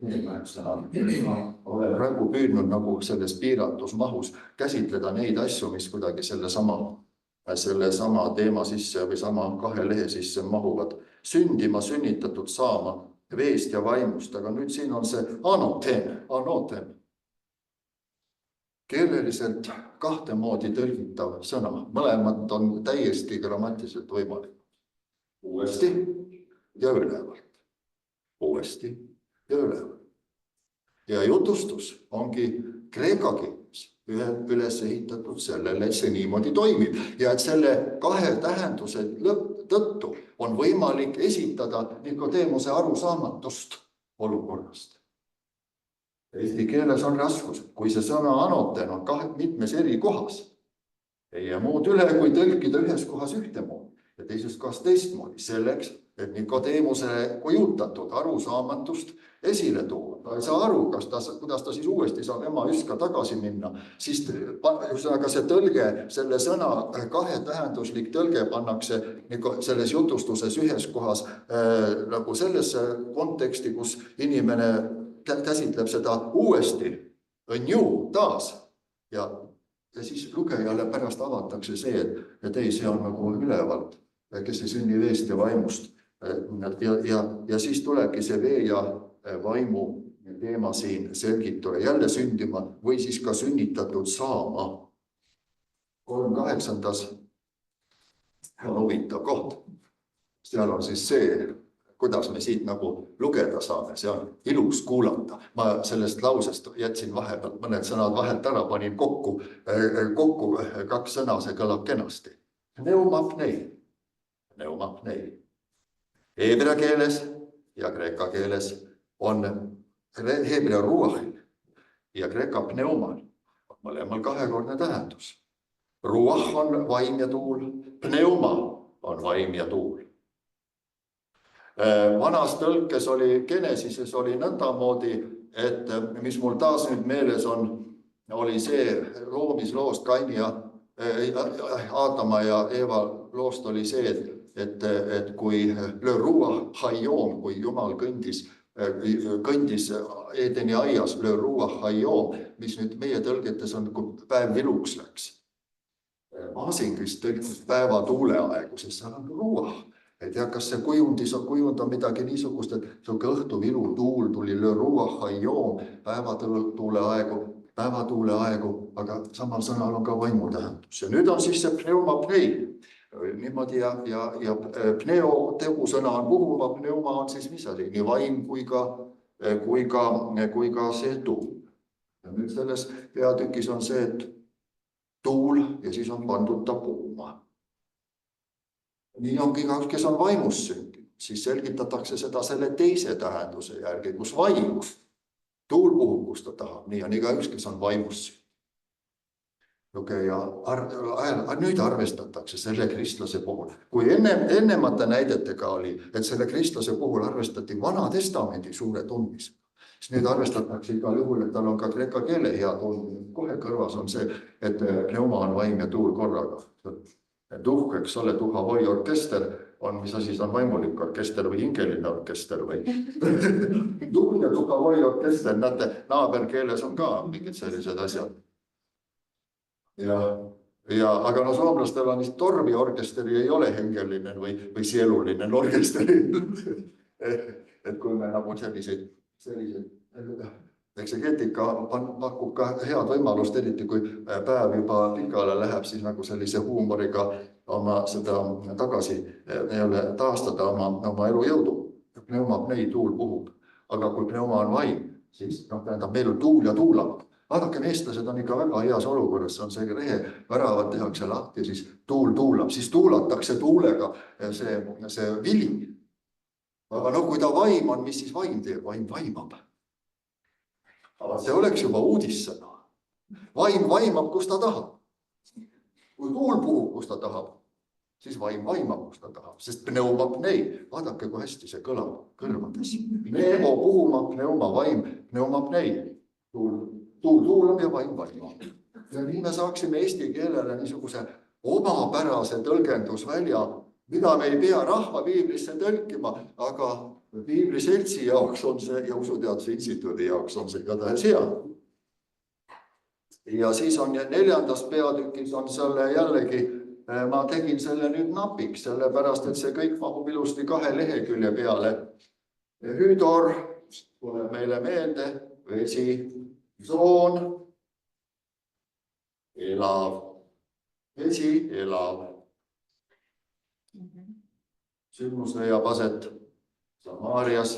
Speaker 4: Olen praegu püüdnud nagu selles piiratus mahus käsitleda neid asju, mis kuidagi selle sama teema sisse või sama 2 lehe sisse mahuvad. Sündima, sünnitatud saama, veest ja vaimust, aga nüüd siin on see anoten. Keeleliselt 2 moodi tõlgitav sõna, mõlemad on täiesti grammatiliselt võimalik. Uuesti ja ülevalt. Uuesti ja ülevalt. Ja jutustus ongi kreeka keeles üles ehitatud sellele, et see niimoodi toimib ja et selle 2 tähenduse tõttu on võimalik esitada Nikodeemuse arusaamatust olukorrast. Eesti keeles on raskus, kui see sõna anoten on mitmes eri kohas. Ei jää muud üle, kui tõlkida ühes kohas ühtemoodi ja teises kohas teistmoodi, selleks, et Nikodeemuse kujutatud arusaamatust esile tuua. Ta ei saa aru, kuidas ta siis uuesti saab ema üska tagasi minna. Siis aga see tõlge, selle sõna 2-tähenduslik tõlge pannakse selles jutustuses ühes kohas nagu sellesse konteksti, kus inimene käsitleb seda uuesti, anew, taas. Ja siis lugejale pärast avatakse see, et ei, see on nagu ülevalt, kes ei sünni veest ja vaimust. Ja siis tulebki see vee ja vaimu teema siin selgitada, jälle sündima või siis ka sünnitatud saama. 3.8. on huvitav koht. Seal on siis see, kuidas me siit nagu lugeda saame, see on ilus kuulata. Ma sellest lausest jätsin vahepealt mõned sõnad vahelt ära, panin kokku 2 sõna, see kõlab kenasti. Pneumapnei. Heebrea keeles ja kreeka keeles on heebrea ruahil ja kreeka pneumal on mõlemal 2-kordne tähendus. Ruah on vaim ja tuul, pneuma on vaim ja tuul. Vanas tõlkes oli, Genesises oli nõndamoodi, et mis mul taas nüüd meeles on, oli see loomisloost Kaini ja Aadama ja Eeva loost oli see, et kui le ruah hayom, kui Jumal kõndis Edeni aias, le ruah hayom, mis nüüd meie tõlgetes on, kui päev viluks läks. Maasingris tõlgis päeva tuuleaegu, sest seal on ruah. Et ja kas see kujund on midagi niisugust, et see õhtu vilu tuul tuli le ruah hayom, päevatuule aegu, aga samal sõnal on ka vaimu tähendus. Ja nüüd on siis see pneumapnei. Niimoodi ja pneo tegusõna on puhuma, pneuma on siis mis asi, nii vaim kui ka see tuul. Ja nüüd selles peatükis on see, et tuul ja siis on pandud ta puhuma. Nii ongi ka, kes on vaimus sündinud, siis selgitatakse seda selle teise tähenduse järgi, kus vaimus. Tuul puhub, kus ta tahab, nii on igaüks, kes on vaimus sündinud. Ja nüüd arvestatakse selle kristlase puhul. Kui ennemate näidetega oli, et selle kristlase puhul arvestati Vana Testamendi suure tundmisega, siis nüüd arvestatakse igal juhul, et tal on ka kreeka keele hea tundmine. Kohe kõrvas on see, et pneuma on vaim ja tuul korraga. Tuhk, eks ole, tuhavoi orkester on, mis asi on vaimulik orkester või hingeline orkester või tuhk ja tuhavoi orkester, näete, naaberkeeles on ka mingid sellised asjad. Aga no soomlastel on tormi orkesteri ei ole hengeline või sieluline orkesteri. Et kui me nagu selliseid eksegeetika pakub ka head võimalust, eriti kui päev juba pikale läheb, siis nagu sellise huumoriga oma seda tagasi taastada oma elujõudu. Pneumapnei tuul puhub, aga kui pneuma on vaim, siis tähendab meil on tuul ja tuulab. Vaadakem, eestlased on ikka väga heas olukorras, see on see rehe, väravad tehakse lahti ja siis tuul tuulab, siis tuulatakse tuulega see vili. Aga no kui ta vaim on, mis siis vaim teeb? Vaim vaimab. Aga see oleks juba uudissõna. Vaim vaimab, kus ta tahab. Kui tuul puhub, kus ta tahab, siis vaim vaimab, kus ta tahab. Sest pneumapnei, vaadake, kui hästi see kõlab kõrvades. Pneumo puhuma, pneuma vaim, pneumapnei. tuulab ja vaim vaimab. Ja nii me saaksime eesti keelele niisuguse omapärase tõlgendusvälja, mida me ei pea rahva piiblisse tõlkima, aga Piibliseltsi jaoks on see ja Usuteaduse Instituudi jaoks on see igatahes hea. Ja siis on 4. peatükis on selle jällegi, ma tegin selle nüüd napiks, sellepärast, et see kõik mahub ilusti 2 lehekülje peale. Hüdor tuleb meile meelde, vesi, zoon, elav, vesi, elav. Sündmus leiab aset Samaarias,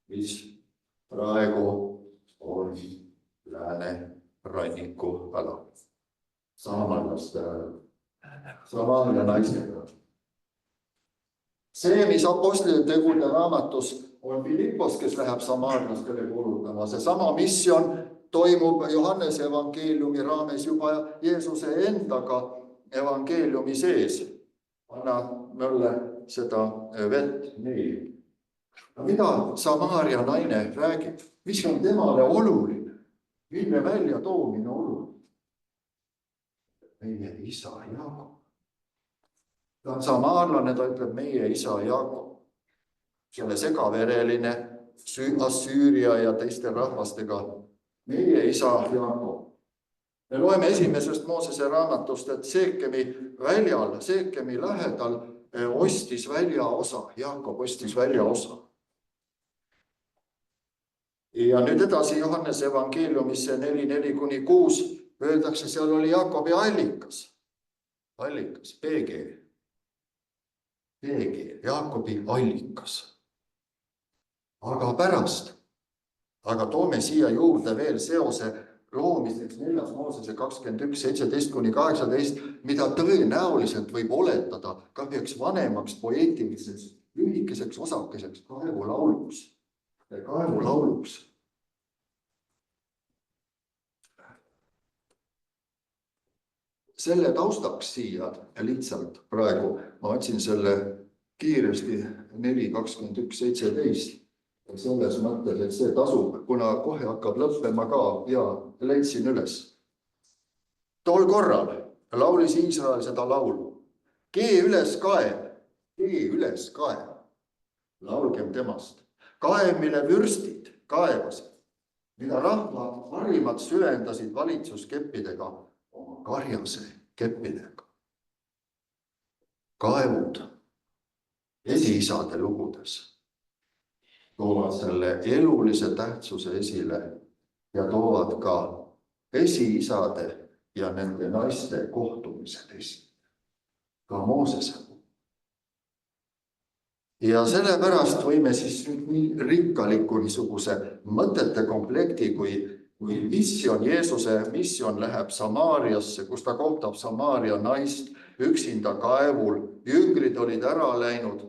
Speaker 4: mis praegu on lääne ranniku ala. Samaaria naistega. See, mis Apostlite tegude raamatus on Philippos, kes läheb samaarlastele kuulutama. Seesama missioon toimub Johannese evangeeliumi raames juba Jeesuse endaga evangeeliumi sees. Anna mulle seda vett nii. Mida Samaaria naine räägib? Mis on temale oluline? Mille välja toomine oluline? Meie isa Jaakob. Ta on samaarlane, ta ütleb meie isa Jaakob. Selle segavereline Assüüria ja teiste rahvastega. Meie isa Jaakob. Me loeme 1. Moosese raamatust, et Seekemi väljal, Seekemi lähedal ostis väljaosa. Jaakob ostis väljaosa. Ja nüüd edasi Johannese evangeeliumisse 4:4-6 öeldakse, seal oli Jaakobi allikas. Allikas, PG, Jaakobi allikas. Aga pärast, toome siia juurde veel seose loomiseks 4. Moosese 21:17-18, mida tõenäoliselt võib oletada ka üheks vanemaks poeetiliseks lühikeseks osakeseks kaevulauluks. Selle taustaks siia lihtsalt praegu, ma otsin selle kiiresti 4:21-17 selles mõttes, et see tasub, kuna kohe hakkab lõppema ka ja leidsin üles. Tol korral laulis Iisrael seda laulu. Kee üles kaev, laulgem temast. Kaev, mille vürstid kaevasid, mida rahva varimad süvendasid valitsuskeppidega, oma karjase keppidega. Kaevud esiisade lugudes toovad selle elulise tähtsuse esile ja toovad ka esiisade ja nende naiste kohtumised esile. Ka Moosese. Ja sellepärast võime siis nii rikkaliku niisuguse mõtete komplekti, kui missioon, Jeesuse missioon läheb Samaariasse, kus ta kohtab Samaaria naist üksinda kaevul. Jüngrid olid ära läinud.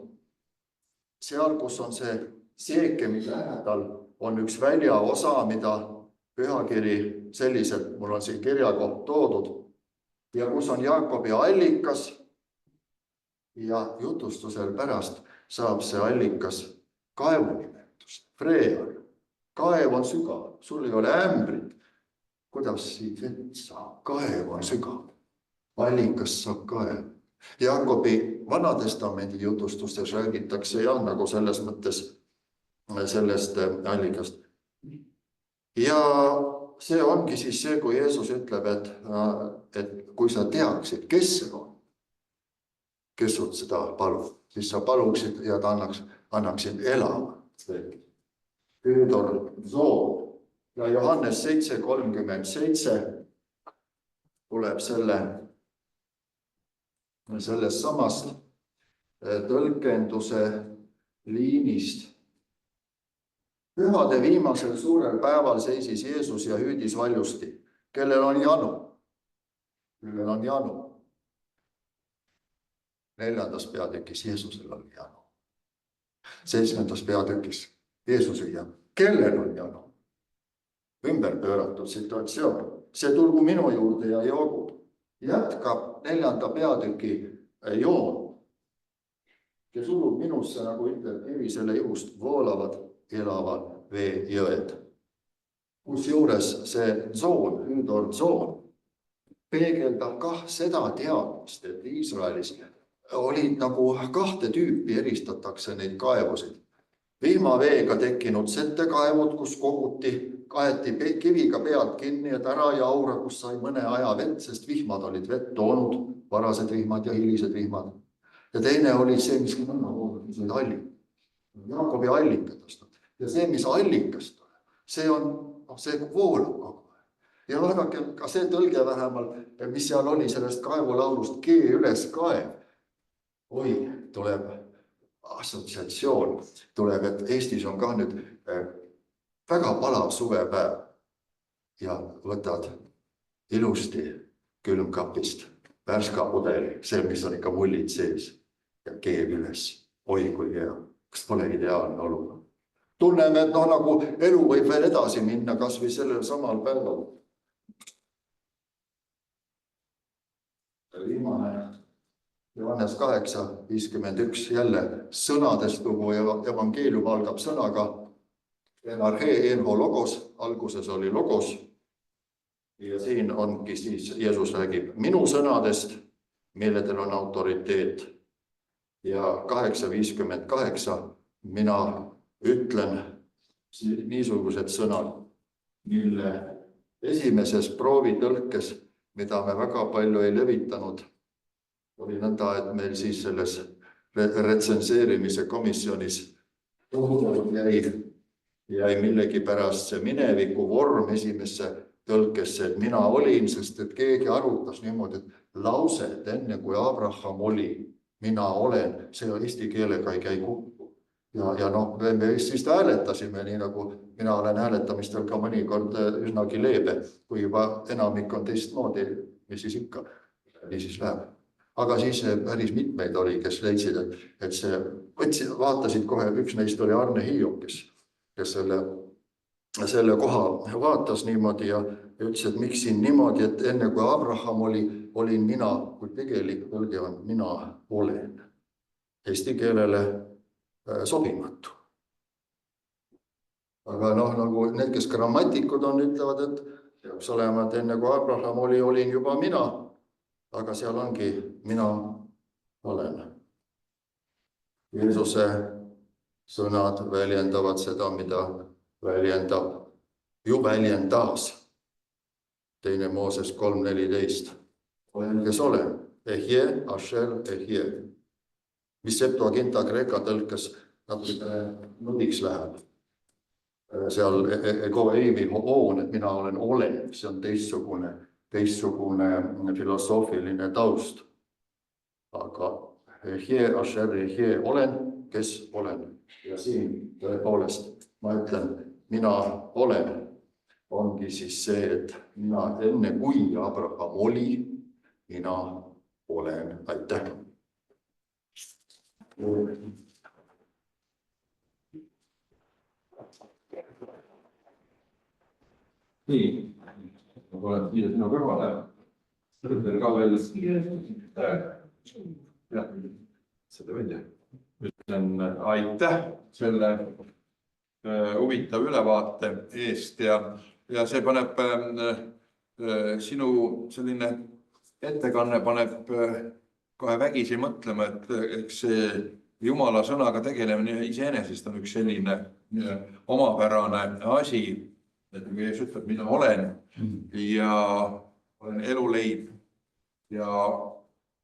Speaker 4: Seal, kus on see Seekemi lähedal, on üks väljaosa, mida Pühakiri selliselt, mul on siin kirjakoht toodud, ja kus on Jaakobi allikas ja jutustusel pärast saab see allikas kaevunimetust. Freear. Kaev on sügav, sul ei ole ämbrit. Kuidas siit vett saab? Kaev on sügav. Allikas saab kaev. Jaakobi Vanatestamendi jutustustes räägitakse ja nagu selles mõttes sellest allikast. Ja see ongi siis see, kui Jeesus ütleb, et kui sa teaksid, kes see on, kes sul seda palub, siis sa paluksid ja ta annaksid elama. Hüdor zoon ja Johannes 7:37 tuleb sellest samast tõlkenduse liinist. Pühade viimasel suurel päeval seisis Jeesus ja hüüdis valjusti, kellel on janu. 4. peatükis Jeesusel oli janu. 7. peatükis Jeesus ei janu. Kellel on janu? Ümber pööratud situatsioon. See tulgu minu juurde ja joogu. Jätkab 4. peatüki joon, kes ulub minusse, nagu ütleb Evi, selle juhust voolavad elavad veejõed. Kusjuures see tsoon, hüüdortsoon, peegeldab kah seda teadmist, et Iisraelis olid nagu kahte tüüpi, eristatakse neid kaevusid. Vihmaveega tekkinud settekaevud, kus kaeti kiviga pealt kinni, et ära jaura, kus sai mõne aja vett, sest vihmad olid vett toonud, varased vihmad ja hilised vihmad. Ja teine oli see, mis olid allikad. Jaakobi allikatest. Ja see, mis allikast tuleb, see on, see voolab kogu aeg. Ja vaadake, ka see tõlge vähemalt, mis seal oli sellest kaevulaulust G üles kaev. Oi, tuleb assotsiatsioon, tuleb, et Eestis on ka nüüd väga palav suvepäev ja võtad ilusti külmkapist värska pudeli, see, mis on ikka mullid sees ja keeb üles. Oi, kui hea. Kas pole ideaalne olukord? Tunneme, et nagu elu võib veel edasi minna, kas või sellel samal päeval. Viimane Johannes 8:51 jälle sõnadest lugu evangeelium algab sõnaga enarhe enho logos, alguses oli logos. Ja siin ongi siis Jeesus räägib minu sõnadest, milledel on autoriteet. Ja 8:58 mina ütlen niisugused sõnad, mille esimeses proovitõlkes, mida me väga palju ei levitanud, oli nõnda, et meil siis selles retsenseerimise komisjonis jäi millegi pärast see mineviku vorm esimesse tõlkesse, et mina olin, sest et keegi arutas niimoodi, et lause, et enne kui Abraham oli, mina olen, see eesti keelega ei käi kokku. Ja me siis hääletasime, nii nagu mina olen hääletamistel ka mõnikord üsnagi leebe, kui juba enamik on teistmoodi, mis siis ikka, nii siis läheb. Aga siis päris mitmeid oli, kes leidsid, et see, vaatasid kohe, üks neist oli Arne Hiiuk, kes selle koha vaatas niimoodi ja ütles, et miks siin niimoodi, et enne kui Abraham olin mina, kui tegelikult tõlge on mina olen. Eesti keelele sobimatu. Aga nagu need, kes grammatikud on, ütlevad, et peaks olema, et enne kui Abraham olin juba mina, aga seal ongi mina olen. Jeesuse sõnad väljendavad seda, mida väljendas. Teine Mooses 3:14. Olen, kes olen. Ehje, asher, ehje. Mis Septuaginta kreeka tõlkes natuke nudiks läheb. Seal ego eimi hoon, et mina olen, see on teistsugune filosoofiline taust. Aga ehje, asher, ehje, olen, kes olen. Ja siin tõepoolest ma ütlen, mina olen, ongi siis see, et mina enne kui Abraham oli, mina olen. Aitäh!
Speaker 1: Nii, ma olen siia sinu kõrvale. Tõrtel ka veel. Jah, seda välja. Ütlen aitäh selle huvitav ülevaate eest ja see paneb sinu selline ettekanne paneb kohe vägisi mõtlema, et eks see Jumala sõnaga tegelemine iseenesest on üks selline omapärane asi, et kui Jeesus ütleb, mina olen ja olen eluleib ja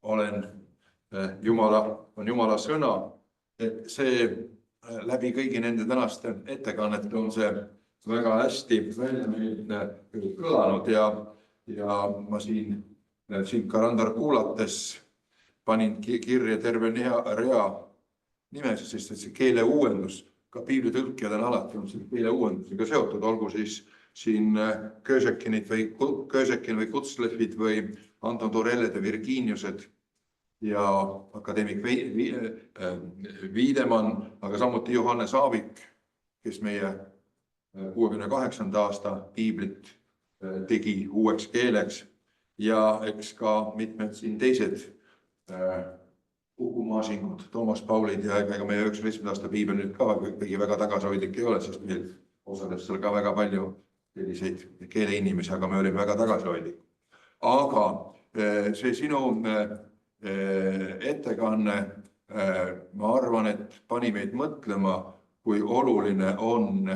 Speaker 1: olen Jumala sõna, et see läbi kõigi nende tänaste ettekannete on see väga hästi välja kõlanud ja ma siin Karandar kuulates panin kirja terve rea nimesid, sest et see keeleuuendus, ka piiblitõlkijad on alati olnud selle keeleuuendusega seotud, olgu siis siin Köösekin või Kutslefid või Anton Torellede Virginiused ja akadeemik Viidemann, aga samuti Johannes Aavik, kes meie 68. aasta piiblit tegi uueks keeleks ja eks ka mitmed siin teised Maasingud, Toomas Paulid ja ega meie 97. aasta piibel nüüd ka kõigi väga tagasihoidlik ei ole, sest meil osales seal ka väga palju selliseid keeleinimesi, aga me olime väga tagasihoidlikud. Aga see sinu ettekanne, ma arvan, et pani meid mõtlema, kui oluline on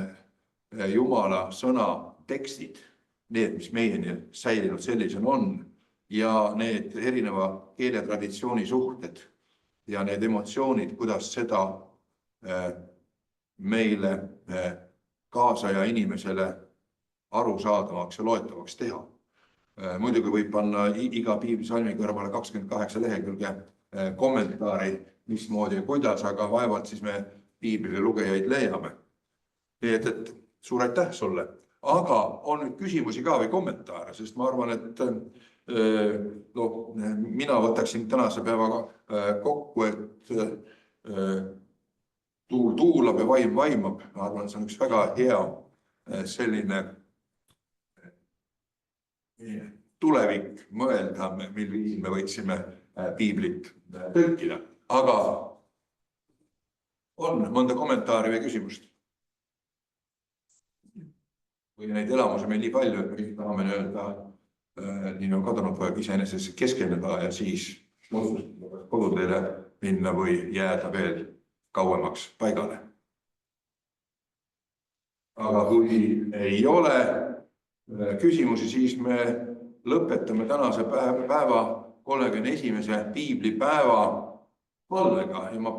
Speaker 1: Jumala sõna tekstid, need, mis meieni säilinud sellisena on, ja need erineva keeletraditsiooni suhted ja need emotsioonid, kuidas seda meile kaasaja inimesele arusaadavaks ja loetavaks teha. Muidugi võib panna iga piiblisalmi kõrvale 28 lehekülge kommentaari, mismoodi ja kuidas, aga vaevalt siis me piiblile lugejaid leiame. Et suur aitäh sulle. Aga on nüüd küsimusi ka või kommentaare, sest ma arvan, et mina võtaksin tänase päeva kokku, et tuul tuulab ja vaim vaimab. Ma arvan, et see on üks väga hea selline tulevik mõelda, mil viisil me võiksime piiblit tõlkida. Aga on mõnda kommentaari või küsimust? Või neid elamusi meil nii palju, et me tahame öelda, nii on kadunud poeg iseenesest keskeneda ja siis koduteele minna või jääda veel kauemaks paigale. Aga kui ei ole küsimusi, siis me lõpetame tänase päeva 31. piiblipäeva palvega ja ma